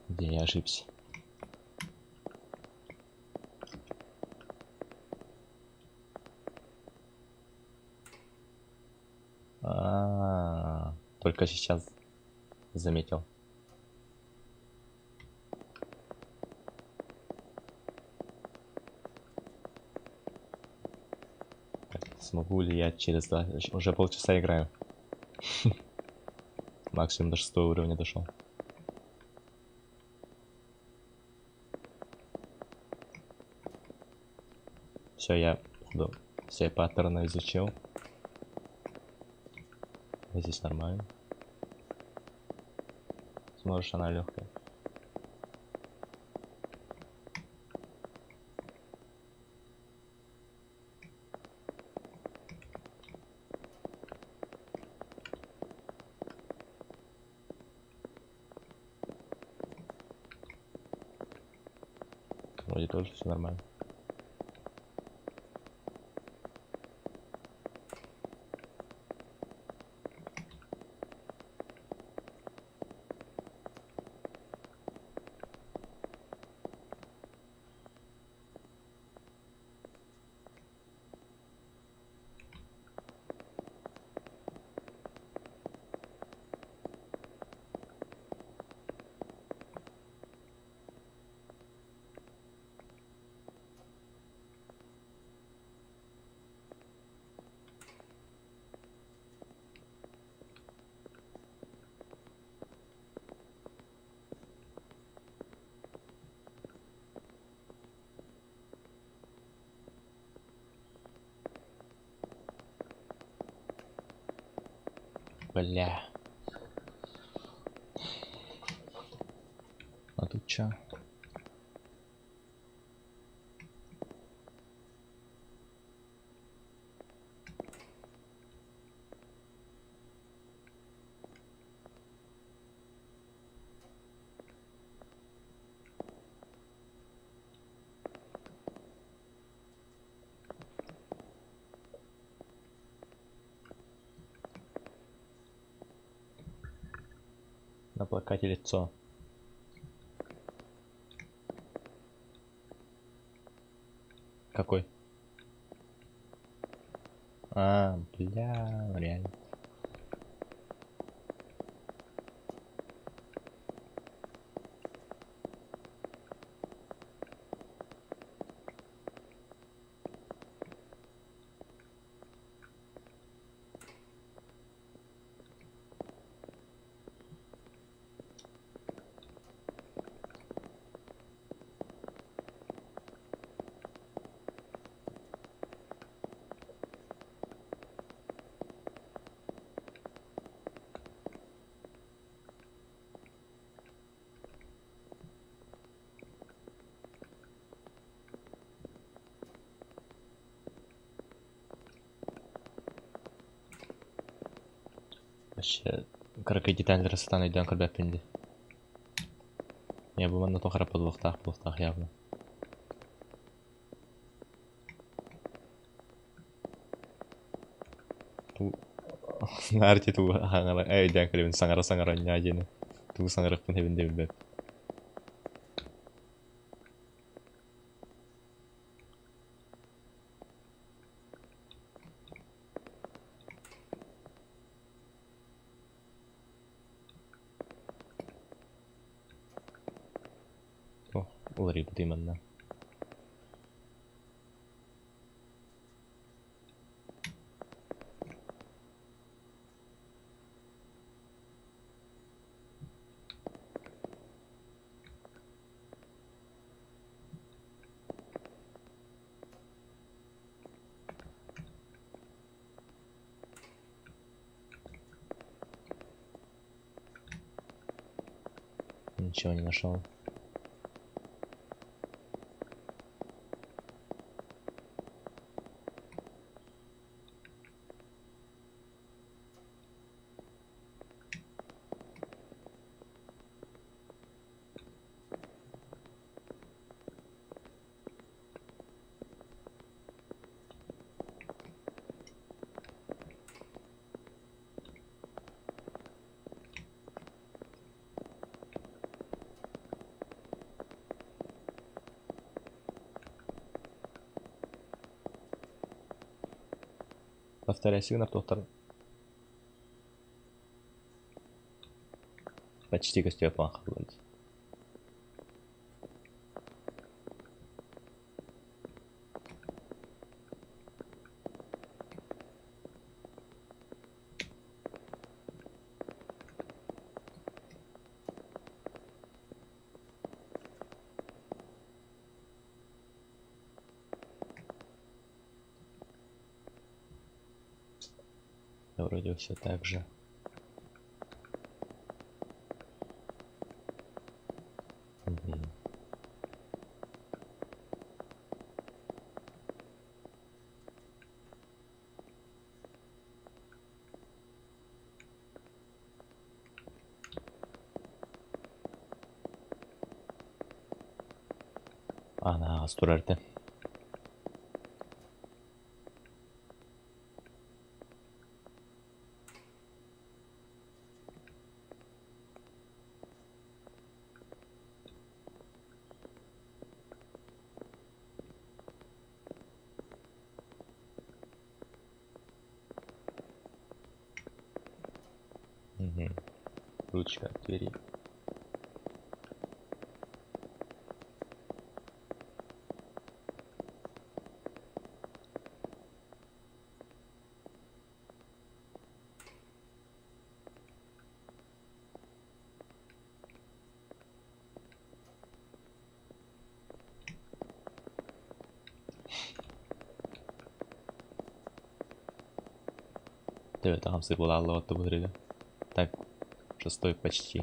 Где я ошибся? Только сейчас заметил. Так, смогу ли я через 2... Уже полчаса играю. Максимум до 6 уровня дошел. Все, я все паттерны изучил. Здесь нормально. Сможешь, она легкая. Вроде тоже все нормально. Бля. А тут чё? На плакате лицо. Какой? А, бля, реально. Вообще, короче, деталь Растана идем, когда пинди. Я бы на то храпа двухтах явно. Ту... Нарти ту хангара, идем, когда сангара не один. Ту сангара пun хевинде билбеп. Улари именно. Ничего не нашел. Повторяй сигнал, доктор. Почти костюм плохо будет. Вроде все так же. Ана, стурарты. Ручка от двери. Evet, hamsi bola Allah attı bu hırıga. Так, шестой почти.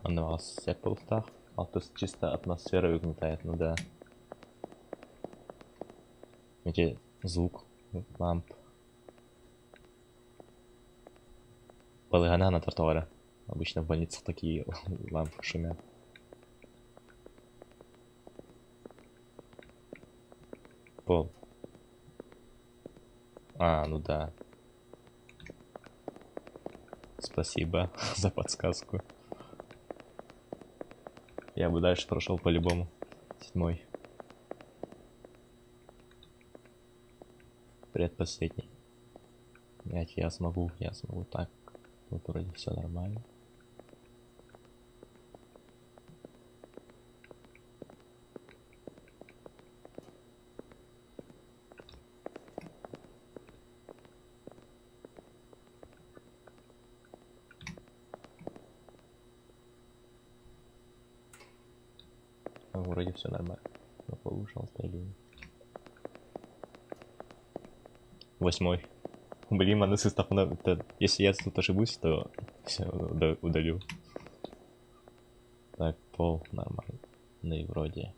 Он у вас Apple так. чисто атмосфера угнетает, ну да. Эти звук ламп. Полыгана на тротуаре. Обычно в больницах такие лампы шумят. Пол. А, ну да. Спасибо за подсказку. Я бы дальше прошел по-любому. 7. Предпоследний. Блять, я смогу так. Тут вроде все нормально. Вроде все нормально. На полу, пожалуйста, или... 8. Блин, маны состав, если я тут ошибусь, то все удалю. Так, пол нормально. Ну и вроде.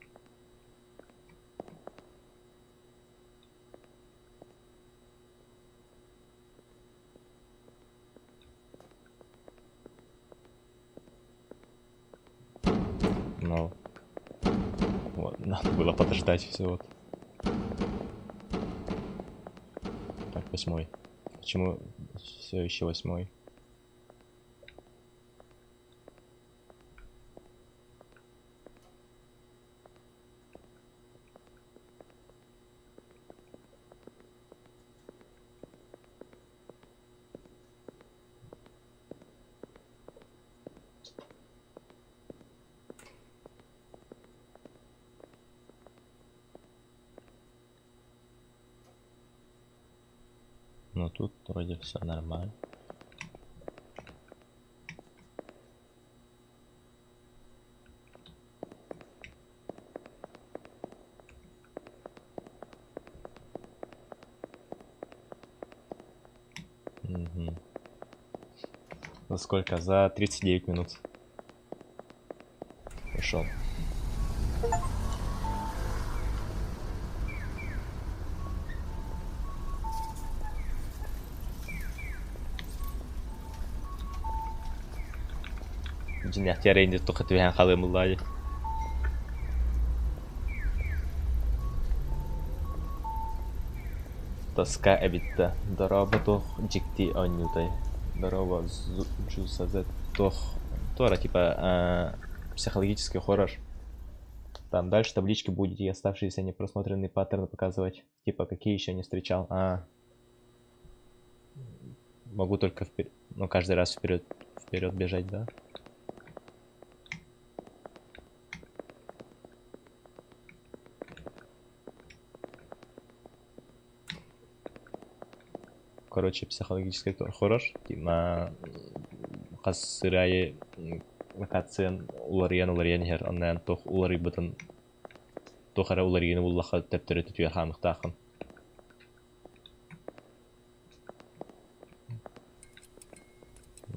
Ну. Вот, надо было подождать все вот. Так, 8. Почему все еще 8? Ну тут вроде все нормально. Угу. За сколько? За 39 минут. Пошел. Jinjak ini tuh ketuhan kalau mulai. Тоска эбитта. Дорога тох джикти анютай. Дорога жусазет тох. Тора типа психологический хоррор. Там дальше таблички будете оставшиеся непросмотренные паттерны показывать. Типа какие еще не встречал. Могу только вперед. Ну каждый раз вперед бежать, да? Короче, психологический хоррор. Типа хасырае локацион уларьян хер аннан тох улары бутын тохара уларьян уллаха тептере тутуя хамыктахын.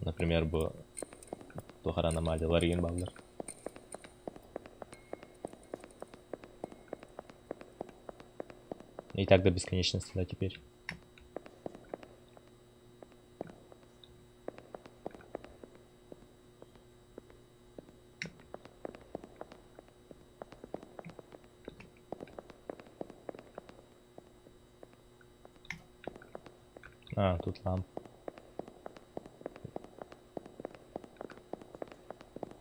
Например, bu тохара аномалия ларьян балдар. И так до бесконечности, да, теперь. Тут лампа.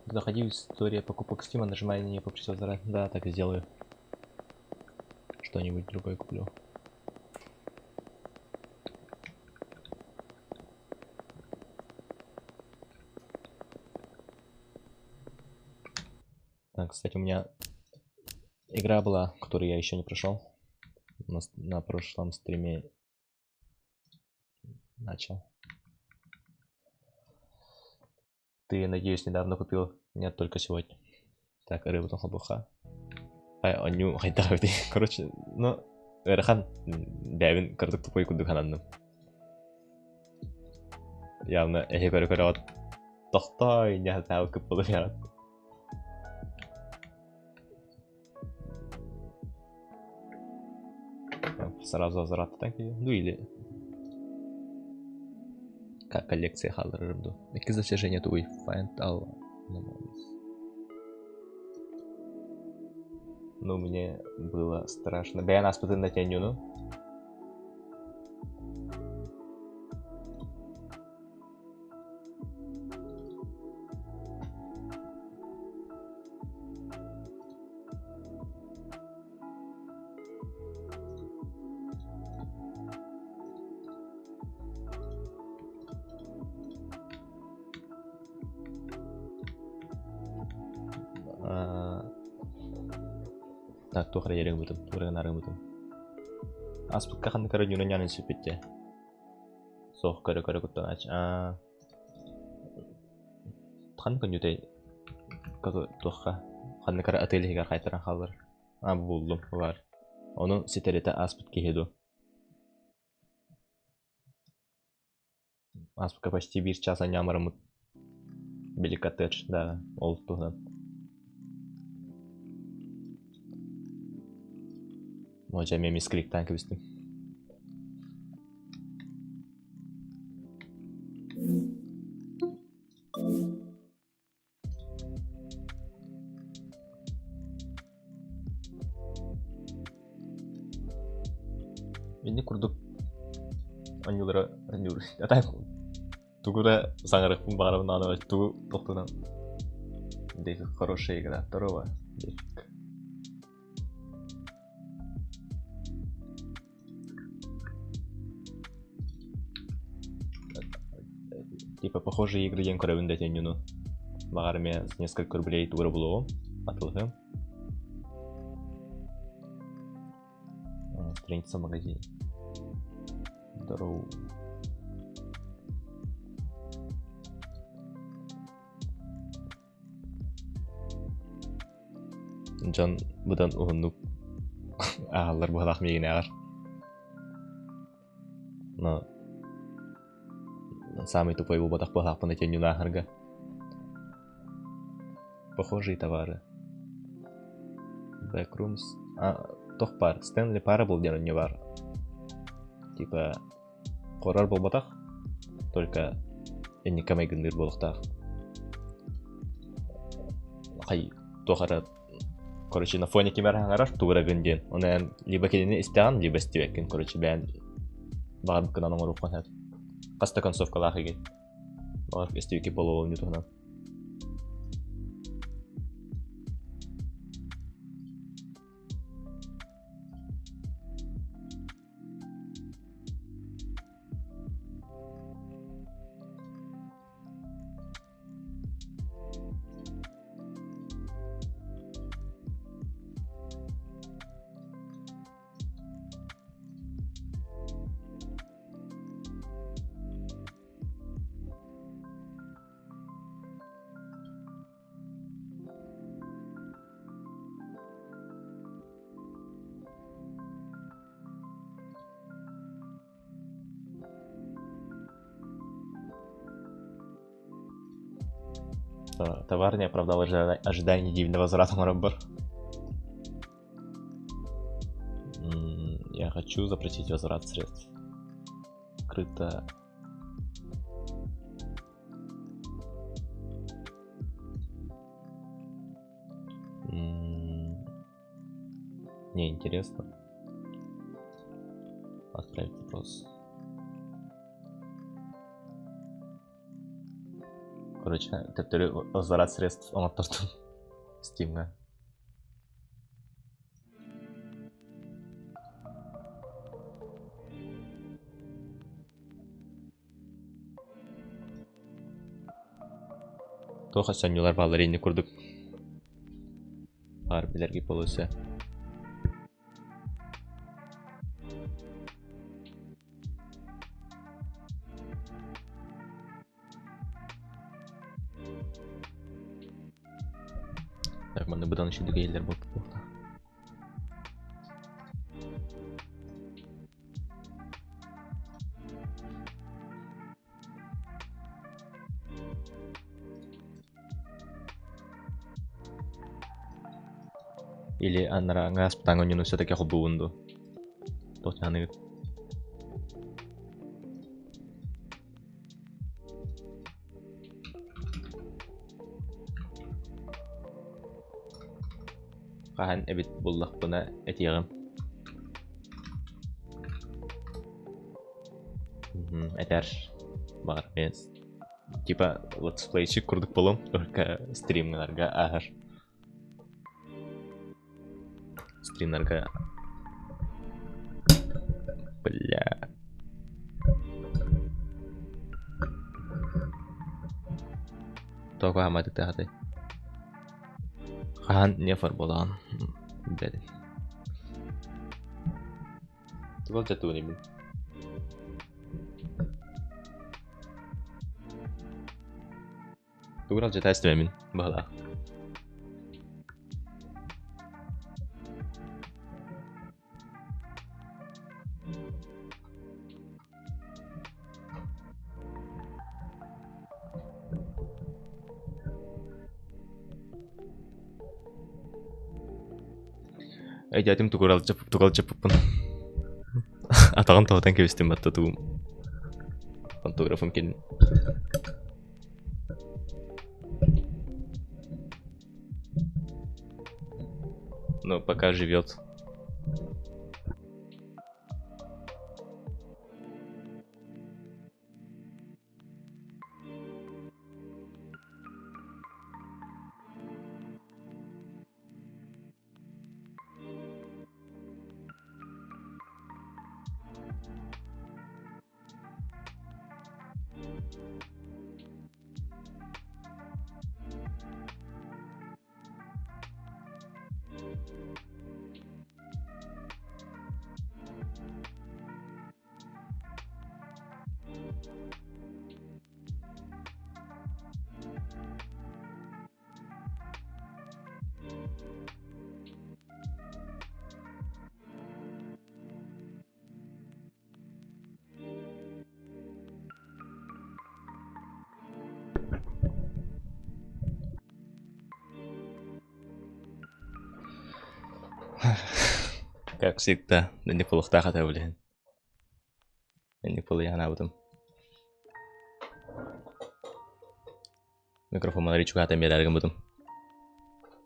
Заходи в историю покупок Steam, нажимай на нее по присылке. Да, так и сделаю. Что-нибудь другое куплю. Кстати, у меня игра была, которую я еще не прошел. На прошлом стриме начал. Ты, надеюсь, недавно купил? Нет, только сегодня. Так, рыба там хлопуха. Аню хайдахавди. Короче, ну, Эрахан, дәвин кырдык тупой кудук хананным. Явно эхе көрі от тохтой не хатау көп болу ярат. сразу возвраттан кейін. Ну или коллекция халырымды. Екі достижения туй. Find all anomalies. Ну, мне было страшно. Бәян аспытында тенюну. Так, тухра ерек бутым, тухра нарыг бутым. Аспытка ханны кара юнан янын сүпетте. Соқ көрі күттен ач. Ханны көн ютай тухка. Ханны кара отелігер қайтаран қалыр. Бұлдым, бар. Оны сетереті аспыт кейду. Аспытка почти 1 часа нямарымыт. Бели коттедж, да, ол туғдан. Може мен мискілік танк бістім. Енді күрдік анюлары атай тугура саңырықпын бағарымын аны тугу тоқтыдан дегі хорошая игра второго дефик. Типа похожие игры ен көрәбін дәтен юну. Бағарыме с несколько рублей тугура бұлуғым атылғым. Страница магазин. Здорово. Жан бұдан ұғынып ағалар бұғалақ меген ағар. Но самый тупой был батах бұғалақ бұны тен юна ағарға. Похожие товары. Backrooms. Тоқ бар. Стэнли пара был ден не бар. Типа қорар бұл батақ. Только әне камай гүндер болықтақ. Қай тоқара. Короче, на фоне кемер аңараш тугура гүнден. Оны либо кедені істеған, либо істебеккен. Короче, бән бағар бүкін аның ұрыққан әд. Қаста концовка лақ еген. Бағар істебеке болу олын ютуғынан. Товар не оправдал ожиданий дивного возврата на раббар. Я хочу запретить возврат средств. Скрыто. Не интересно. Отправить вопрос. Короче, тәптері возврат средств ұнаттырдым Steam'ға. Тоқа сәнюлар бағалар енді көрдік. Бар білерге болуысы. Так, мені бұдан үші дүгі елдер болды. Или анара ngас птангон юну все-таки хубу унду. Тотяны. Kahan ebit bullak buna etiyağım. Eter. Бар емес. Типа летсплейчик курдук болом, только стримлерга ахар. Стримлерга. Бля. Тока хамады тахты. Хан нефар болан. Бәді. Тугал жату не бил. Тугал жата істемемін. Бағала. Әйдәдім тугал жапыппын. Атаған таудан кебістен батты туғым. Фотографым келін. Но пока живет. Как всегда, на неплохо хата, блин. Неплохо я набудем. Микрофон речу хата мерарган будем.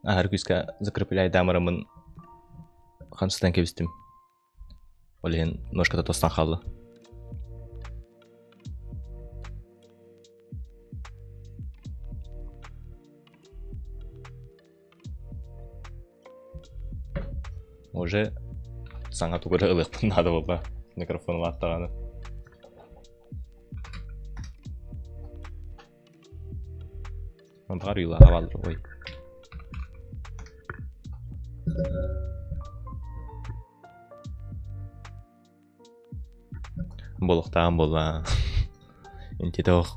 Аргуска закрепляй дамарамын хансыдан кебістім. Блин, ножка-то тостан қалды. Уже саңа тугары ылықпын надо болды микрофон аттағаны. Онтағар ұйлаға балдыр ғой. Болықтаған болла. Интеті оқ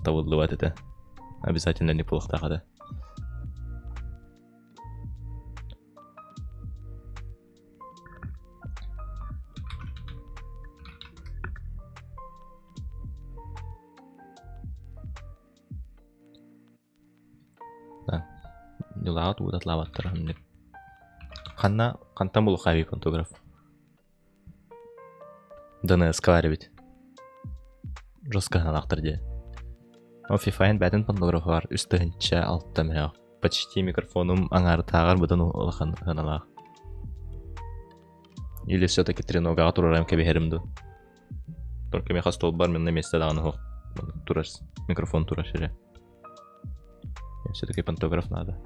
табылды бат еті. Обязательно не болықтағады. Юлаға туғыда лаваттыр ханнеп. Қантан бұл қави фотограф. ДНС кавары бит. Жостқа ғаналақтыр де. Офифайн бәдін фотографы бар. Үстігінші алтта мәғ. Почти микрофоным аңары тағар бұдан ұлған ғаналақ. Или все-таки треногаға тұрарайым кәбехерімді. Только меха стол бар, мен на месте дағаны хоқ. Тураш, микрофон тураш ере. Все-таки пантограф надо.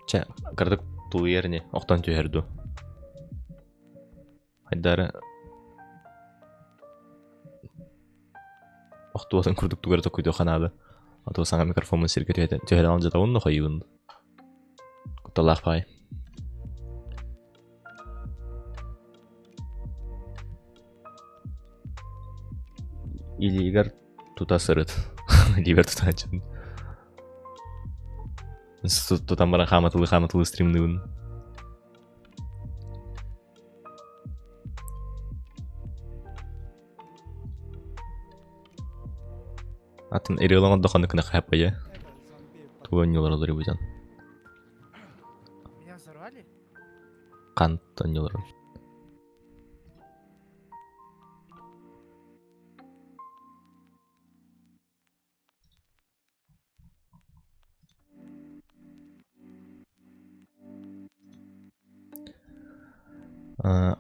Ча, кардык тулы еріне оқтан түйерді. Хайдары оқты болсын күрдік түгірді көйді қанады. Аты саңа микрофонын серге түйері алын жата оны қойуынды. Құтталақ бай. илигер тута сырыт. Ливер тута ачын. Тутан бара хаматылы стримныбын. Атын эрелоңон доханы кына хаппая. Туган юлар бузан. Меня взорвали? Кантан юлар.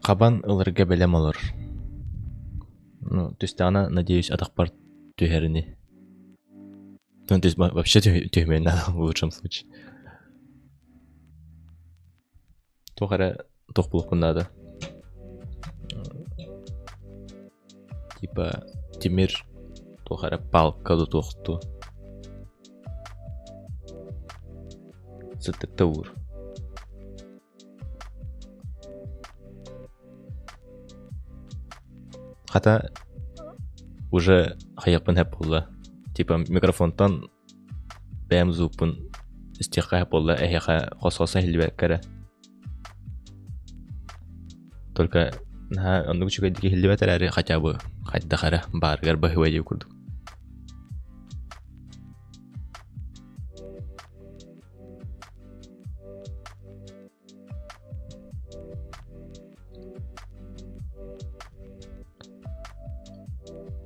Кабан ылырга белем олар. Ну, то есть она, надеюсь, атакпар тюхерни. Ну, то есть вообще тюхмей надо в лучшем случае. Тухара тухпулку надо. Типа Тимир тухара палка до тухту. Сытыктаур. Хата уже хаяпын хэп болла. Типа микрофонтан бэм зупын стиха хэп болла. Эхеха хососа хилбек кара. Только он учуга дике хилбек тарари хотя бы хатта хара баргар бахвади курду.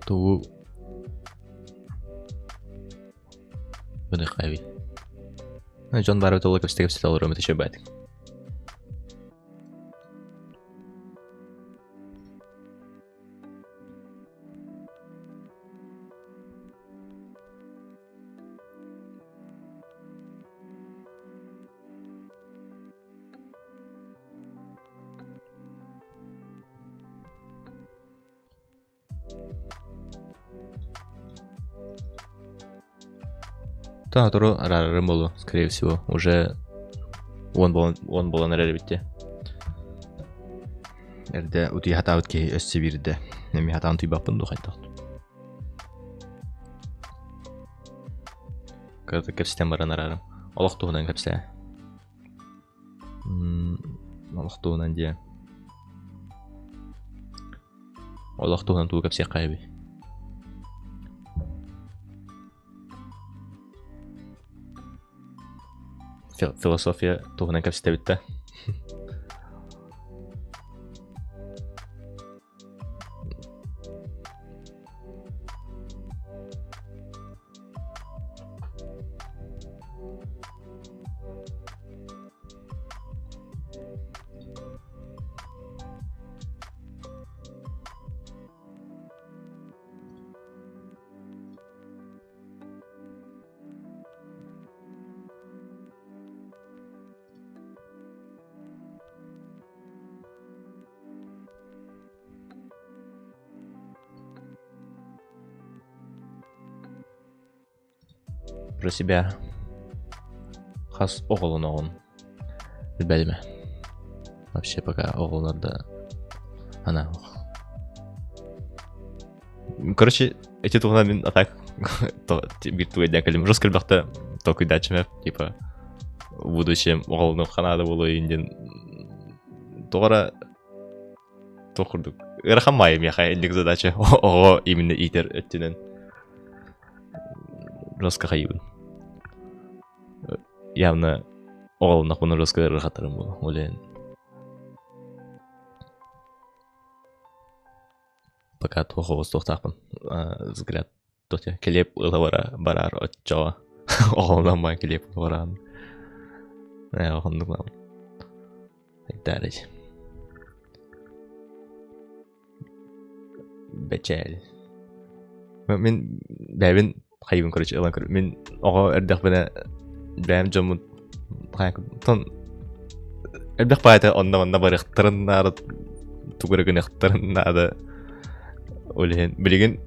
Туу быны қави. Жон бары толы көпстегі сөйт алыр өметі шөбәді. Да, туру арарым болу, скорее всего. Уже он был на ребите. Эрде ути хатаут ки өссө бирде. Эми хатаун туйбаппын духайдак. Кырды кепстен баран арарым. Олох тугунан кепсе. Олох тугунан де. Олох тугунан тугу кепсе кайби. Философия тугунан кепсе битте. Про себя хас оголун огон билбедиме. Вообще пока оголунарда ана. Короче, эти тугунан мен атак бир тугайдан калим жесткий бакта только дачме типа в будущем оголуну канада болой инден тогара тохурдук. Эрхамай меха элдик задача ого именно итер өттүнөн жестко хайбын. Явно оголуна куну жестко рахатырым болу. Олен. Пока тоховоз тохтакпын. Взгляд тоте келеп ылавара барар отчоо. Оголунан май келеп ылаваран. Оголундук. Айтарыч. Бечел. Мен бәбин хайбын короче алан көр. Мен ого эрдек бена бәм жомут тон эрдек байта онда барыктырын нары тугурыгын ыктырын нады олен билген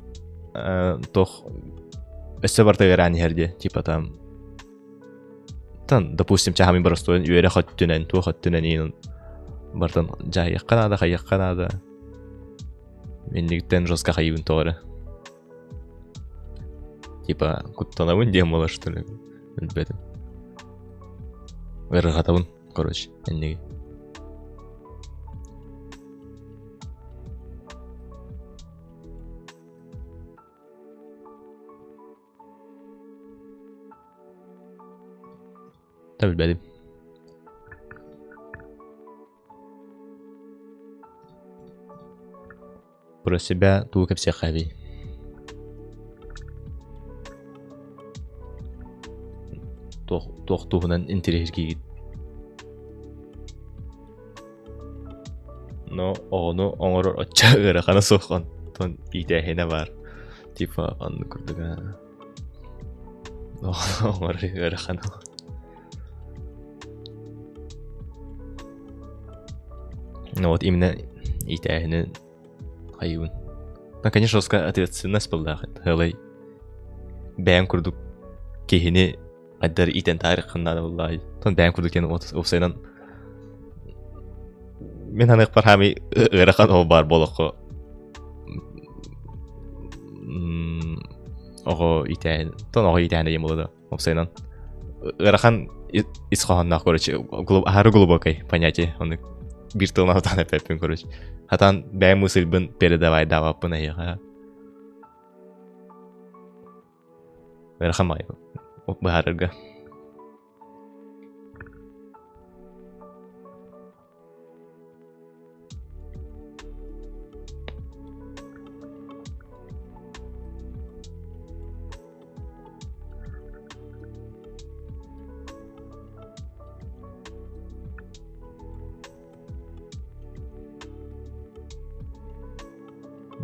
тох эссе барта верани херде типа там допустим чахами барстоен юэре хаттүнен ту хаттүнен бартан жайыкканада хайыкканада менниктен жостка хайбын тоора Типа, куттанабын дем болар, что ли? Билбедим. Ыргатабын, короче, эннеги. Да билбедим. Про себя тука всех хави. Тохтуһунан интересги. Но оно оңор очагыра хана сохон. Тон итэхене бар. Типа он курдуга. Оңор ыра хана. Ну вот именно итэхене хайун. Ну, конечно, жесткая ответственность была. Хелай. Бэм курдук кихини аддар итен тарихынан валлаhi. Тон бэм курдук кен офсайнан. Мен ханық бар хами ырахан ол бар болохо. Ого итен. Тон ого итен ем болды. Офсайнан. Ырахан исханнах, короче, ары глубокое понятие. Он виртуалный тан эппин, короче. Хатан бәй мысль бін передавай давапын айыға. Өрхамай. Бәріргі.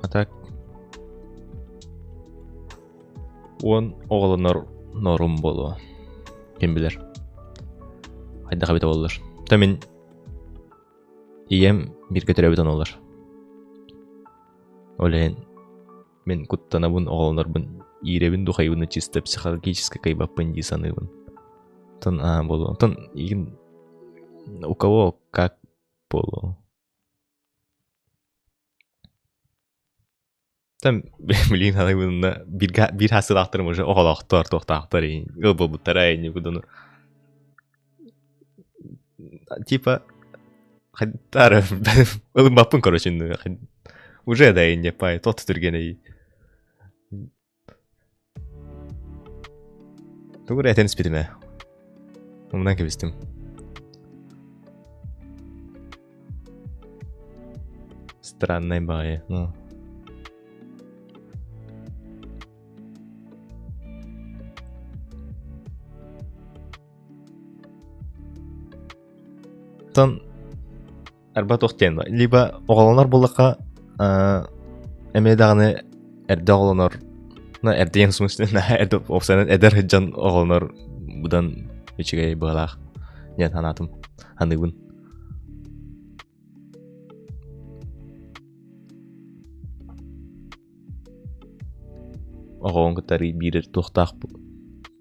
А так. Он оғылыныр норум болу. Кем білер. Хайда қабита болылар. Та мен ием бір көтірі бітін олар. Олайын мен күттанабын оғылынырбын. Иребін дұқайбыны чисто психологически кайбаппын дейсаныбын. Тон болу. Тон егін у кого как болу. Там, блин, она именно bir hasıl aktırım уже oğlaktar tohtaktar yani. Gılbıl bu taray ne budunu. Типа, hatta ben ılım bapın короче, уже да не пай, тот türgene. Doğru eten spitime. Ondan kebistim. Странная бая, ну. Тон арба тохтен либо оғаланар болыққа әмедағыны әрді оғаланар әрдеген смысле әрді опсанын әдір жан оғаланар бұдан өчігей бағалақ не танатым анығын оғалан күттәрі бірер тоқтақ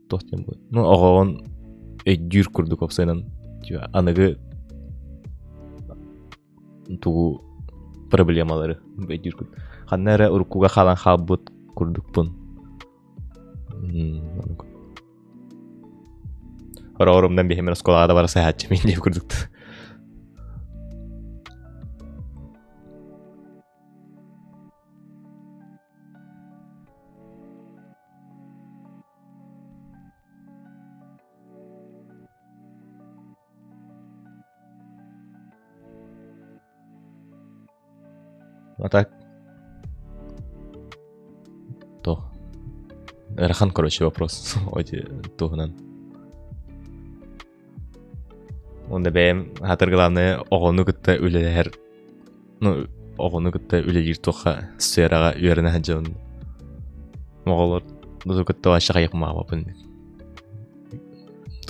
тохтен бұл ну оғалан өйдүр күрдік опсанын анығы тугу проблемалары бәйдүркүн. Ханнара уркуга халан халбут курдукпун. Орорумдан бехемен сколада бара саятчы мен деп курдукту. А так. То. Рахан, короче, вопрос. Оти тугунан. Онда бәйім хатыр главное оғыны күтті үлелер. Ну, оғыны күтті үлелер тоққа сфераға үйеріне хаджауын. Оғылар бұзу күтті вашаға яқымаға бапын.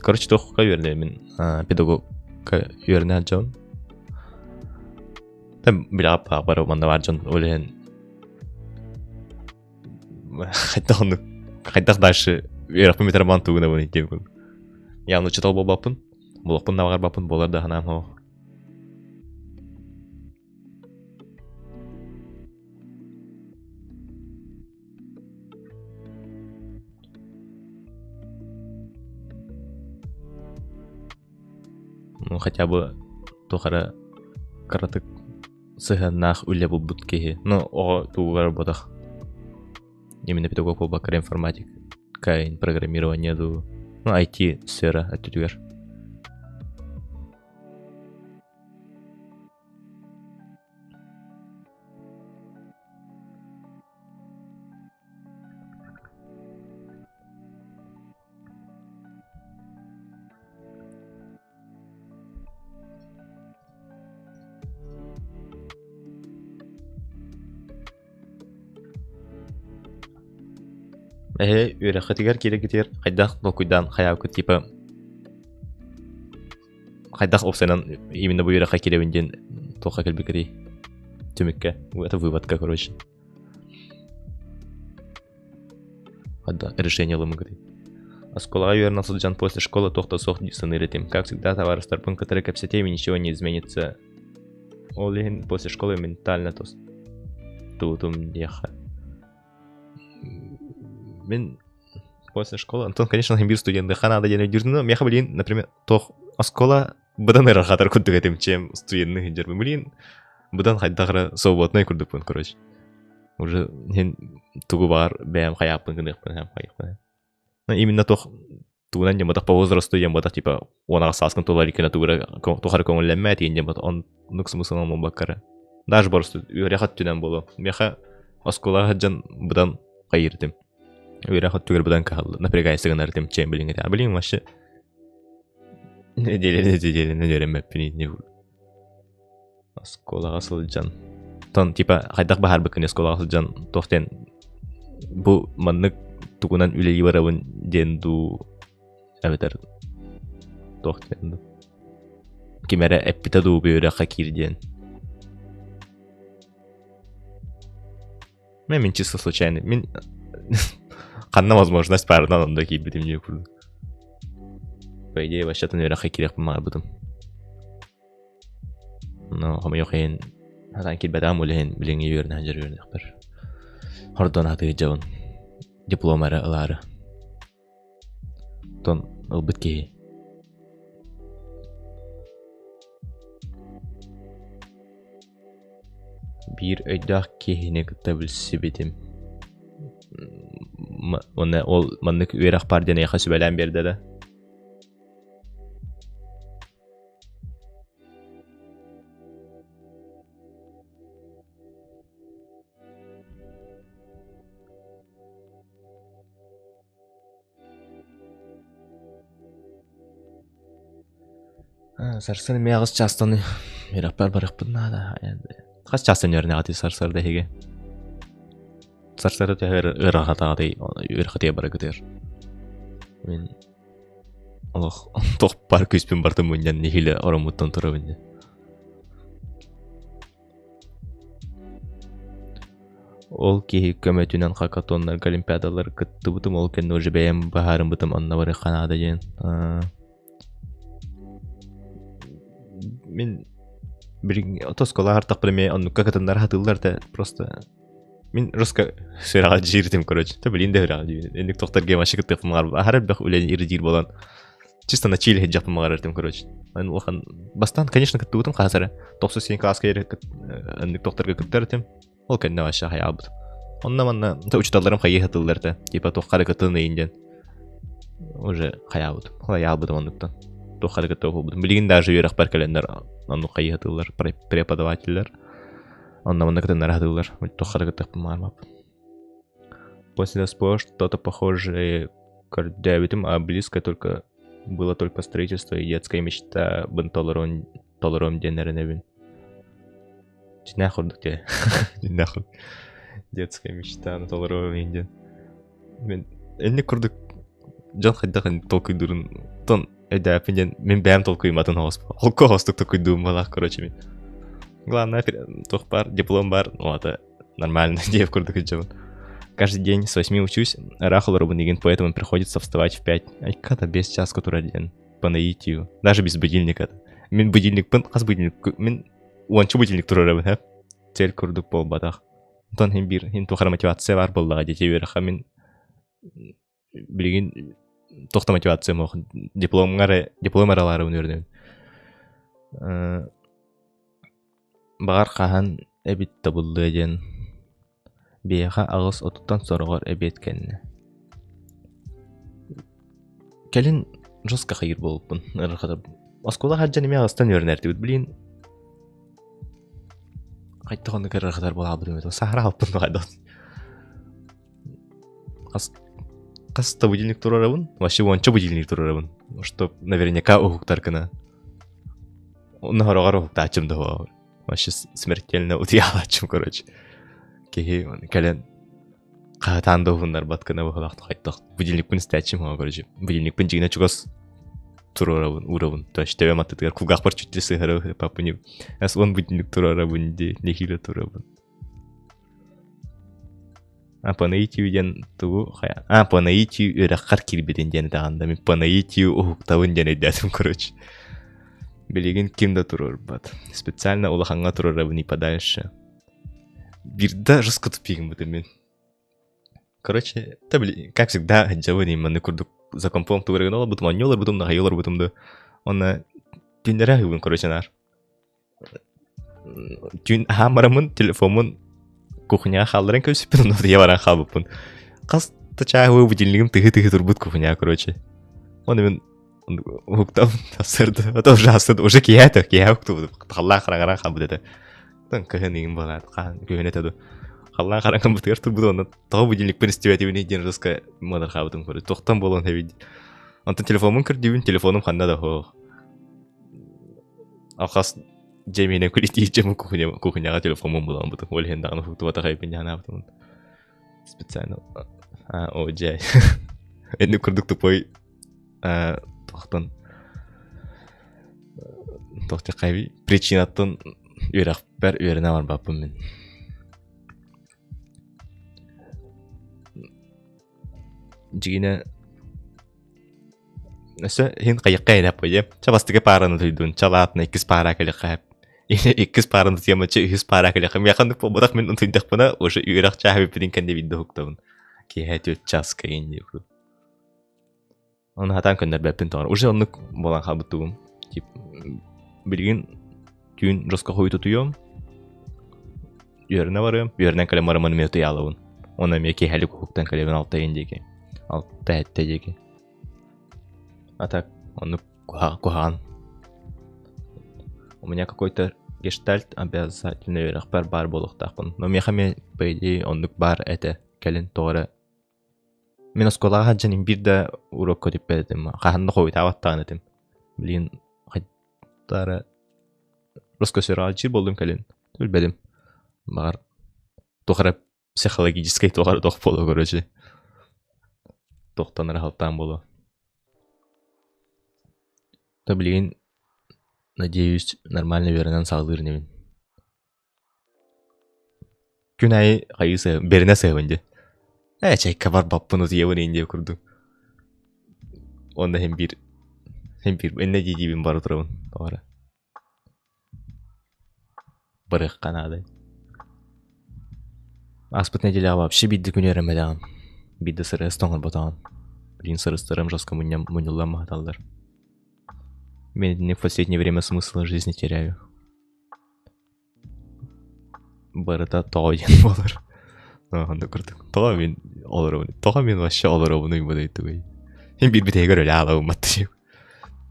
Короче, тоққа үйеріне мен педагогқа үйеріне хаджауын. Там билап бар манда варжон олен хайдах дальше ерап метрман тугуна буны деп. Явно читал болбапын. Болопын навар бапын болар да ханам хо. Ну, хотя бы тухара каратык сыганнах үле булбут кеһи. Ну, о тугар ботах. Именно педагог был бакар информатик, кайн программирование ду. Ну, IT сфера оттюдер. Үйрәхетигер кире кетер, хайдах толкуйдан хаяука типа хайдах опсайнан именно бу үйрәхә киребинден толка келбекери төмеккә. Это выводка, короче. Хайда решение лымгыри. Осколага юрна суджан после школы тохта сох сынырытым. Как всегда, товарищ пункт, который капсетеми ничего не изменится. Олин после школы ментально тутум еха. Мен после школы, Антон, конечно, химбир студент, ханада дене жүрдүм, но меха билин, например, тох оскола быдан ыры хатар курдук этим, чем студентный жүрдүм. Билин, быдан хайдагыра свободный курдукпун, короче. Уже хен тугу бар, бәям хаяппын, кындыкпын, хам хайыппын. Но именно тох тугунан жамбатак по возрасту жамбатак, типа, онага саскын толар икена тухары көңүлләнмә тиен жамбатак, он нук смысл алмон баккара. Даже барысту, үряхат түнен болу. Меха осколага жан быдан кайырдым. Үйрәхат түгел бұдан қалды. Напрягайсыған әртем чейін біліңі. А білің машы... Неделені өремеппін не бұл. Осколаға сылжан. Тон, типа, қайдақ бағар бүкін осколаға сылжан. Тоқтен, бұл маннық тұғынан үлі барабын денду... Әбетер. Тоқтен. Кемәрі әппіта ду бұл үйрәқа кирден. Мен чисто случайно. Мен... Қанна возможность пардан онда кейбітім не көрді. По идее, башатын өраққа керек бұмаға бұдым. Но, қамы yok ең, атан келбәдам өлі біліңе өрін әнжер өрін әқпір. Ордан аты жауын. Диплом әрі ылары. Тон, ұлбыт кейі. Bir öydақ кейіне күтті білсі бетім. Оны ол маннык үйрәк парден яха сөбәлән берді да. Сарсын меғыз частаны үйрәк бар барық бұдна да. Қас частын өріне аты сарсарды хеге. Сарсары тәгір ырағатағадай үрқатия бара көтер. Мен... Аллах, тоқ бар көспен бардым өнден нехилі орамуттан тұра өнде. Ол кейі көмөтінен хакатоннар олимпиадалар күтті бұтым, ол кәнді өжі бәйім бағарын бұтым, анна бары қанада ден. Мен... Тоскола артақ білме, анну какатындар хатылар да просто... Мен русска сыраға жирдім, короче. Та білін де сыраға жирдім. Эндік тоқтарға маши күтті қымағар. Ахар бәқ үләне ирі жир болан. Чисто на чилі хеджақ қымағар әрдім, короче. Бастан, конечно, күтті бұтым қазары. 97 класска ері эндік тоқтарға күтті әрдім. Ол кәнді ваша хая бұд. Онна манна, учиталарым қайы хатылдар та. Типа тоққары күттіні ейінден. Уже хая бұд. Хая бұдым ондықтан. Тоққары күтті оқу бұдым. Білігін даже үйрақ бар кәлендер. Онны қайы хатылдар, преподавателлер. Он нам наконец радовал, то характер помармап. После спора что-то похожее к Дэвидам, а близко только было только строительство и детская мечта бен толерон денерневин. Нахуй где? Нахуй. Детская мечта на толеровин ден. Мен энне курдук жан хайдахан толкуй дурун. Тон эда пенден мен бәм толкуй матын хос. Холко хостук толкуй дум малах, короче мен. Главное, тух бар, диплом бар, ну это нормально, идея в курдуке джаван. Каждый день с 8 учусь, рахал робанигин, поэтому приходится вставать в 5. А когда без час, который один, по наитию, даже без будильника. Мен будильник, аз будильник, мен уанчу будильник туру рабын, хэп? Цель курдук пол батах. Тон химбир, хин тухара мотивация бар боллага, детей верха, мен билигин тухта мотивация мох, диплом аралары унерден. Багар кахан эбит табылды ден. Бияха агыс отуттан сорогор эбет кенне. Келин жостка хайыр болуппун. Ырхатыр. Оскола хаджан эме агыстан өрнәртибит билин. Кайттыгынды кырхатар бола бирмет. Сахара алпын кайда. Каста будильник турарабын. Вообще вонча будильник турарабын. Чтоб наверняка ухуктар кына. Он хорогор ухукта ачым да. Вообще смертельно утиялачым, короче. Кеги кален катанда ухундар баткына бахалакты кайттык. Будильник пын стачым, короче. Будильник пын жигине чугас турарабын, урабын. То есть тебе маттыгар кулгах бар чуттесы хары папыны. Ас он будильник турарабын де, нехиле турабын. По наитию ден тугу хая. По наитию өраккар кирбеден ден даганда. Мен по наитию ухуктабын ден эддәтим, короче. Билеген кимда турар бат. Специально улаханга турарабын и подальше. Бирда жестко тупигим бутым мен. Короче, как всегда, хаджавы нейманны курдук за компом турагын ола бутым аньолар бутым да хайолар бутымды. Онна тюннера хыбын, короче, нар. Тюн хамарамын, телефонмын кухняга халдырын көсіппін, онда яваран халбыппын. Қас тачағы будильнигім тыгы-тыгы турбут кухняга, короче. Оны мен хуктам тасырды. Это ужасно, уже кияты, кия хукту. Халла қараңаран халбы деді. Тон көхенігім болады, көхен етеді. Халла қараңан бұтығар турбуды, оны тағы будильник пен істебетівіне ден жосқа мадар халбытым көрі. Тоқтан болуын әбейді. Онтан телефонмын кірдеуін, телефоным қанда да хоқ. Алқас Джеймине кулити жему кухняга телефонмун булам бутун. Ол хендагын хукту бата хайпын жана бутун. Специально. О жай. Энди курдук тупой. Тохтон. Тохте кайби причинаттан үйрак бер үйренә бар бапым мен. Жигине Нәсә хин кайыкка әйләп куйды. Чабастыгы параны тойдун. Чалатны 2 пара калыкка. 2 параны тиямачы 100 пара калыкка. Мен якынды бодак мен унтыйдык буна, уже үйрак чахып бидин кенде видео хуктабын. Ки хәтү час кайын дип. Аны хатан көндәр бәптен тор. Уже онны болан хабытуым. Тип билген күн жоска хойты туйым. Йөрнә барым. Йөрнән кале марамын меты ялабын. Оны меке хәлик хуктан калебен алтайын диге. Алта әтте диге. А так, он кухан. У меня какой-то гештальт обязательно верхпер бар болохтахпын. Но мехаме, по идее, он бар это келен тора. Мен осколага джанин бирде урок көтіп бедім. Қаханды қойт аваттаған едім. Блин, қайттары... Роскосера алчир болдым келен. Білбедім. Бағар... Тоқырап психологической тоқыр тоқ болу, короче. Тоқтан рахаттан болу. То, блин, надеюсь, нормально вернан сағдырневін. Күн айы қайысы беріне сәвінде. Чайка бар баппыны тиевін енде күрді. Онда hem bir энне дейдейбін бар тұрауын. Тоғара. Бірік қанадай. Аспыт неделя вообще бидді күн өремедіғын. Бидді сыры стоңыр ботағын. Блин, сырыстырым жасқа мұнылам мағаталдар. Я в последнее время смысл жизни теряю. Барыта тоғайын болар. Анда күрдік. Тоға мен оларауын. Тоға мен вообще оларауын ұйбадай түгей. Мен бір-бітейгер өлі алауын матты.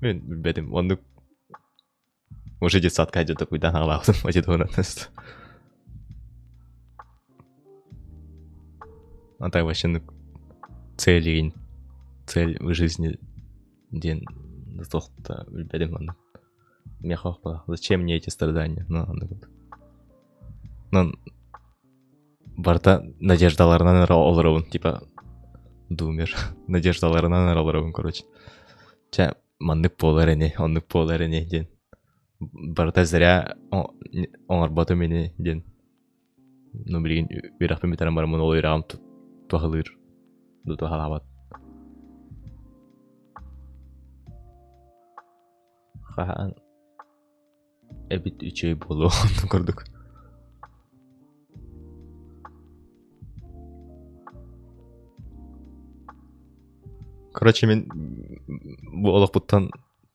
Мен білбедім. Онды уже детсадқа әжеті құйдан ағылаудым. Әжеті онатынысты. Андай вообще цель в жизни ден тоқта білбедім аны. Мен қоқпа. Зачем мне эти страдания? Но барда надеждаларынан оларауын, типа думер. Надеждаларынан оларауын, короче. Ча маннык болар әне, оннык болар әне ден. Барда зря оңар баты мені ден. Ну, білген, үйрақпен бітарым барым, ол үйрағым туағылыр. Туағалабат. Қахан әбіт үшей болу оны көрдік. Короче, мен бұл олық бұттан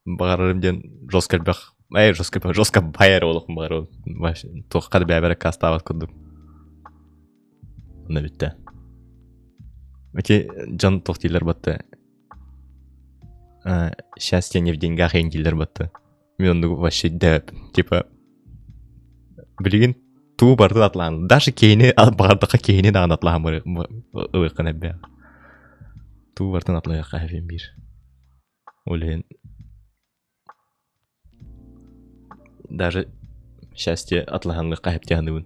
бағарарым ден жос кәлбәқ жестко байер олық бар. Тоққа да бәбәрі кастават күрдік. Оны бітті. Өте жан тоқтилер бітті. Счастье не в деньгах еңгелер бітті. Мен онды вообще дәп. Типа, білген туу барды атлан. Даже кейіне, бағардыққа кейіне дағын атлан бары ұйқын әббе. Туу бардын атлайға қағафен бір. Олен. Даже счастье атлағанға қағап тяғынуын.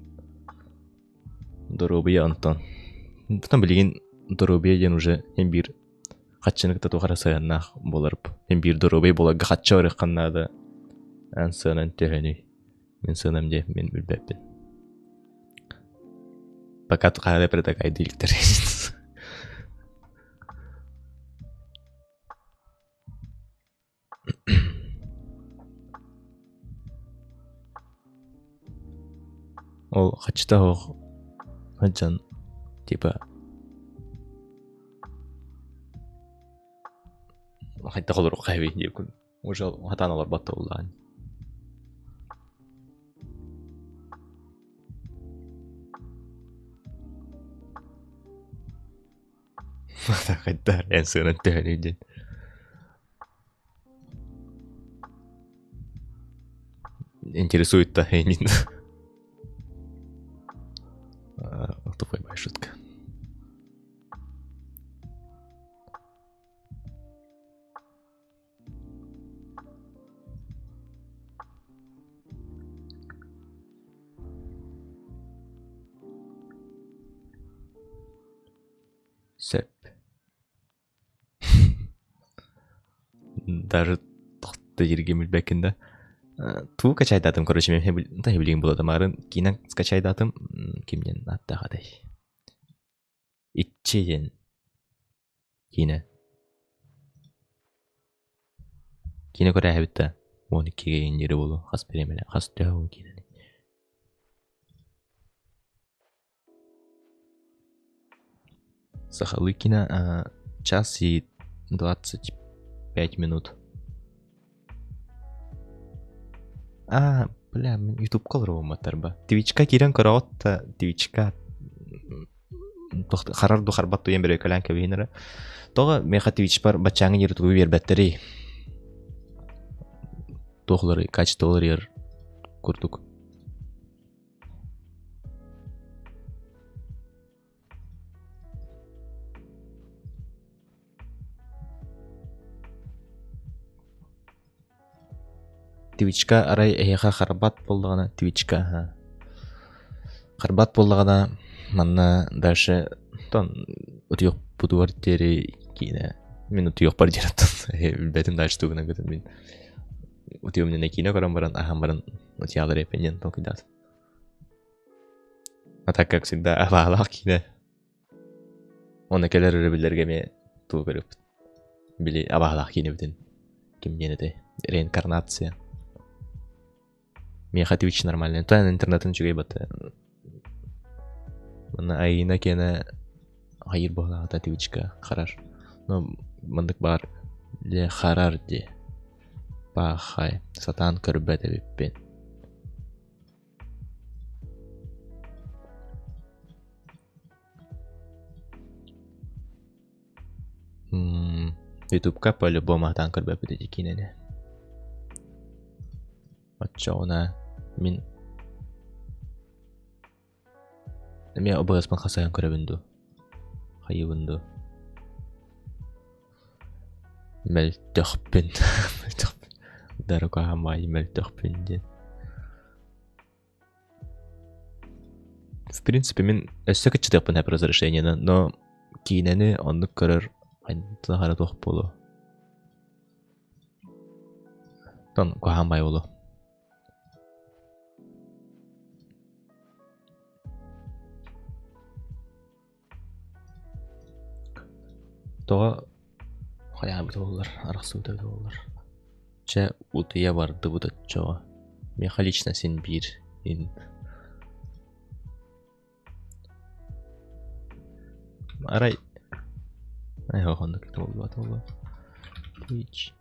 Дұрубия Антон. Бұтан білген дұрубия ен уже ен бір қатшынықта тоқара сайаннақ боларып. Ен бір дұрубия боларға қатшы орық қаннады. Ән сынан төхені. Мен сынам де мен білбәппін. Пока қағады бір тағай дейліктер. Ол қатшыта оқ қанчан типа қайта қолыр қайбей деп күн. Уже хатаналар батты олаған. Қайта ән сығынан тәңірейден. Интересует-то Энин. Тупая моя шутка. Сэп. Даже тоқты жерге мүлбәкінде. Туу качайдатым, короче, мен білген болады марын. Кейінен скачайдатым, кемнен аттағадай. Итчеден. Кейіне. Кейіне көрі әбітті. 12-ге ендері болу. Қас беремелі. Қас тәуі кейінен. Сахалыкина час и 25 минут. Бля, мен YouTube колыр болматтар ба. Твичка кирен көріотта, Твичка қарарду қарбатту ен бір өкілән көбейінірі. Тоғы меха Твич бар бачаңын ері тұғы бербәттірі. Тоғылары, качтолар ер көрдік. Твичка арай эйха харбат болдығана, Твичка. Харбат болдығана, манна дальше тон утуйық бұду бар дері кейіне. Мен утуйық бар дері аттын. Бәтім дальше туғына көтін мен. Утуйымнен кейіне көрін баран, ахам баран утуялар епенен толкидат. А так как всегда авалақ кейіне. Оны келер үрібілерге ме туы көріп. Білі авалақ кейіне бітін. Кемнені де. Реинкарнация. Меха Твич нормальный. То интернетін жүгей баты. Мына айына кені ғайыр болағыда Твичка қарар. Но мындық бар. Ле қарар де. Бақай. Сатан көрбәді беппен. Ютубка по-любому атан көрбәді декенені. Отчауна. Мен обығызбан қасайын көрі хайыбынды. Мәлтіқпін. Дәріға ғамай мәлтіқпін ден. В принципе, мен өсті күтчітіқпін әп разрешениені, но кейінені онды көрір айнытына қара тоқ болу. Тон ғамай олу. Тоға қая бұты олар, арқсы бұты олар. Ча ұтыя барды бұты чоға. Меха лично сен бір. Арай. Ай, оғанды кеті олды баты олар. Twitch.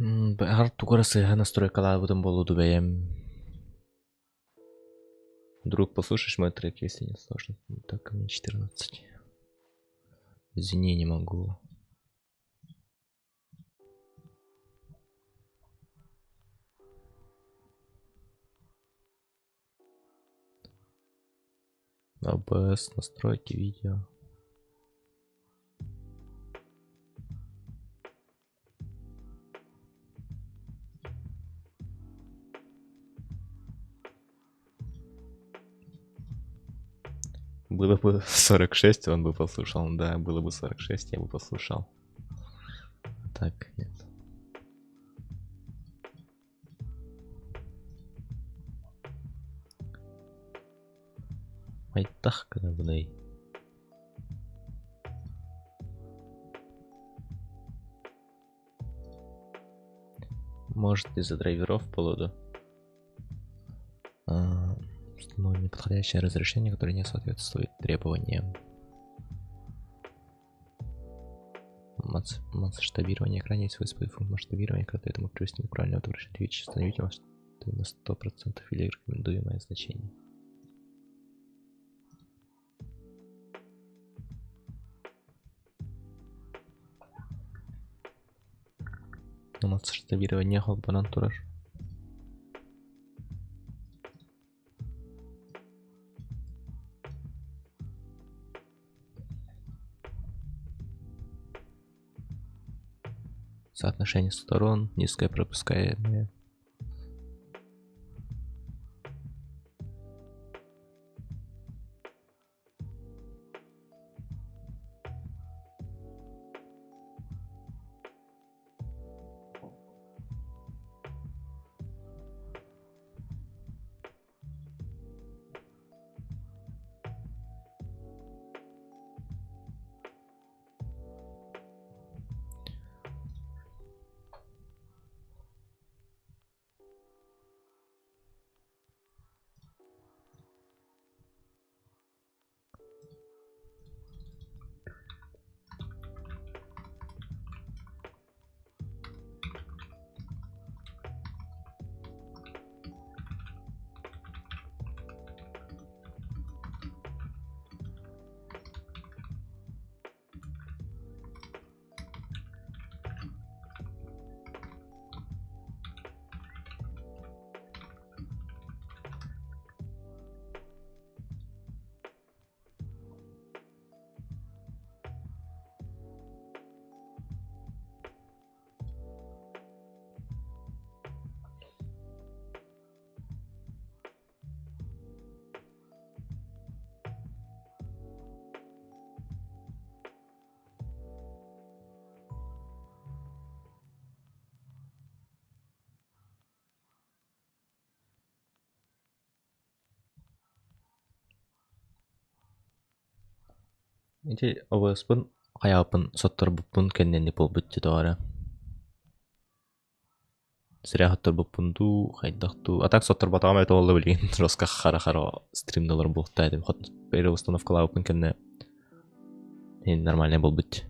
Har tukara сыйга настройкалабытым болуду бэйэм. Вдруг послушаешь мой трек, если не сложно. Так, мне 14. Извини, не могу. OBS, настройки, видео. Было бы 46, он бы послушал. Да, было бы 46, я бы послушал. Так, нет. Айтах, когда будай. Может, из-за драйверов полоду. Но неподходящее разрешение, которое не соответствует требованиям. Масштабирование экрана есть свой функция масштабирования, когда этому привести неправильно отображение видео, установите на 100% или рекомендуемое значение. Масштабирование холбанан тураж. Соотношение сторон, низкое пропускаемое. Эти OBS-пын каяапын соттор буппун кеннени болбутти тоора. Сиря хоттор буппунду хайдахту. А так соттор батагам это олла билген роска хара-хара стримдалар бултайдым. Хот бери установкалаапын кенне нормальный болбутти.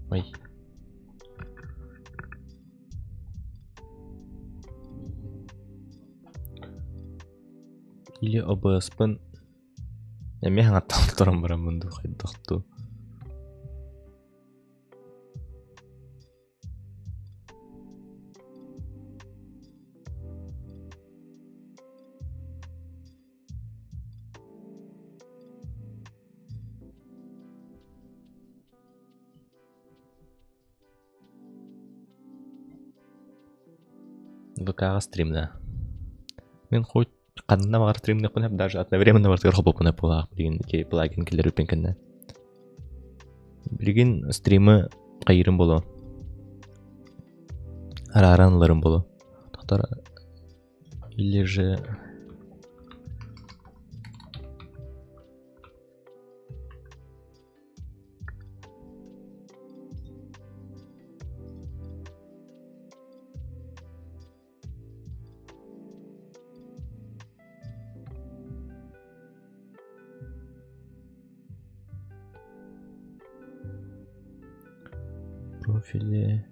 Ой. Или OBS-пын эме хаңатталтырам барам мунду хайдахту. ВК стримда. Мен хоть канна бар стримда кунап даже одновременно бар тырхо попуна пулак билген ки плагин келер үпенкенне. Билген стримы кайрым боло. аранларым болу. Тоқтар или же профили.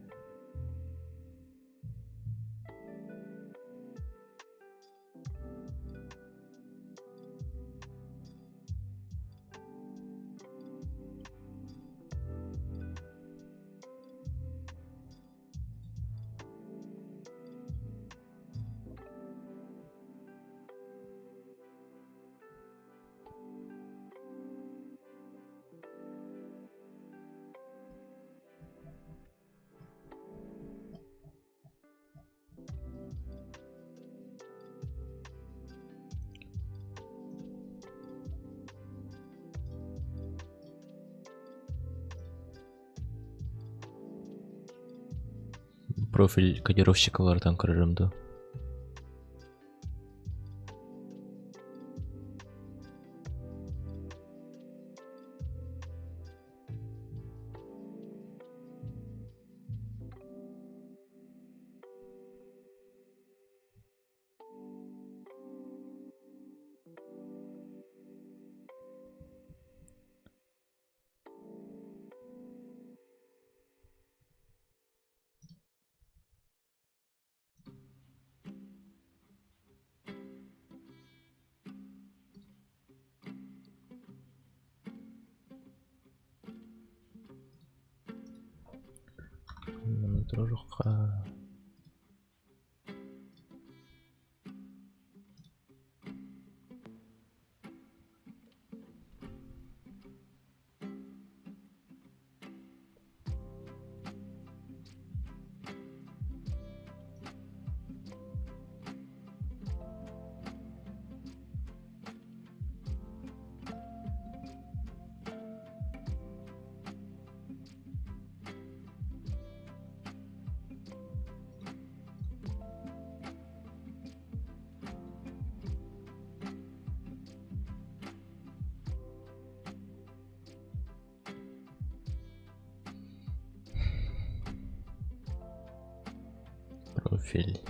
Профиль кодировщикалардан көрөрүмдү. Жокка. Профиль.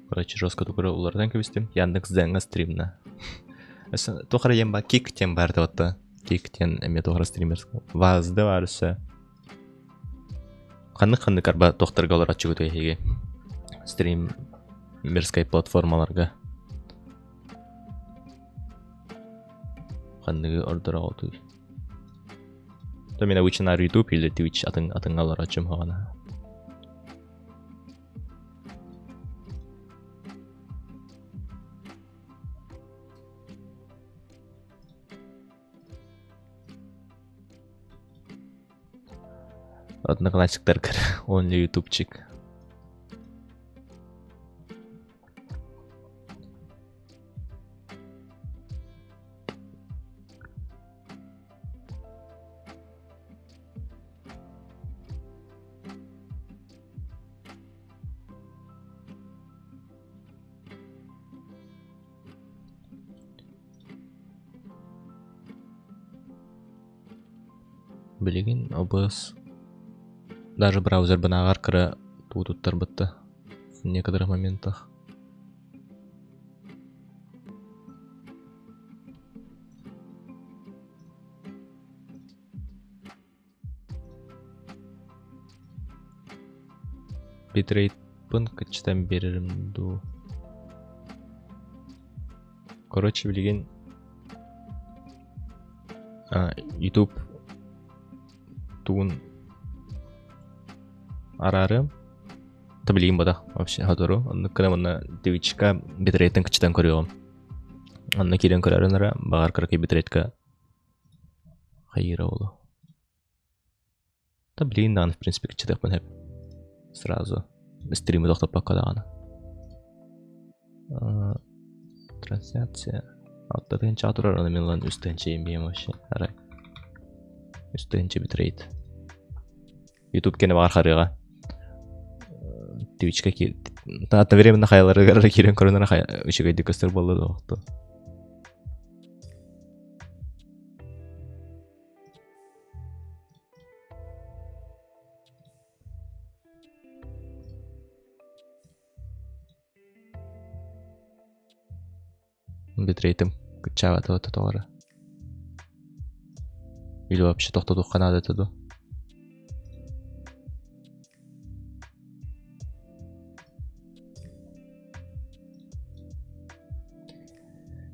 Короче, жестко тукура улардан көбістім. Яндекс зәңі стримна. Тоқара ем ба кик тем барды отты. Кик тен әме тоқара стримерскі. Вазды бар үсі. Қанды карба тоқтырға олар атчы көту ехеге. Стримерскай платформаларға. Қандығы ордыра олды. То мен обычно на YouTube или Twitch атын алар атчым хағана. Одноклассниктер кір, only ютубчик. Білеген OBS. Даже браузер банагар кыра туттар бытты в некоторых моментах. Битрейт пын качтан берерим ду. Короче, билген YouTube туун арарым таблиим бода вообще ходору онны кына твичка битрейтен кычтан көрөм онны кирен көрөрөнөр багар кыркы битрейтка хайыра болу таблиин дан в принципе кычтакпын хеп сразу стримы токтоп баккадагана трансляция алтын чатурар аны мен үстөн чейинбейм вообще арай үстөн битрейт YouTube кене бар харыга Twitch'ка ки одновременно хайлары кирен көрөнөр үчүгөй дикостер болду докту битрейтим кычабаты вот товары или вообще токтотук канада этеду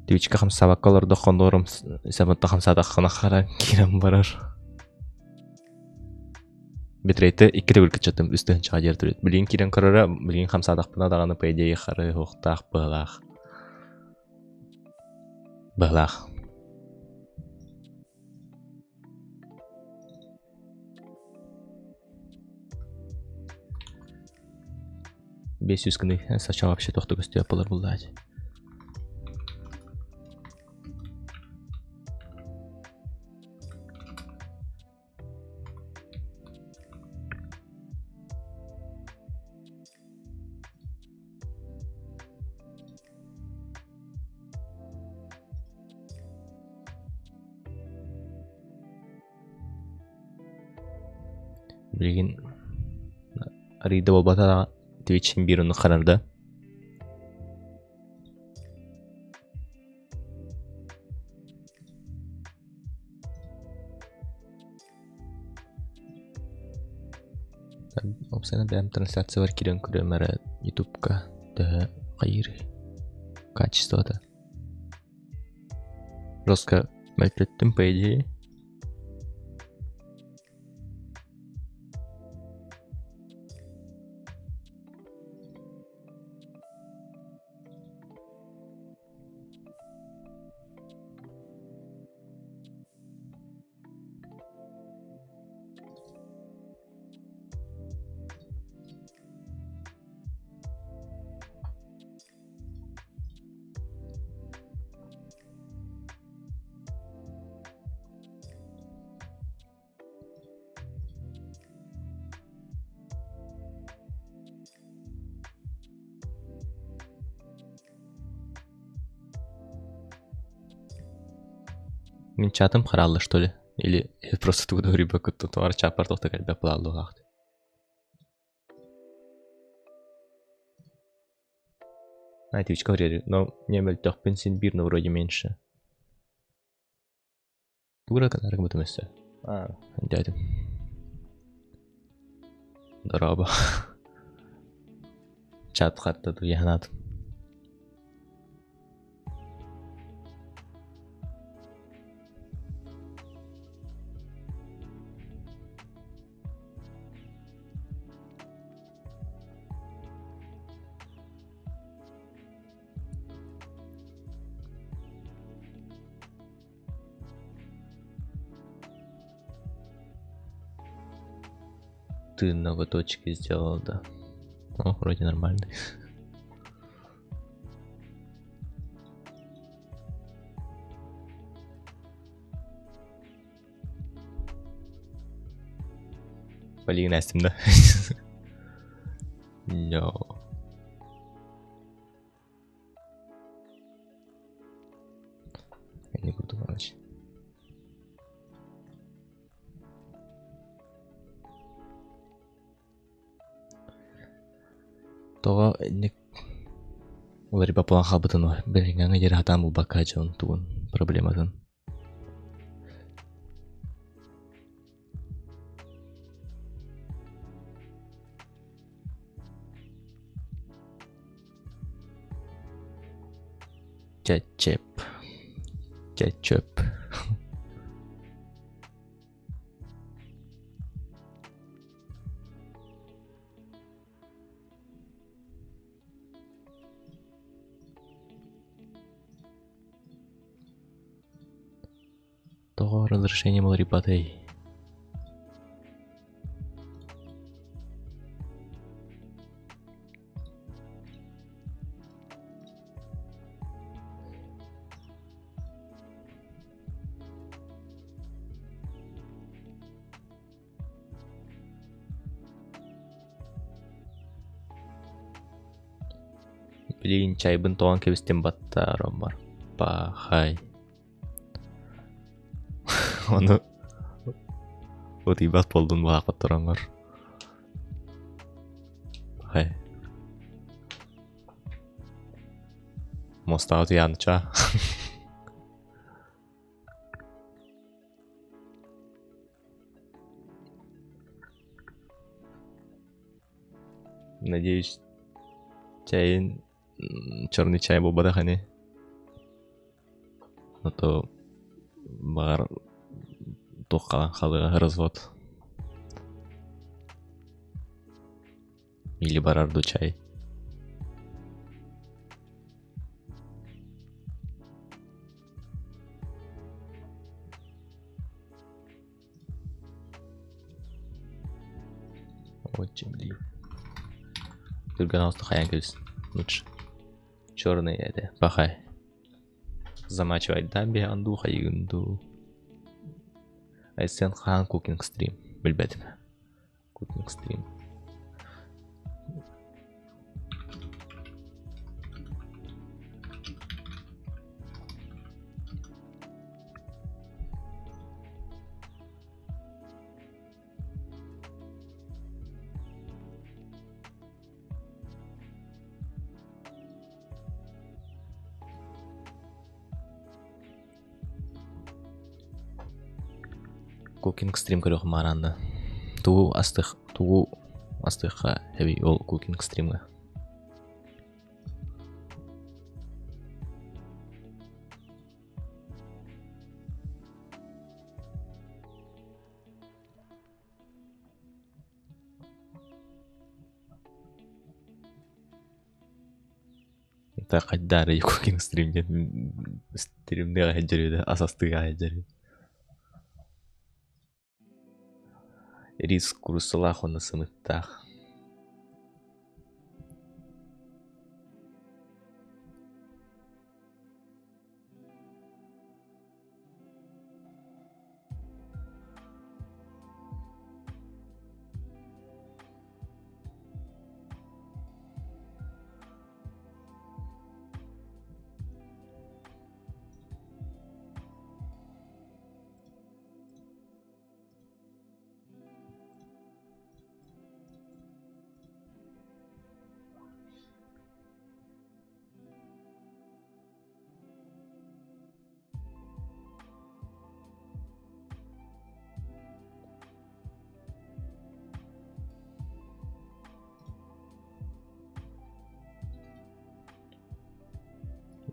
Twitch'ка хамса баккалар дохондорум сабатта хамса дахана хара кирем барар битрейте 2 төгүл кычатым үстөн чыга жер турет билин кирен көрөрө билин хамса дахпына даганы по идее хары хоктак былах Балах. Бес үскүнү сача вообще тохто көстөп болор булдать. Билген Арида болбата Twitch'in bir onu kararda. Опсана бәм трансляция бар кирен көрөмөрө YouTube'ка да кайыр качеството. Жестко мөлтөттүм по идее. Мен чатым каралды, что ли? Или просто туда рыбаку тут варча портохта когда плавал лохт. А Twitch говорили, но не мөлтөх пенсин бирно вроде меньше. Тура канарга бутым эссе. Дядя. Дороба. Чат хатта ду янат. Ты ноготочки сделал, да. О, вроде нормально. Полигнастим, да? No. Я не буду короче. Тога не олар баплан хабытын бар. Берген жер хатам бул бакажон тугун проблемадан. Кетчуп. разрешением Ларипатей. Блин, чай бентон кебістен баттарым бар. Пахай. Оны өтейбат болдың бағапат тұраңғар. Пахай. Мостағы тияныча. Надеюсь, чайын черный чай был бадахане. А то бар тоқалан қалыға развод. Или барарду чай. Очень блин. Только на остах янкельс. Лучше. Черный это. Пахай. Замачивать дамби андуха юнду. Айсен хан кукинг стрим. Билбетим. Кукинг стрим. Кукинг стрим көрөк маранда. Туу астыхка heavy ол кукинг стримга. Так кайдары кукинг стримде стримде хаджырыда асастыга хаджырыда. Риск курсалаху на самыттах.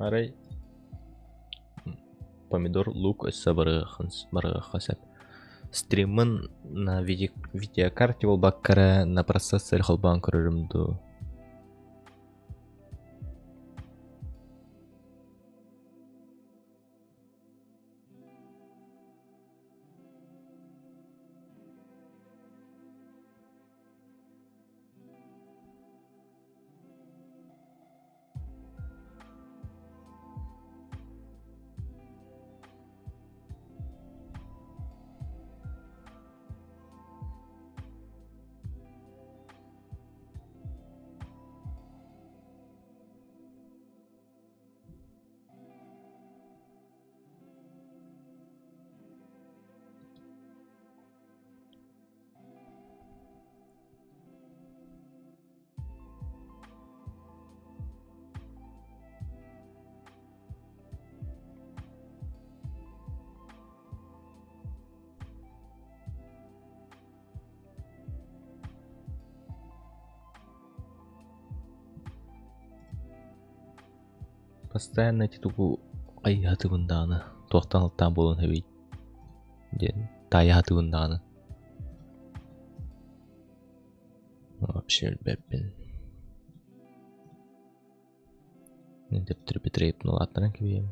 Арай помидор лук өссө барыгахасап стримын на видеокарте бол баккара на процессор холбан көрөрүмдү. Постоянно титугу айятыбынданы тоқтанылттан болын хәбейт. Ден таятыбынданы. Вообще бәппен. Мен деп түріп бітрейіп нұлаттырын кебейім.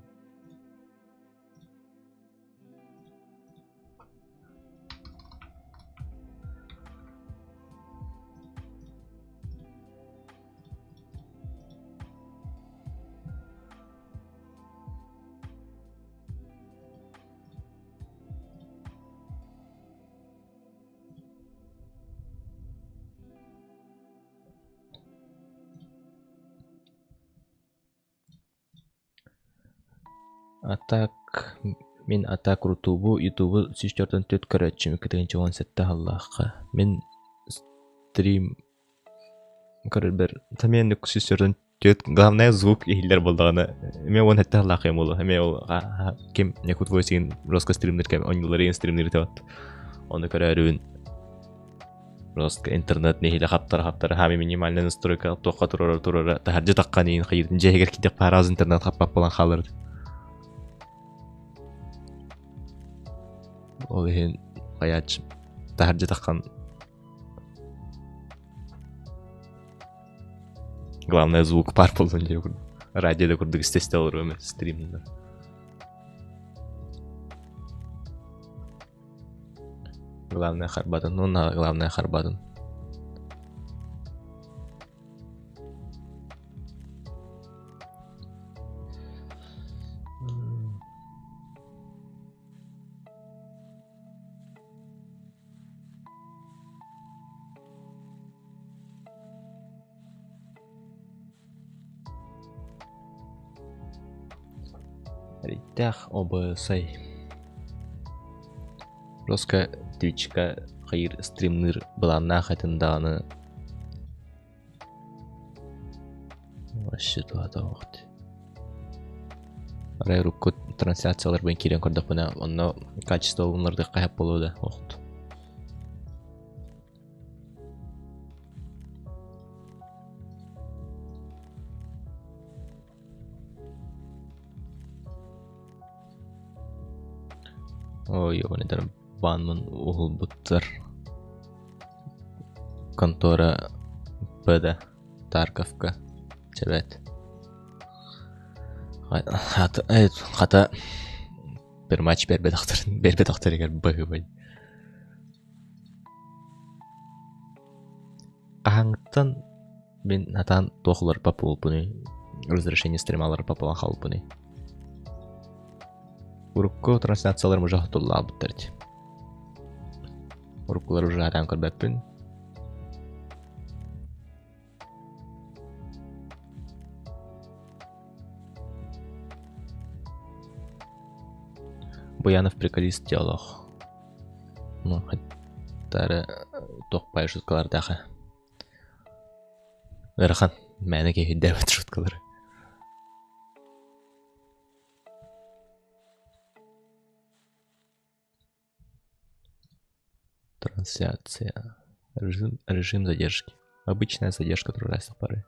Атак мен атак рутубу ютубу сүстөрдөн төт көрөчүм кетеген жон сетте аллахка. Мен стрим көрбөр тамен сүстөрдөн төт главное звук ихлер болдогана. Мен он хетте аллахка эмолу. Мен ол ким некут войсин роско стримдер кем онлайн стримдер тот. Оны көрөрүн. Просто интернет нехиле хаптар хами минимальный настройка тоққа турара тахаржы таққан ең қайырдың жегер кетек параз интернет хаппап болан қалыр. Ол ең қаяч тахаржы таққан главное звук пар болдың жеу күрді. Радиода күрдік істесте олар өме стримдер. Главное харбадан, ну на главное харбадан. Ритях обсай. Роска Твичка хайыр стримнер быланна хатынданы. Вообще туада вақыт. Арай рукко трансляциялар бен кирен көрдік бұна. Онна качество оларды қайып болуды вақыт. Ой, ебаный банмын уғыл бұттыр. Контора Б-да Тарковка чебет. Хата бір матч бербе доктор егер Б-гі бай. Қаңыттан мен атан тоқылар папы ол бұны. Разрешение стрималар папылан қал бұны. Урукко трансляциялар мұжа құтылы албыттарды. Уруккулар уже адам көрбәппін. Буянов приколист диалог. Ну, хаттары тоқпай шуткалар дағы. Верхан, мәні кейі дәвет шуткалары. Трансляция. Режим задержки. Обычная задержка трудайся пары.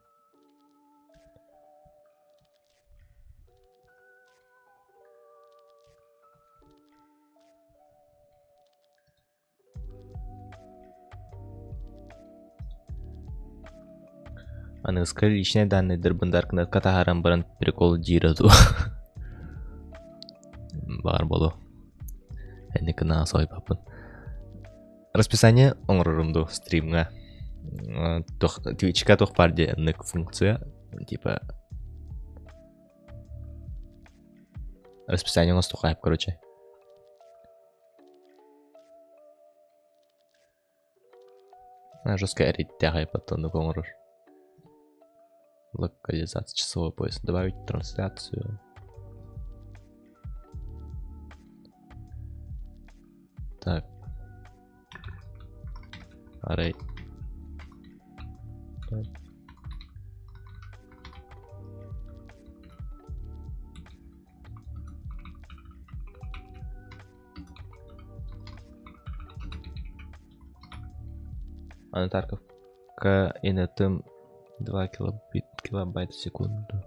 Аныңызға личные данные дырбындар кнатка тағаран барын прикол дейраду. Бар болу. Әні кіна сой папын. Расписание оңырырымду стримға. Твичка тоқ бар дейінік функция. Типа... Расписание оңыз тоқайып, короче. Жестко әрет тәғайып аттанды оңырыр. Локализация часовой пояс. Добавить трансляцию. Так. Арей. Анатарковка инетым 2 килобайта в секунду.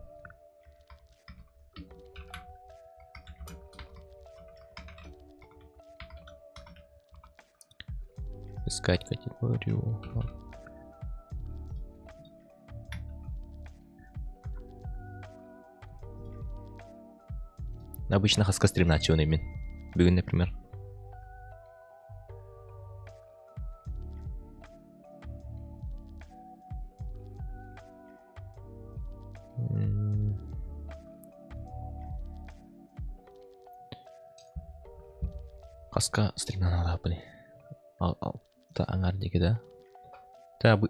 Искать категорию. Обычно хаска стримна чёный Бегун, например. Хаска стримна надо были. Та аңар дегеда. Та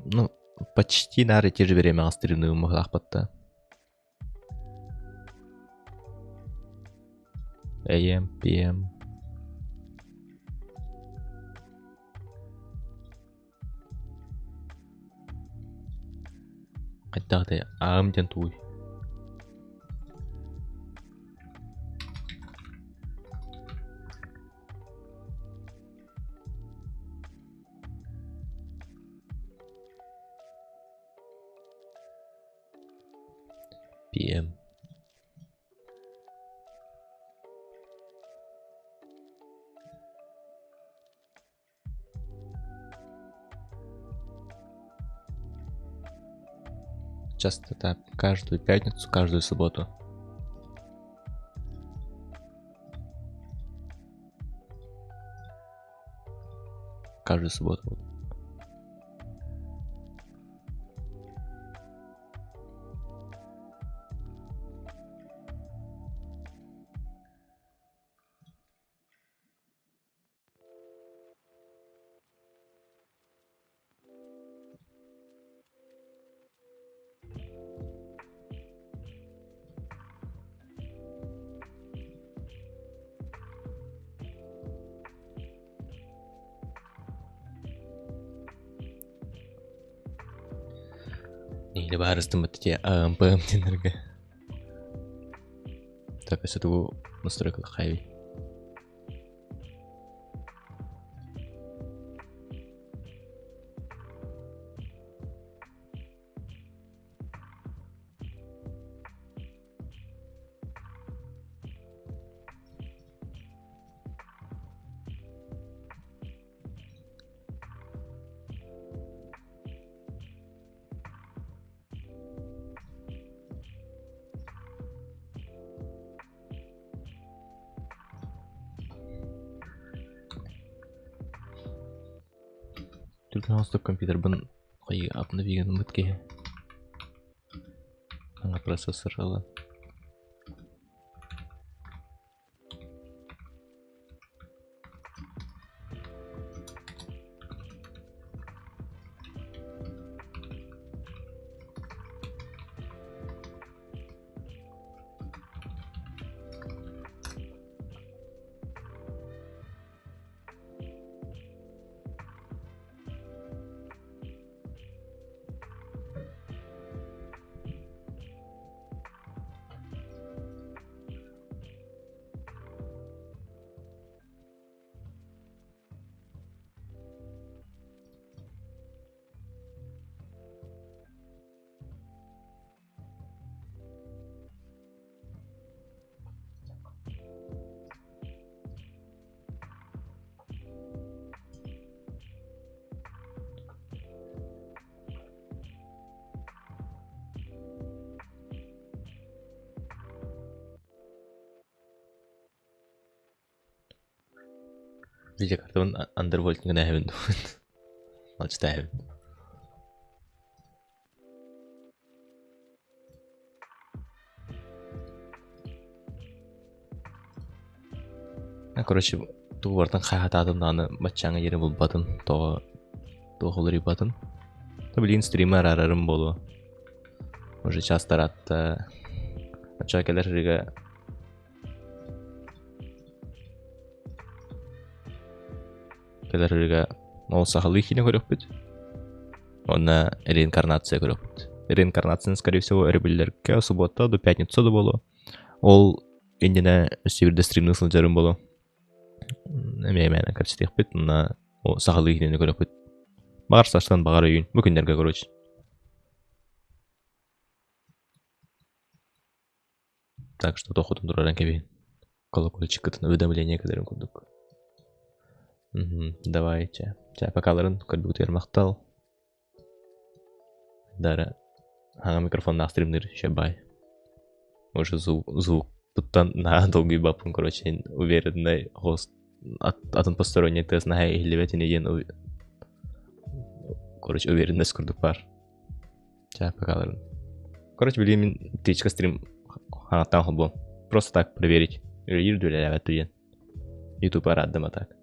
ну почти на те же время стримную могла патта. AM, PM. Қайттағыдай ағым ден туй. PM. Часто так, каждую пятницу, каждую субботу. Каждую субботу. Или барыстым те АМПМ денерге. Так, если это настройка хайви. Только настолько компьютер бен кой апны биген мытке. Аңа процессор ала. Видеокартон андервольт не навен. Вот ставим. Короче, ту вартан хахатадым наны матчаңа ери бул батын, то холри батын. То блин стример арарым болу. Уже часто ратта ача келерге ол сахалы хине көрөк бит. Онна реинкарнация көрөк бит. Реинкарнацияны, скорее всего, эрбилерге суббота до пятница да болу. Ол индине сибирде стримнің сылжарым болу. Эмеймәне көрсетек бит, онна ол сахалы хине көрөк бит. Багар саштан багар үйін, бүкіндерге көрөч. Так что доходом дураран кебейін. Колокольчик кытын уведомление кедерін көрдік. Давайте. Покаларын көрбүк термактал. Дара. Ага микрофон на стримнер шебай. Уже звук туттан на долгий бапын, короче, уверенный хост. Атын посторонний тест на хайлеветин еген. Короче, уверенность көрдүк бар. Покаларын. Короче, билеймин течка стрим ханаттан холбом. Просто так проверить. Или YouTube раддама так.